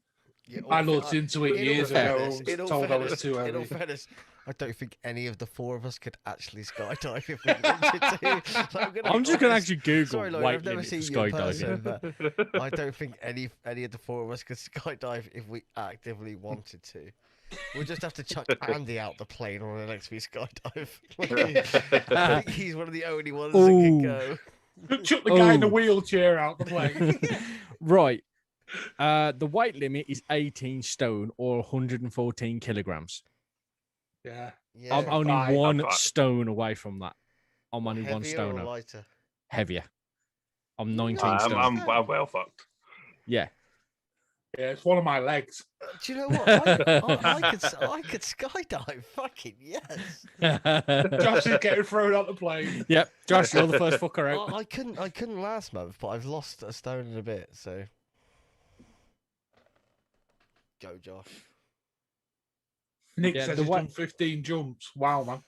A: Yeah,
B: I
A: all
B: looked
A: fa-
B: into it
A: in
B: years
A: all
B: ago.
A: fairness-
B: I was
A: in all
B: told I was
A: fairness-
B: too
A: In all
B: heavy.
A: fairness, I don't think any of the 4 of us could actually skydive if we wanted to. Like,
C: I'm just going to
A: honest.
C: actually Google
A: Sorry, Lloyd,
C: weight
A: I've never
C: limit
A: seen
C: for
A: you in
C: skydiving.
A: person, but I don't think any of the 4 of us could skydive if we actively wanted to. We'll just have to chuck Andy out the plane on an LXV skydive. I think he's one of the only ones that can
C: Ooh.
A: go.
B: Chuck the guy in the
C: Oh.
B: wheelchair out the plane.
C: Right. The weight limit is 18 stone or 114 kilograms.
B: Yeah.
A: Yeah.
C: I'm only
B: fine.
C: 1
D: I'm fine.
C: stone away from that. I'm only 1
A: Heavier
C: stone
A: or
C: away.
A: lighter?
C: Heavier. I'm 19
A: I'm-
C: stone.
D: I'm well fucked.
C: Yeah.
B: Yeah, it's one of my legs.
A: Do you know what? I could skydive. Fucking yes.
B: Josh is getting thrown out the plane.
C: Yep. Josh, you're the first fucker out.
A: I couldn't last month, but I've lost a stone and a bit. So go, Josh.
B: Nick
C: Yeah,
B: says
C: the
B: he's
C: wa-
B: done 15 jumps. Wow, man.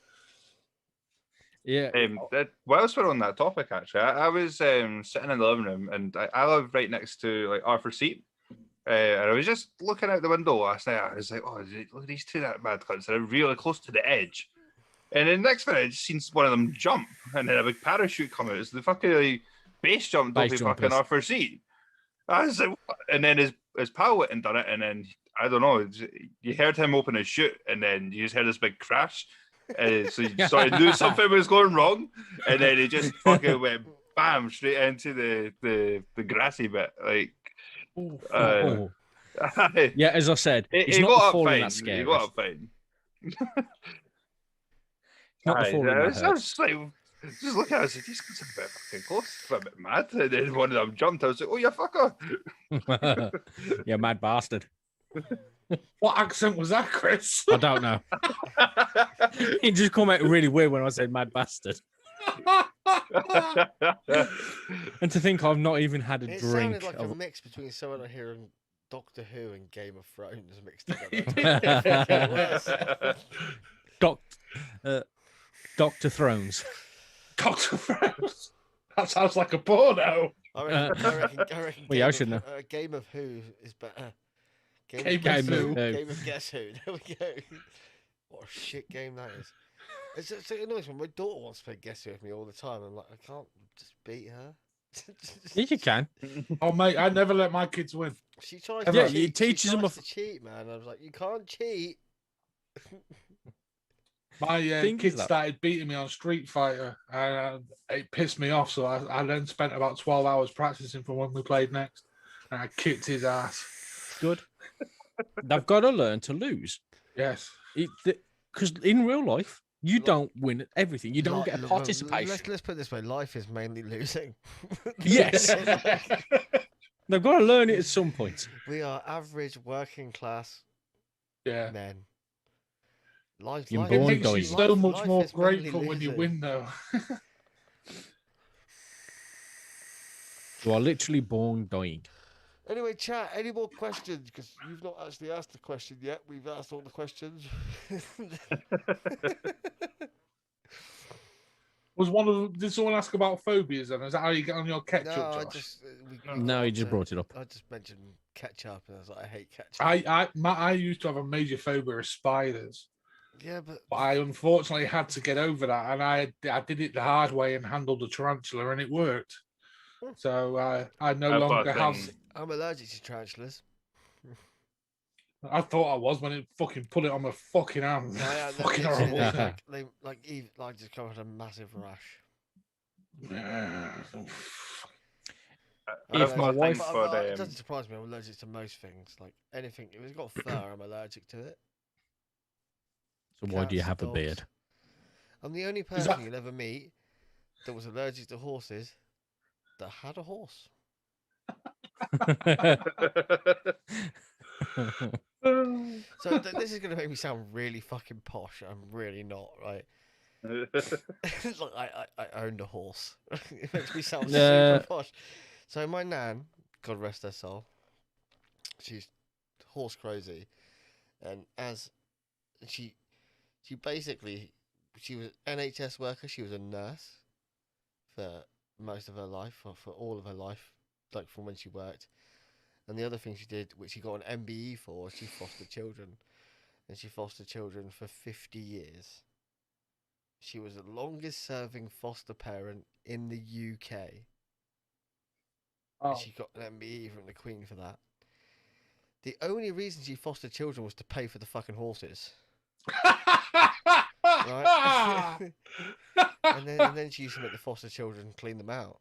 C: Yeah.
D: Whilst we're on that topic, actually, I was sitting in the living room, and I live right next to like Arthur's Seat, and I was just looking out the window last night. I was like, "Oh, look at these two that mad cunts! They're really close to the edge." And then next minute, I just seen one of them jump, and then a big parachute come out. It's the fucking like, base jumped off
C: Base
D: the fucking
C: jumpers.
D: Arthur's Seat. I was like, what? And then his pal went and done it, and then I don't know. You heard him open his chute, and then you just heard this big crash. So you started knew something was going wrong, and then he just fucking went bam straight into the grassy bit. Like,
C: Oh. Yeah, as I said, it's not the
D: got up
C: falling
D: fine.
C: that scares.
D: He got up fine.
C: Not the falling that
D: I was
C: hurts.
D: just like, just looking at it, I was like, these guys are a bit fucking close, a bit mad. And then one of them jumped. I was like, oh, you fucker.
C: Yeah, mad bastard.
B: What accent was that, Chris?
C: I don't know. It just come out really weird when I said mad bastard. And to think I've not even had a
A: It
C: drink.
A: sounded like
C: of-
A: a mix between someone I hear in Doctor Who and Game of Thrones mixed together.
C: Dr. Thrones.
B: Dr. Thrones. That sounds like a porno.
A: I reckon
C: Well, yeah, I should know.
A: Game of Who is better.
B: Game
C: Game
B: of Who.
C: of Who.
A: Game of Guess Who. There we go. What a shit game that is. It's annoying when my daughter wants to play Guess Who with me all the time. I'm like, I can't just beat her.
C: Yes, you can.
B: Oh, mate, I never let my kids win.
A: She tries
C: Yeah,
A: to cheat.
C: it teaches
A: she
C: them
A: tries
C: a
A: to cheat, man. I was like, you can't cheat.
B: My
C: Thing is
B: kids
C: that-
B: started beating me on Street Fighter, and it pissed me off. So I then spent about 12 hours practicing for when we played next, and I kicked his ass.
C: Good. They've got to learn to lose.
B: Yes.
C: Because in real life, you don't win at everything. You don't
A: Li-
C: get a
A: well,
C: participation.
A: Let's put it this way: life is mainly losing.
C: Yes. They've got to learn it at some point.
A: We are average working class
B: Yeah.
A: men. Life,
C: You're
A: life,
B: It
C: born
B: makes you
C: dying.
B: so much
A: life
B: more
A: is mainly
B: grateful when you
A: losing.
B: win, though.
C: You are literally born dying.
A: Anyway, chat. Any more questions? Because you've not actually asked the question yet. We've asked all the questions.
B: Did someone ask about phobias? And is that how you get on your ketchup,
A: no, I
B: Josh?
A: just
C: No, he just brought it up.
A: I just mentioned ketchup, and I was like, I hate ketchup.
B: I used to have a major phobia of spiders,
A: Yeah, but
B: but I unfortunately had to get over that, and I did it the hard way and handled the tarantula, and it worked. So I no
D: I've got a
B: longer have.
D: thing.
A: I'm allergic to tarantulas.
B: I thought I was when it fucking put it on my fucking hand. Fucking horrible.
A: I just covered a massive rash.
C: If my wife-
A: It doesn't surprise me. I'm allergic to most things. Like anything, if it's got fur, I'm allergic to it.
C: So why do you
A: Cats,
C: have a
A: dogs.
C: beard?
A: I'm the only
B: Is
A: person
B: that-
A: you'll ever meet that was allergic to horses that had a horse. So this is going to make me sound really fucking posh. I'm really not, right? It's like I owned a horse. It makes me sound super posh. So my nan, God rest her soul, she's horse crazy, and as she basically she was NHS worker. She was a nurse for most of her life, or for all of her life, like from when she worked. And the other thing she did, which she got an MBE for, was she fostered children, and she fostered children for 50 years. She was the longest serving foster parent in the UK.
B: Oh.
A: And she got an MBE from the Queen for that. The only reason she fostered children was to pay for the fucking horses. Right? and then she used to make the foster children clean them out.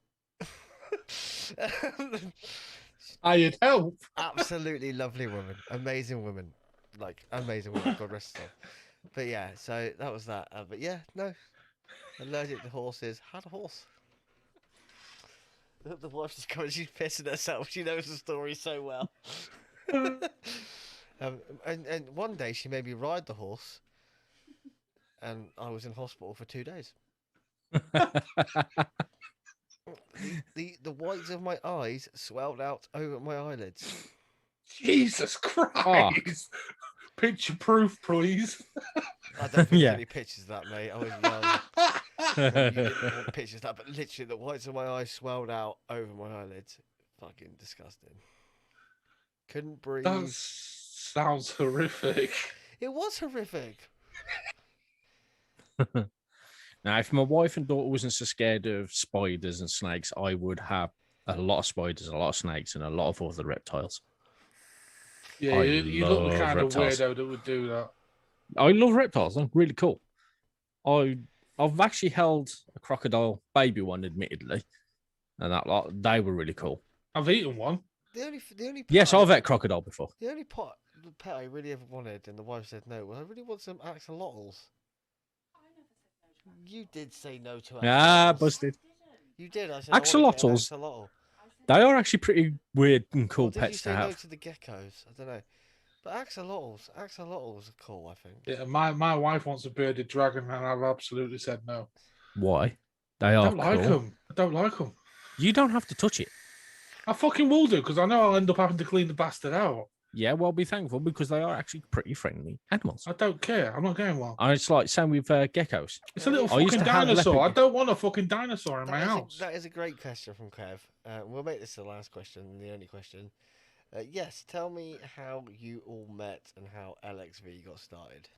B: I'd help.
A: Absolutely lovely woman. Amazing woman. Like, amazing woman. God rest her soul. But yeah, so that was that. But yeah, no. Allergic to horses. Had a horse. The wife's just coming, she's pissing herself. She knows the story so well. And one day she made me ride the horse, and I was in hospital for 2 days. The whites of my eyes swelled out over my eyelids.
B: Jesus Christ. Picture proof, please.
A: I don't think
C: Yeah.
A: there's any pictures of that, mate. I was young. Well, you didn't want pictures of that, but literally the whites of my eyes swelled out over my eyelids. Fucking disgusting. Couldn't breathe.
B: That sounds horrific.
A: It was horrific.
C: Now, if my wife and daughter wasn't so scared of spiders and snakes, I would have a lot of spiders, a lot of snakes, and a lot of other reptiles.
B: Yeah,
C: I
B: you look the
C: love
B: kind
C: reptiles.
B: of weirdo that would do that.
C: I love reptiles. They're really cool. I've actually held a crocodile, baby one, admittedly, and they were really cool.
B: I've eaten one.
A: The only pet
C: Yes, I've had crocodile before.
A: The only pet I really ever wanted, and the wife said no, was I really want some axolotls. You did say no to axolotls.
C: Ah, busted.
A: You did. I said I wanna get an
C: Axolotls.
A: axolotl.
C: They are actually pretty weird and cool
A: Or did you
C: pets
A: say
C: to
A: no
C: have.
A: to the geckos? I don't know. But axolotls are cool, I think.
B: Yeah, my wife wants a bearded dragon, and I've absolutely said no.
C: Why? They
B: I
C: are
B: don't like
C: cool.
B: them. I don't like them.
C: You don't have to touch it.
B: I fucking will do, because I know I'll end up having to clean the bastard out.
C: Yeah, well, be thankful because they are actually pretty friendly animals.
B: I don't care. I'm not getting one.
C: And it's like same with geckos.
B: It's a little
C: I used
B: fucking
C: to have
B: dinosaur. I
C: leopard-
B: don't want a fucking dinosaur in my house.
A: That is a great question from Kev. We'll make this the last question and the only question. Yes, tell me how you all met and how LXV got started.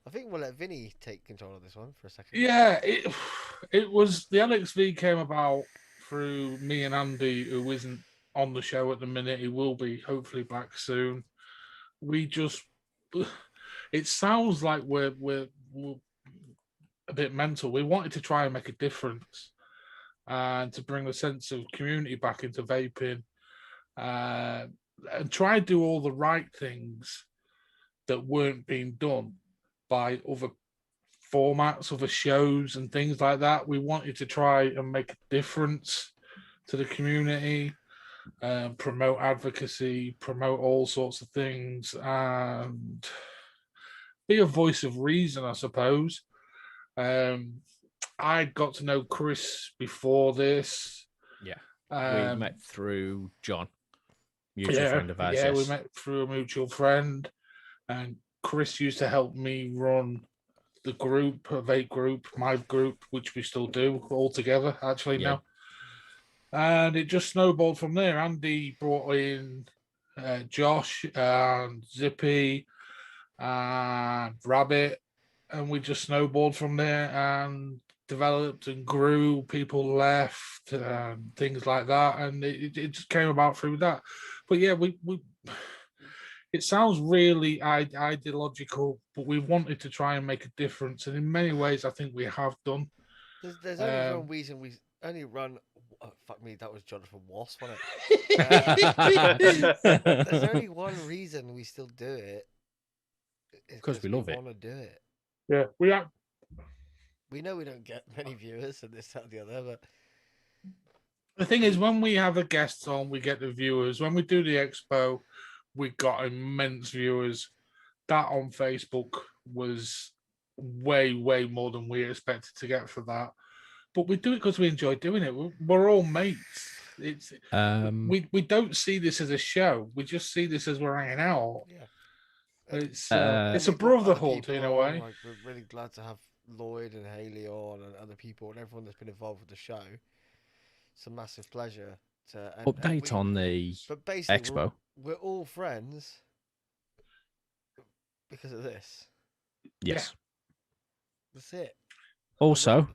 A: I think we'll let Vinny take control of this one for a second.
B: Yeah, it was the LXV came about through me and Andy, who isn't on the show at the minute. He will be hopefully back soon. We just, it sounds like we're a bit mental. We wanted to try and make a difference and to bring a sense of community back into vaping, and try and do all the right things that weren't being done by other formats, other shows and things like that. We wanted to try and make a difference to the community, promote advocacy, promote all sorts of things, and be a voice of reason, I suppose. I got to know Chris before this.
C: Yeah.
B: Um,
C: We met through John, mutual friend of ours.
B: yeah, we
C: yes.
B: met through a mutual friend, and Chris used to help me run the group, a vape group, my group, which we still do all together actually
C: Yeah.
B: now. And it just snowballed from there. Andy brought in Josh and Zippy and Rabbit, and we just snowballed from there and developed and grew. People left and things like that, and it just came about through that. But yeah, we it sounds really ideological, but we wanted to try and make a difference, and in many ways, I think we have done.
A: There's only one reason we only run. Oh, fuck me, that was Jonathan Wasp, wasn't it? There's only one reason we still do it.
C: Because we love it.
A: Want to do it.
B: Yeah, we are.
A: We know we don't get many viewers and this, that, and the other, but
B: The thing is, when we have a guest on, we get the viewers. When we do the expo, we got immense viewers. That on Facebook was way, way more than we expected to get for that. But we do it because we enjoy doing it. We're all mates. It's we don't see this as a show. We just see this as we're hanging out.
A: yeah.
B: It's
A: And
B: a
A: we brought other
B: brotherhood
A: people
B: in a
A: on,
B: way.
A: Like, we're really glad to have Lloyd and Haley on and other people and everyone that's been involved with the show. It's a massive pleasure to
C: Update on the
A: But basically,
C: expo.
A: we're all friends because of this.
C: Yes.
A: That's it.
C: Also,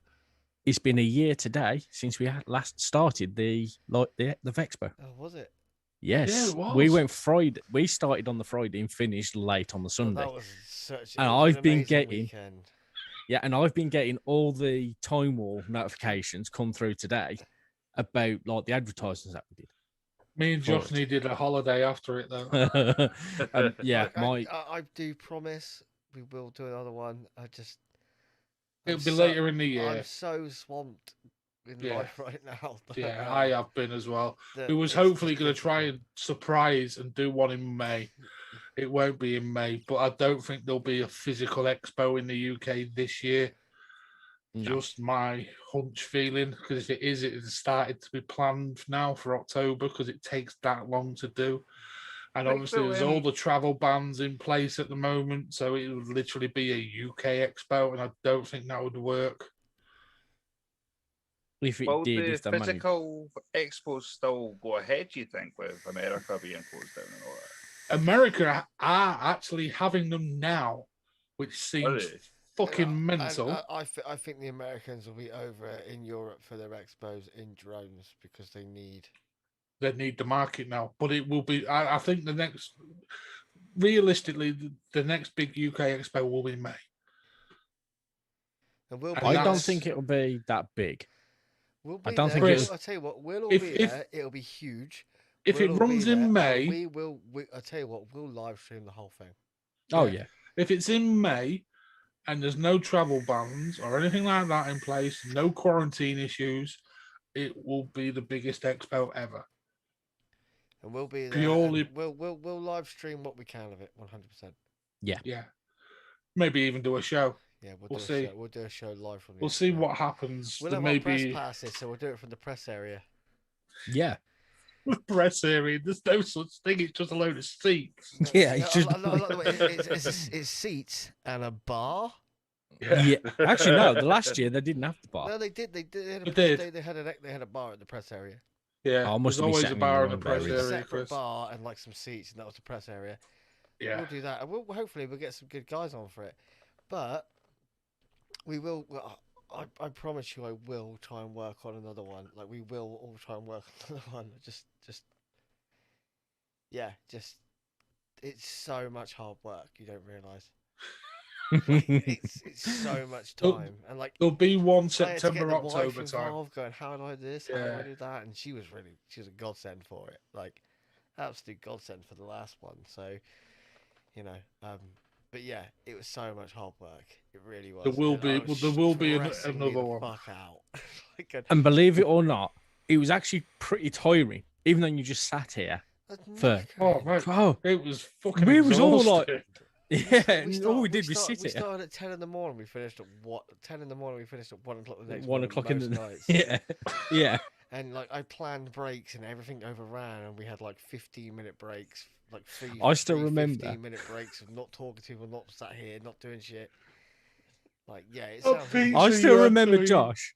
C: it's been a year today since we had last started the Vexpo.
A: Oh, was it?
C: Yes,
B: Yeah, it was.
C: we went Friday. We started on the Friday and finished late on the
A: Well,
C: Sunday.
A: that was such.
C: And
A: it was an
C: I've been
A: amazing
C: getting-
A: weekend.
C: Yeah, and I've been getting all the Time Wall notifications come through today about like the advertisements that we did.
B: Me and Josh needed a holiday after it, though.
C: Yeah,
A: I do promise we will do another one.
B: It'll be later in the year.
A: I'm so swamped in
B: Yeah.
A: life right now.
B: Yeah, I have been as well.
A: that
B: We was
A: it's
B: hopefully
A: just
B: going to try
A: difficult.
B: and surprise and do one in May. It won't be in May, but I don't think there'll be a physical expo in the UK this year.
C: No.
B: Just my hunch feeling, because if it is, it has started to be planned now for October because it takes that long to do. And
D: Like,
B: obviously,
D: so,
B: there's all the travel bans in place at the moment, so it would literally be a UK expo, and I don't think that would work.
C: If it
D: will
C: did,
D: the
C: if they managed.
D: physical expos still go ahead, do you think, with America being closed down and all that?
B: America are actually having them now, which seems
D: they?
B: fucking mental.
A: I think the Americans will be over in Europe for their expos in drones because they need
B: the market now, but it will be. I think realistically, the next big UK expo will be in May.
A: and we'll
B: And
A: be
C: I
A: there.
C: don't think it'll be that big.
A: We'll
C: I
A: be
C: don't
A: there.
C: think
B: it-
A: I tell you what, we'll all
B: if-
A: be
B: if-
A: there. It'll be huge.
B: If
A: We'll
B: it
A: all be
B: runs
A: there,
B: in
A: and
B: May,
A: we will. I tell you what, we'll live stream the whole thing.
C: Oh
B: Yeah.
C: yeah.
B: if it's in May, and there's no travel bans or anything like that in place, no quarantine issues, it will be the biggest expo ever.
A: And we'll be there.
B: Purely-
A: And we'll live stream what we can of it, 100%.
B: Yeah, maybe even do a show.
A: Yeah,
B: We'll
A: do
B: see.
A: a show. We'll do a show live from the
B: We'll see
A: expo.
B: what happens.
A: We'll
B: There
A: have
B: may
A: our press
B: be
A: passes, so we'll do it from the press area.
C: Yeah.
B: press area. There's no such thing. It's just a load of seats.
C: Yeah, it's just-
A: I like the way it's seats and a bar.
C: Yeah. Actually, no. The last year they didn't have the bar.
A: No, they did. They did.
B: They did.
A: They had a bar at the press area.
B: Yeah,
C: Oh, I must
B: there's
C: have been
B: always a
C: sitting in
B: bar
C: the
B: in the
C: wrong
B: press
A: There
C: area.
A: was a
B: area,
A: separate
B: Chris.
A: bar and like some seats, and that was the press area.
B: Yeah,
A: We'll do that, and hopefully we'll get some good guys on for it. But we will. I promise you, I will try and work on another one. Like we will all try and work on another one. Just, yeah, just. It's so much hard work. You don't realize. It's so much time, and like
B: there'll be one
A: I had to get
B: September,
A: the wife
B: October time.
A: involved, going, how do I do this? How do
B: Yeah.
A: I do that? And she was a godsend for it. Like, absolute godsend for the last one. So, but yeah, it was so much hard work. It really was.
B: There will
A: And
B: be-
A: I was
B: there will be
A: stressing me
B: another
A: the
B: one.
A: Fuck out. Like,
C: And believe it or not, it was actually pretty tiring, even though you just sat here.
A: that's
C: For-
B: Oh,
A: knackering.
B: mate,
C: Oh,
B: it was fucking.
C: We was all like-
B: exhausting.
C: yeah.
A: We
C: And
A: start-
C: all we did was
A: start-
C: sit
A: We
C: here.
A: started at 10 in the morning. We finished at what? 10 in the morning. We finished at 1 o'clock the next
C: 1
A: morning.
C: o'clock in
A: most
C: the
A: nights.
C: yeah, yeah.
A: And like I planned breaks and everything overran, and we had like 15-minute breaks, like three.
C: I still
A: three
C: remember.
A: 15-minute breaks of not talking to people, not sat here, not doing shit. Like yeah, it
B: Oh,
A: sounds.
B: Pete.
C: I
B: So
C: still
B: you had
C: remember
B: to-
C: Josh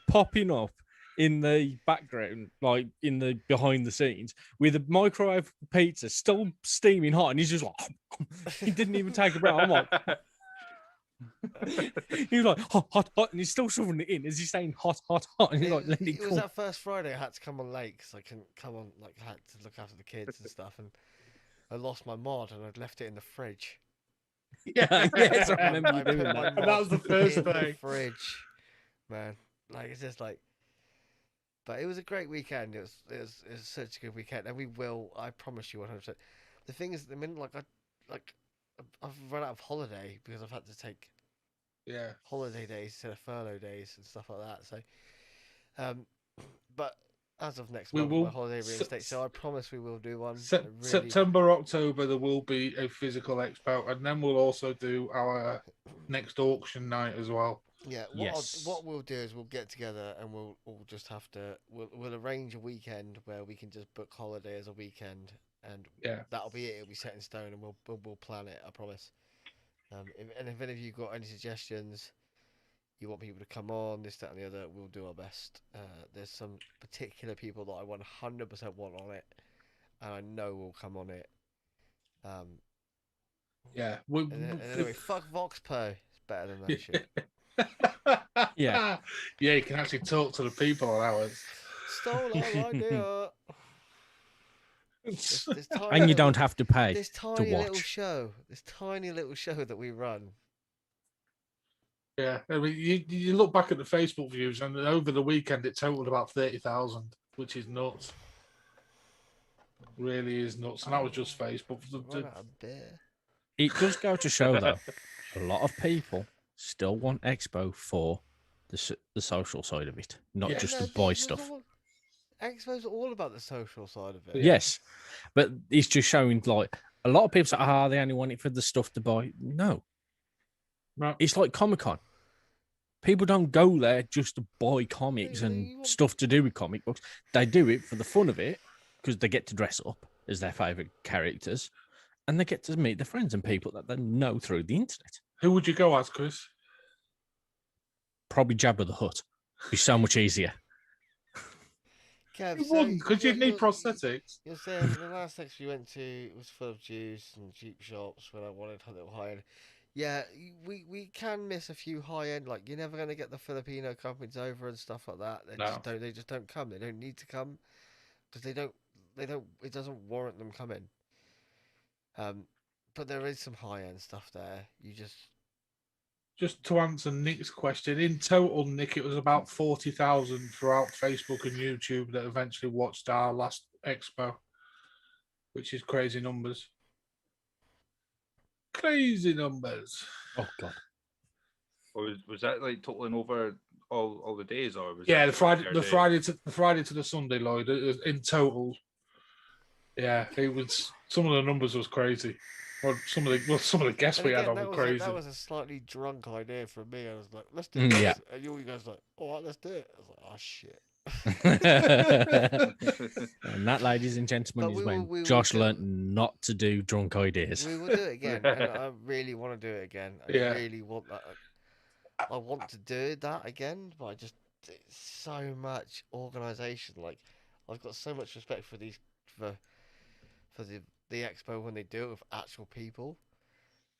C: popping up in the background, like in the behind the scenes, with a microwave pizza still steaming hot, and he's just like, he didn't even take a breath. I'm like, he was like hot, hot, hot, and he's still shoving it in as he's saying hot, hot, hot, and he's like, let it
A: It was
C: cool.
A: that first Friday I had to come on late because I couldn't come on. Like I had to look after the kids and stuff, and I lost my mod and I'd left it in the fridge.
C: Yeah, yes, I remember you
A: I
C: doing
A: put my
C: that.
B: And that was the
A: mod
B: first
A: in the
B: day.
A: fridge, man. Like it's just like, but it was a great weekend. It was such a good weekend, and we will. I promise you, 100%. The thing is, the minute I've run out of holiday because I've had to take
B: Yeah.
A: holiday days instead of furlough days and stuff like that. So, but as of next
B: We
A: month,
B: will
A: my holiday
B: se-
A: reinstate. So I promise we will do one. I really-
B: September, October, there will be a physical expo, and then we'll also do our next auction night as well.
A: Yeah,
C: Yes.
A: what we'll do is we'll get together and we'll just have to we'll arrange a weekend where we can just book holiday as a weekend, and
B: Yeah.
A: that'll be it. It'll be set in stone, and we'll plan it. I promise. If any of you got any suggestions, you want people to come on this, that, and the other, we'll do our best. There's some particular people that I 100% want on it, and I know will come on it.
B: Yeah.
A: And anyway, fuck VoxPo. It's better than that shit.
C: Yeah.
B: Yeah, you can actually talk to the people on ours.
A: Stole our idea. This tiny
C: And you
A: little-
C: don't have to pay.
A: This tiny little
C: watch.
A: show. This tiny little show that we run.
B: Yeah, I mean, you look back at the Facebook views, and over the weekend it totaled about 30,000, which is nuts. Really is nuts, and that was just Facebook.
A: Run out of beer.
C: It does go to show, though, a lot of people still want Expo for the social side of it, not
B: Yeah.
C: just
A: No,
C: to buy
A: this is
C: stuff.
A: Expo's all about the social side of it.
B: Yeah.
C: Yes, but it's just showing like a lot of people say, they only want it for the stuff to buy. No,
B: No.
C: it's like Comic-Con. People don't go there just to buy comics
A: you
C: and
A: want-
C: stuff to do with comic books. They do it for the fun of it because they get to dress up. as their favourite characters, and they get to meet the friends and people that they know through the internet.
B: Who would you go as, Chris?
C: Probably Jabba the Hutt. Be so much easier.
A: Kev,
B: You
A: so
B: wouldn't, because you'd need prosthetics.
A: You're saying the last section we went to was full of juice and cheap shops when I wanted a little high end. Yeah, we can miss a few high end. Like you're never gonna get the Filipino companies over and stuff like that. They just don't come. They don't need to come because they don't. It doesn't warrant them coming. But there is some high end stuff there. You
B: Just to answer Nick's question, in total, Nick, it was about 40,000 throughout Facebook and YouTube that eventually watched our last expo, which is crazy numbers. Crazy numbers.
C: Oh God.
D: Or was that like totaling over all the days, or was
B: Yeah,
D: that
B: the
D: per day?
B: Friday to the Sunday, Lloyd. It was in total. Yeah, it was. Some of the numbers was crazy. Or some of the guests
A: and
B: we
A: again,
B: had on were crazy.
A: that was a slightly drunk idea from me. I was like, let's do this.
C: Yeah.
A: And you guys were like, all right, let's do it. I was like, oh shit.
C: And that, ladies and gentlemen,
A: But
C: is
A: we
C: when
A: will
C: Josh
A: do-
C: learnt not to do drunk ideas.
A: We will do it again, and I really want to do it again. I
B: Yeah.
A: really want that. I want to do that again, but it's so much organisation. Like I've got so much respect for the expo when they do it with actual people,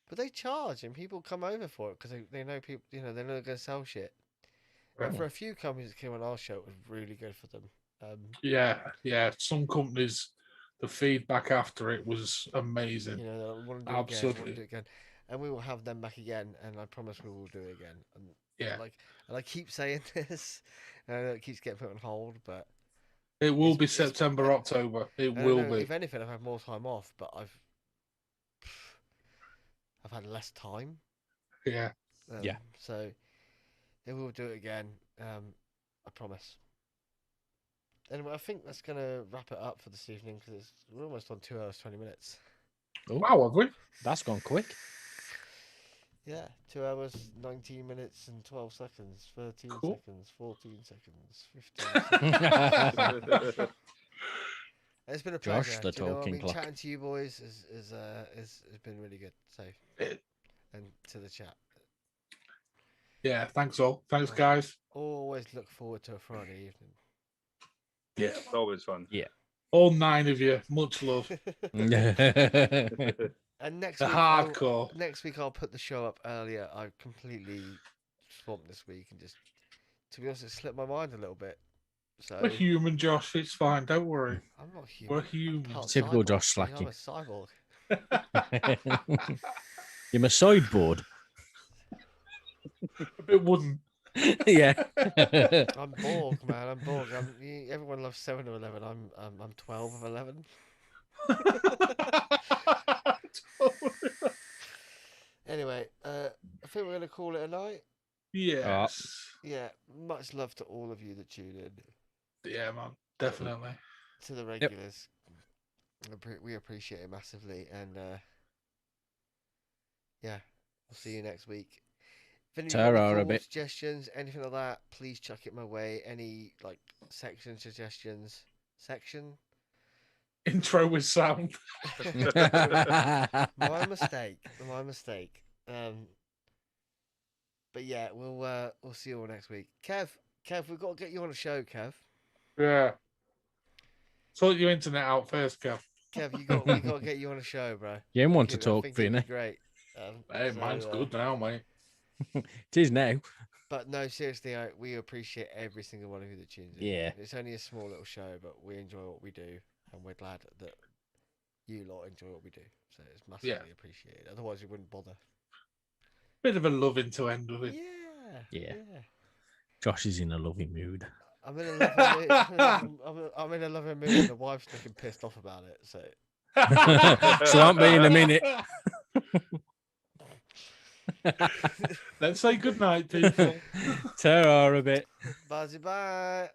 A: but they charge and people come over for it because they know people. You know they're not going to sell shit. But for a few companies that came on our show, it was really good for them.
B: Yeah. Some companies, the feedback after it was amazing.
A: You know, they want to do it again, want to do it again, and we will have them back again. And I promise we will do it again. And
B: Yeah.
A: and I keep saying this, and I know it keeps getting put on hold, but
B: It will be
A: it's-
B: September, October. It
A: I
B: will
A: don't know,
B: be.
A: If anything, I've had more time off, but I've had less time.
B: Yeah.
C: Yeah.
A: So they will do it again. I promise. Anyway, I think that's gonna wrap it up for this evening because we're almost on 2 hours 20 minutes.
B: Wow, have we?
C: That's gone quick.
A: Yeah, 2 hours 19 minutes and 12 seconds, 13
B: Cool.
A: seconds, 14 seconds, 15 seconds. It's been a
C: Josh,
A: pleasure.
C: the
A: do you know what I
C: talking
A: mean?
C: clock.
A: Chatting to you boys has been really good. So, and to the chat.
B: Yeah, thanks all. Thanks, guys.
A: Always look forward to a Friday evening.
B: Yeah.
D: It's always fun.
B: All 9 of you. Much love.
A: And next
B: The
A: week,
B: hardcore.
A: next week I'll put the show up earlier. I completely swamped this week and just, to be honest, it slipped my mind a little bit. So
B: We're human, Josh. It's fine. Don't worry.
A: I'm not human.
B: We're
A: I'm
B: human.
A: part
C: Typical
A: cyborg,
C: Josh
A: see,
C: slacking.
A: I'm a cyborg.
C: You're my sideboard.
B: A bit wooden.
C: Yeah.
A: I'm Borg, man. I'm Borg. Everyone loves 7-Eleven. I'm 12 of 11. Anyway, I think we're gonna call it a night.
B: Yes.
A: Yeah, much love to all of you that tune in,
B: Yeah, man. Definitely.
A: to the regulars. We appreciate it massively, and yeah, we'll see you next week. If any
C: Ta-ra a bit.
A: suggestions, anything like that, please chuck it my way. Any section suggestions? Section?
B: Intro with sound.
A: My mistake. My mistake. But yeah, we'll see you all next week. Kev, we've got to get you on a show, Kev.
B: Yeah. Sort your internet out first, Kev.
A: Kev, we got to get you on a show, bro.
C: You don't want to
A: I
C: talk,
A: think it'd be
C: Vinny.
A: great.
B: Hey, mine's good now, mate.
C: It is now.
A: But no, seriously, we appreciate every single one of you that tunes in.
C: Yeah.
A: It's only a small little show, but we enjoy what we do, and we're glad that you lot enjoy what we do. So it's massively appreciated. Otherwise, we wouldn't bother.
B: Bit of a loving to end with it.
C: Yeah. Josh is in a loving mood.
A: I'm in a loving mood. I'm in a loving mood, and the wife's looking pissed off about it. So
C: So I'll be in a minute.
B: Let's say good night, people.
C: Ta-ra a bit.
A: bye bye.